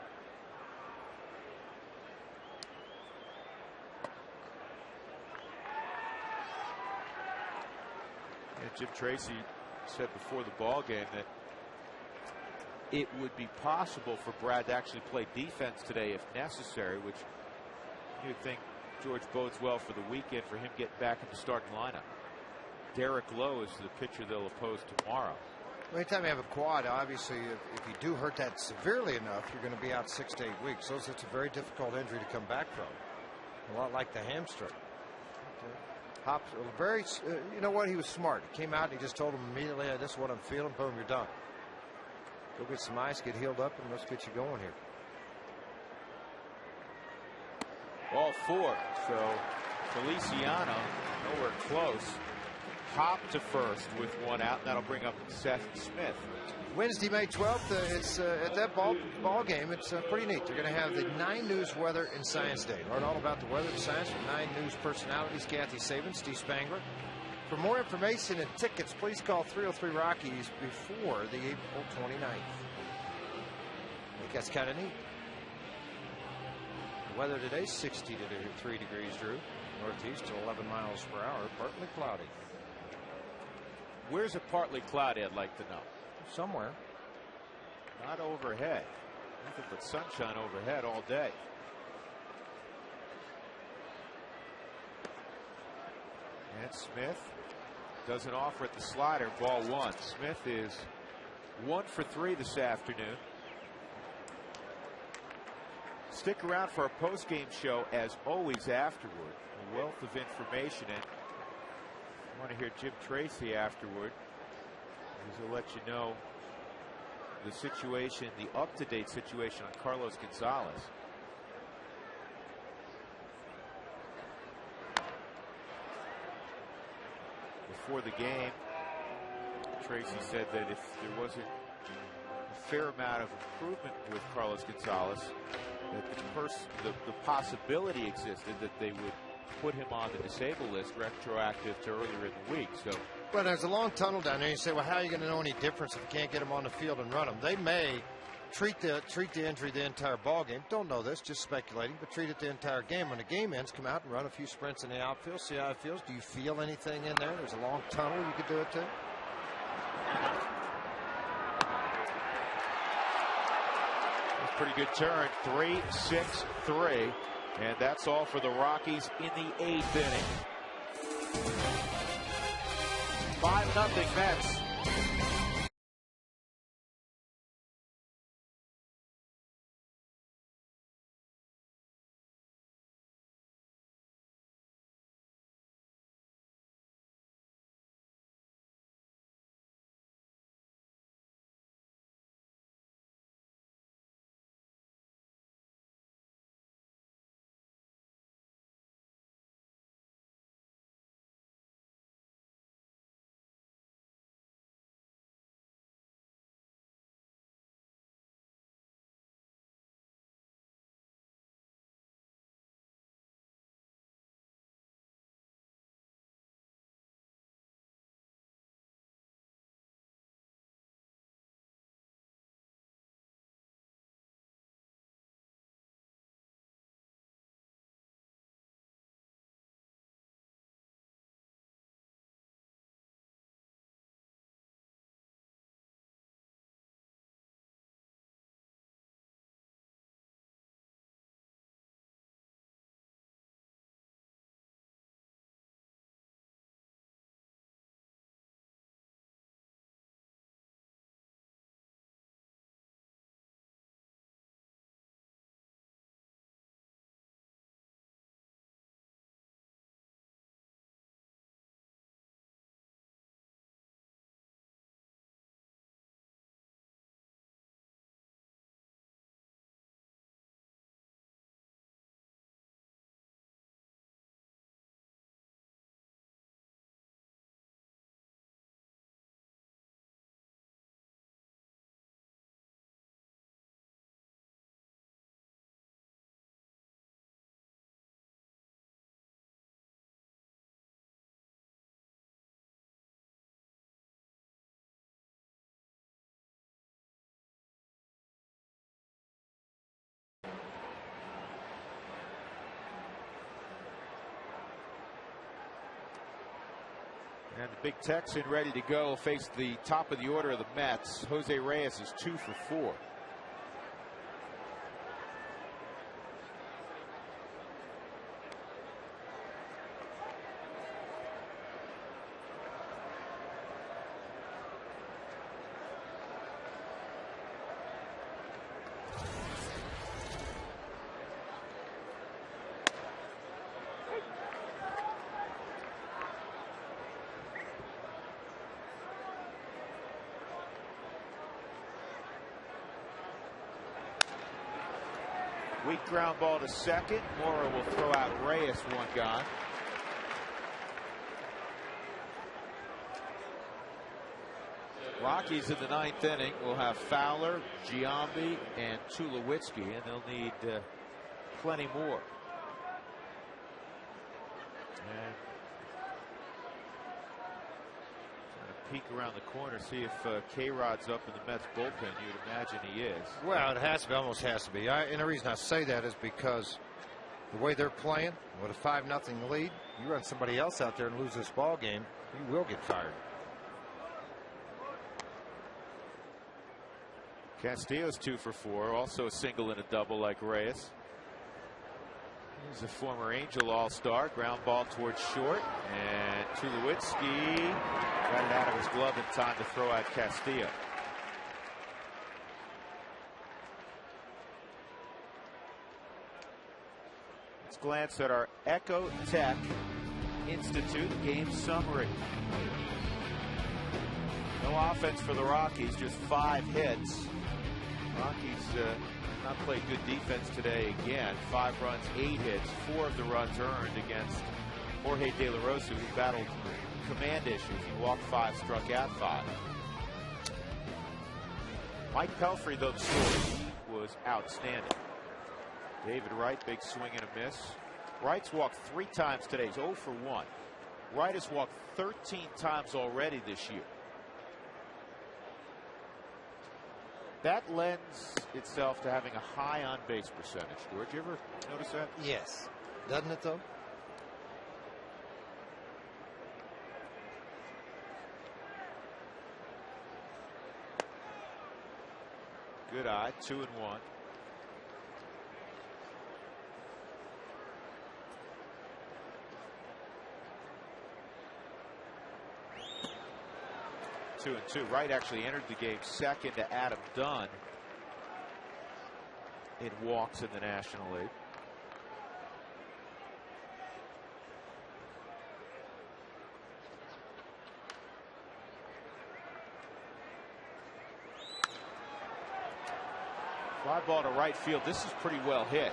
And Jim Tracy said before the ball game that it would be possible for Brad to actually play defense today if necessary, which you would think George bodes well for the weekend for him getting back in the starting lineup. Derek Lowe is the pitcher they'll oppose tomorrow. Anytime you have a quad, obviously, if you do hurt that severely enough, you're going to be out 6 to 8 weeks. So it's a very difficult injury to come back from. A lot like the hamstring. Hops, very, you know what? He was smart. He came out and he just told him immediately, "This is what I'm feeling." Boom, you're done. Go get some ice, get healed up, and let's get you going here. Ball 4. So Feliciano nowhere close. Hop to first with 1 out. That'll bring up Seth Smith. Wednesday, May 12th. It's at that ball game. It's pretty neat. They're going to have the 9 News Weather and Science Day. Learn all about the weather and science from 9 News personalities: Kathy Saban, Steve Spangler. For more information and tickets, please call 303-ROCKIES before the April 29th. I think that's kind of neat. The weather today, 63 degrees, Drew. Northeast to 11 miles per hour, partly cloudy. Where's it partly cloudy, I'd like to know? Somewhere. Not overhead. Nothing but sunshine overhead all day. And Smith doesn't offer at the slider. Ball 1. Smith is 1 for 3 this afternoon. Stick around for our post-game show as always afterward. A wealth of information, and I want to hear Jim Tracy afterward. He'll let you know the situation, the up-to-date situation on Carlos Gonzalez. Before the game, Tracy said that if there wasn't a fair amount of improvement with Carlos Gonzalez, that the possibility existed that they would put him on the disabled list retroactive to earlier in the week. So, well, there's a long tunnel down there. You say, well, how are you going to know any difference if you can't get him on the field and run him? They may treat the injury the entire ball game. Don't know this, just speculating, but treat it the entire game. When the game ends, come out and run a few sprints in the outfield, see how it feels. Do you feel anything in there? There's a long tunnel you could do it to. Pretty good turn, 3-6-3, and that's all for the Rockies in the 8th inning. 5-0 Mets. And the big Texan ready to go, face the top of the order of the Mets. Jose Reyes is 2 for 4. Weak ground ball to second. Mora will throw out Reyes, one gone. Rockies in the 9th inning will have Fowler, Giambi, and Tulowitzki, and they'll need plenty more. And peek around the corner, see if K-Rod's up in the Mets bullpen. You'd imagine he is. Well, it has to be, almost has to be. And the reason I say that is because the way they're playing, with a 5-0 lead, you run somebody else out there and lose this ball game, you will get fired. Castillo's 2 for 4, also a single and a double like Reyes. He's a former Angel All-Star. Ground ball towards short, and Tulowitzki got it out of his glove in time to throw out Castillo. Let's glance at our Echo Tech Institute game summary. No offense for the Rockies, just 5 hits. Rockies not played good defense today again. 5 runs, 8 hits. 4 of the runs earned against Jorge De La Rosa, who battled command issues. He walked 5, struck out 5. Mike Pelfrey, though, the story, was outstanding. David Wright, big swing and a miss. Wright's walked 3 times today. He's 0 for 1. Wright has walked 13 times already this year. That lends itself to having a high on-base percentage. George, you ever notice that? Yes. Doesn't it, though? Good eye, 2-1. Two and two. Wright actually entered the game second to Adam Dunn in walks in the National League. Fly ball to right field. This is pretty well hit.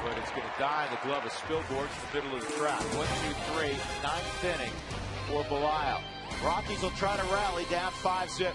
But it's going to die in the glove of Spilborghs in the middle of the track. 1, 2, 3, ninth inning for Belisle. Rockies will try to rally down 5-zip.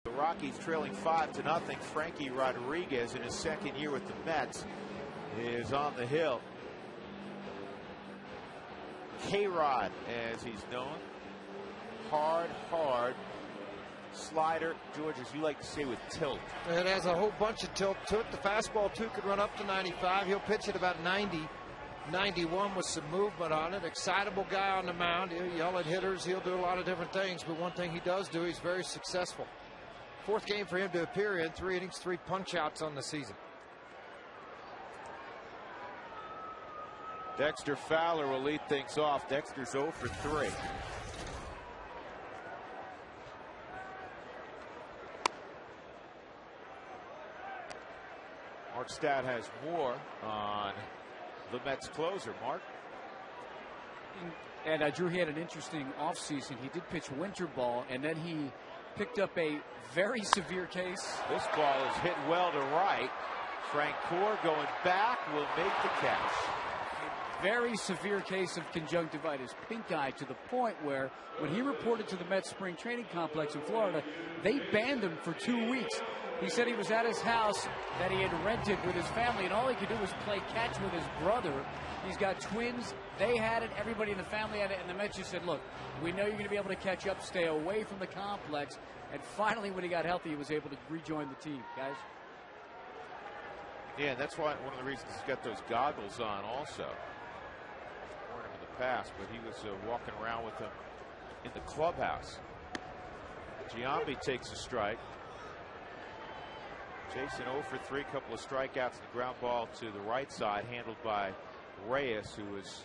The Rockies trailing 5-0. Frankie Rodriguez, in his second year with the Mets, is on the hill. K-Rod, as he's known. Hard slider. George, as you like to say, with tilt. It has a whole bunch of tilt to it. The fastball, too, could run up to 95. He'll pitch at about 90, 91 with some movement on it. Excitable guy on the mound. He'll yell at hitters. He'll do a lot of different things. But one thing he does do, he's very successful. Fourth game for him to appear in. 3 innings, 3 punch-outs on the season. Dexter Fowler will lead things off. Dexter's 0 for 3. Mark Stout has more on the Mets closer. Mark? And Drew, he had an interesting offseason. He did pitch winter ball, and then he picked up a very severe case. This ball is hit well to right. Frank Core going back will make the catch. A very severe case of conjunctivitis, pink eye, to the point where when he reported to the Mets spring training complex in Florida, they banned him for 2 weeks. He said he was at his house that he had rented with his family, and all he could do was play catch with his brother. He's got twins. They had it. Everybody in the family had it. And the Mets just said, look, we know you're going to be able to catch up. Stay away from the complex. And finally, when he got healthy, he was able to rejoin the team. Guys? Yeah, that's why one of the reasons he's got those goggles on also. Worn him in the past, but he was walking around with them in the clubhouse. Giambi takes a strike. Jason 0 for 3, couple of strikeouts and the ground ball to the right side, handled by Reyes, who was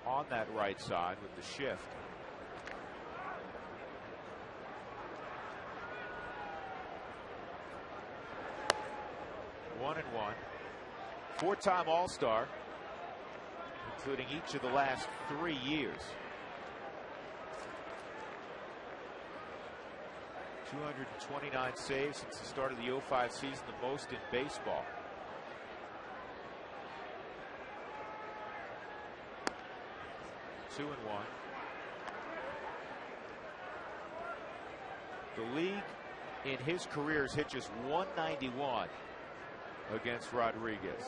on that right side with the shift. One and one. Four-time All-Star, including each of the last 3 years. 229 saves since the start of the 05 season, the most in baseball. Two and one. The league in his career has hit just 191 against Rodriguez.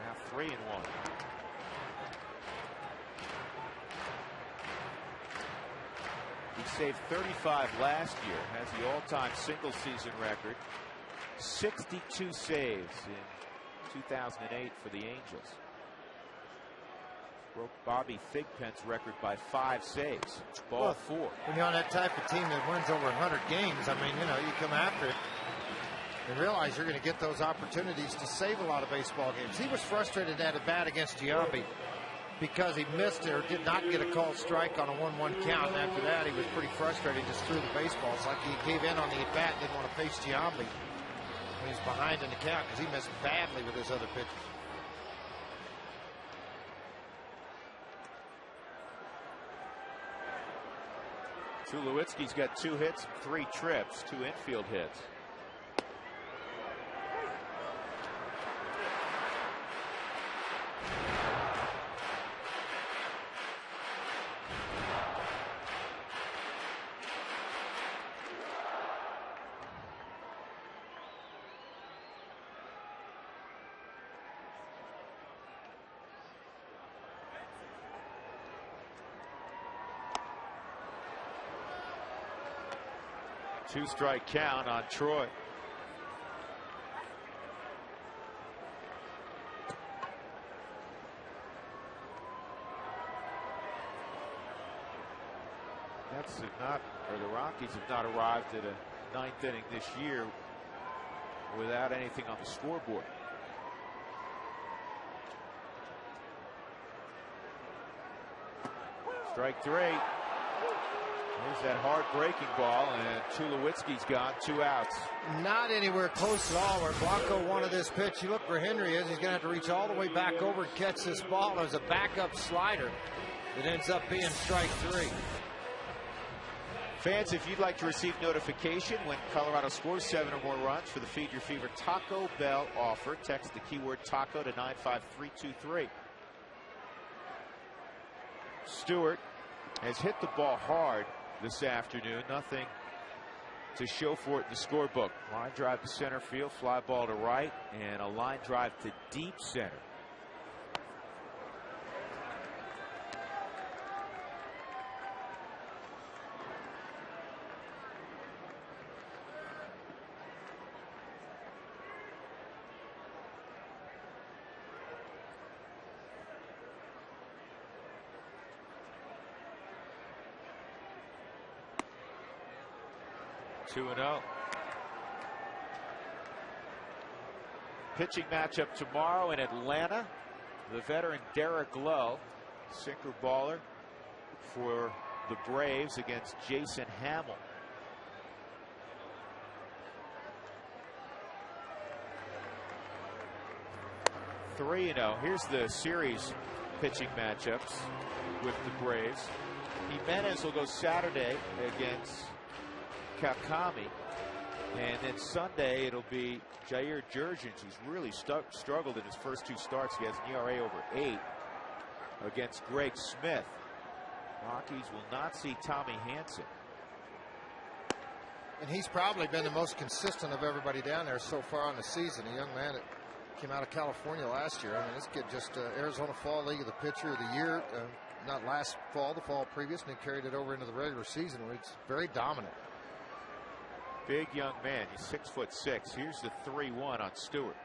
Now 3 and one. He saved 35 last year, has the all-time single season record. 62 saves in 2008 for the Angels. Broke Bobby Thigpen's record by 5 saves. Ball 4. When you're on that type of team that wins over 100 games, I mean, you know, you come after it and realize you're going to get those opportunities to save a lot of baseball games. He was frustrated at a bat against Giambi because he missed it or did not get a called strike on a 1-1 count. And after that, he was pretty frustrated, just threw the baseball. It's like he gave in on the at-bat and didn't want to face Giambi when he's behind in the count because he missed badly with his other pitches. Tulowitzki's got 2 hits, 3 trips, 2 infield hits. Two-strike count on Troy. The Rockies have not arrived at a 9th inning this year without anything on the scoreboard. Strike 3. There's that hard breaking ball, and Tulowitzki's gone. 2 outs. Not anywhere close at all where Blanco wanted this pitch. You look where Henry is. He's going to have to reach all the way back over and catch this ball. There's a backup slider that ends up being strike 3. Fans, if you'd like to receive notification when Colorado scores 7 or more runs for the Feed Your Fever Taco Bell offer, text the keyword taco to 95323. Stewart has hit the ball hard this afternoon. Nothing to show for it in the scorebook. Line drive to center field, fly ball to right, and a line drive to deep center. Two and 0. Pitching matchup tomorrow in Atlanta. The veteran Derek Lowe, sinker baller for the Braves, against Jason Hamill. Three and 0. Here's the series pitching matchups with the Braves. Jimenez will go Saturday against Kapkami, and then Sunday it'll be Jair Jurgens, who's really struggled in his first 2 starts. He has an ERA over 8 against Greg Smith. Rockies will not see Tommy Hanson. And he's probably been the most consistent of everybody down there so far on the season. A young man that came out of California last year. I mean, this kid just Arizona Fall League of the Pitcher of the Year. Not last fall, the fall previous, and he carried it over into the regular season where he's very dominant. Big young man. He's 6'6". Here's the 3-1 on Stewart.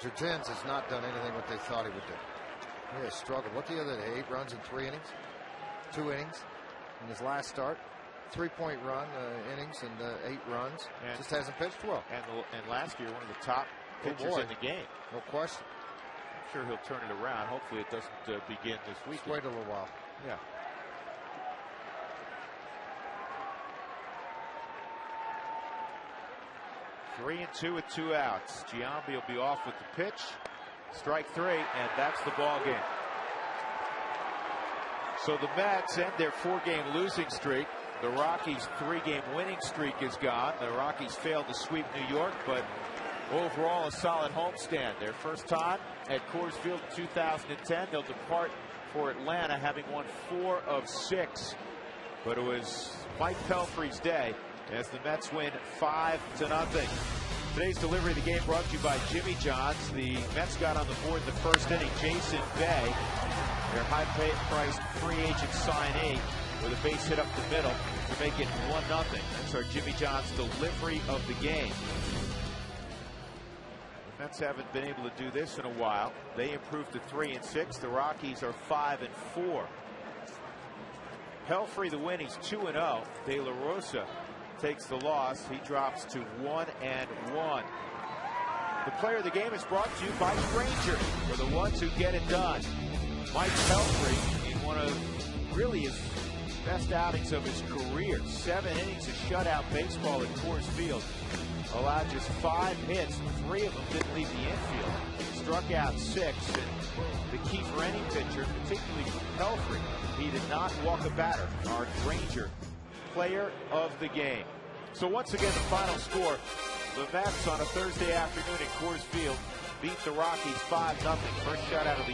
Jurgens has not done anything what they thought he would do. He has struggled. What the other day? 8 runs in 3 innings? 2 innings in his last start. 3-point run innings and 8 runs. And just hasn't pitched well. And last year, one of the top pitchers in the game. No question. I'm sure he'll turn it around. Hopefully it doesn't begin this week. Just wait a little while. Yeah. Three and 2 with 2 outs. Giambi will be off with the pitch. Strike 3, and that's the ball game. So the Mets end their 4-game losing streak. The Rockies' 3-game winning streak is gone. The Rockies failed to sweep New York, but overall a solid homestand. Their first time at Coors Field in 2010. They'll depart for Atlanta, having won 4 of 6. But it was Mike Pelfrey's day as the Mets win 5-0. Today's delivery of the game brought to you by Jimmy John's. The Mets got on the board in the first inning. Jason Bay, their high-priced free agent signee, with a base hit up the middle to make it 1-0. That's our Jimmy John's delivery of the game. The Mets haven't been able to do this in a while. They improved to 3-6. The Rockies are 5-4. Pelfrey the win. He's 2-0. De La Rosa takes the loss. He drops to 1-1. The player of the game is brought to you by Granger, for the ones who get it done. Mike Pelfrey, in one of really his best outings of his career, 7 innings of shutout baseball at Coors Field, allowed just 5 hits. 3 of them didn't leave the infield. Struck out 6, and the key for any pitcher, particularly for Pelfrey, he did not walk a batter. Our Granger, player of the game. So once again, the final score: the Mets on a Thursday afternoon at Coors Field beat the Rockies 5-0. First shutout of the year.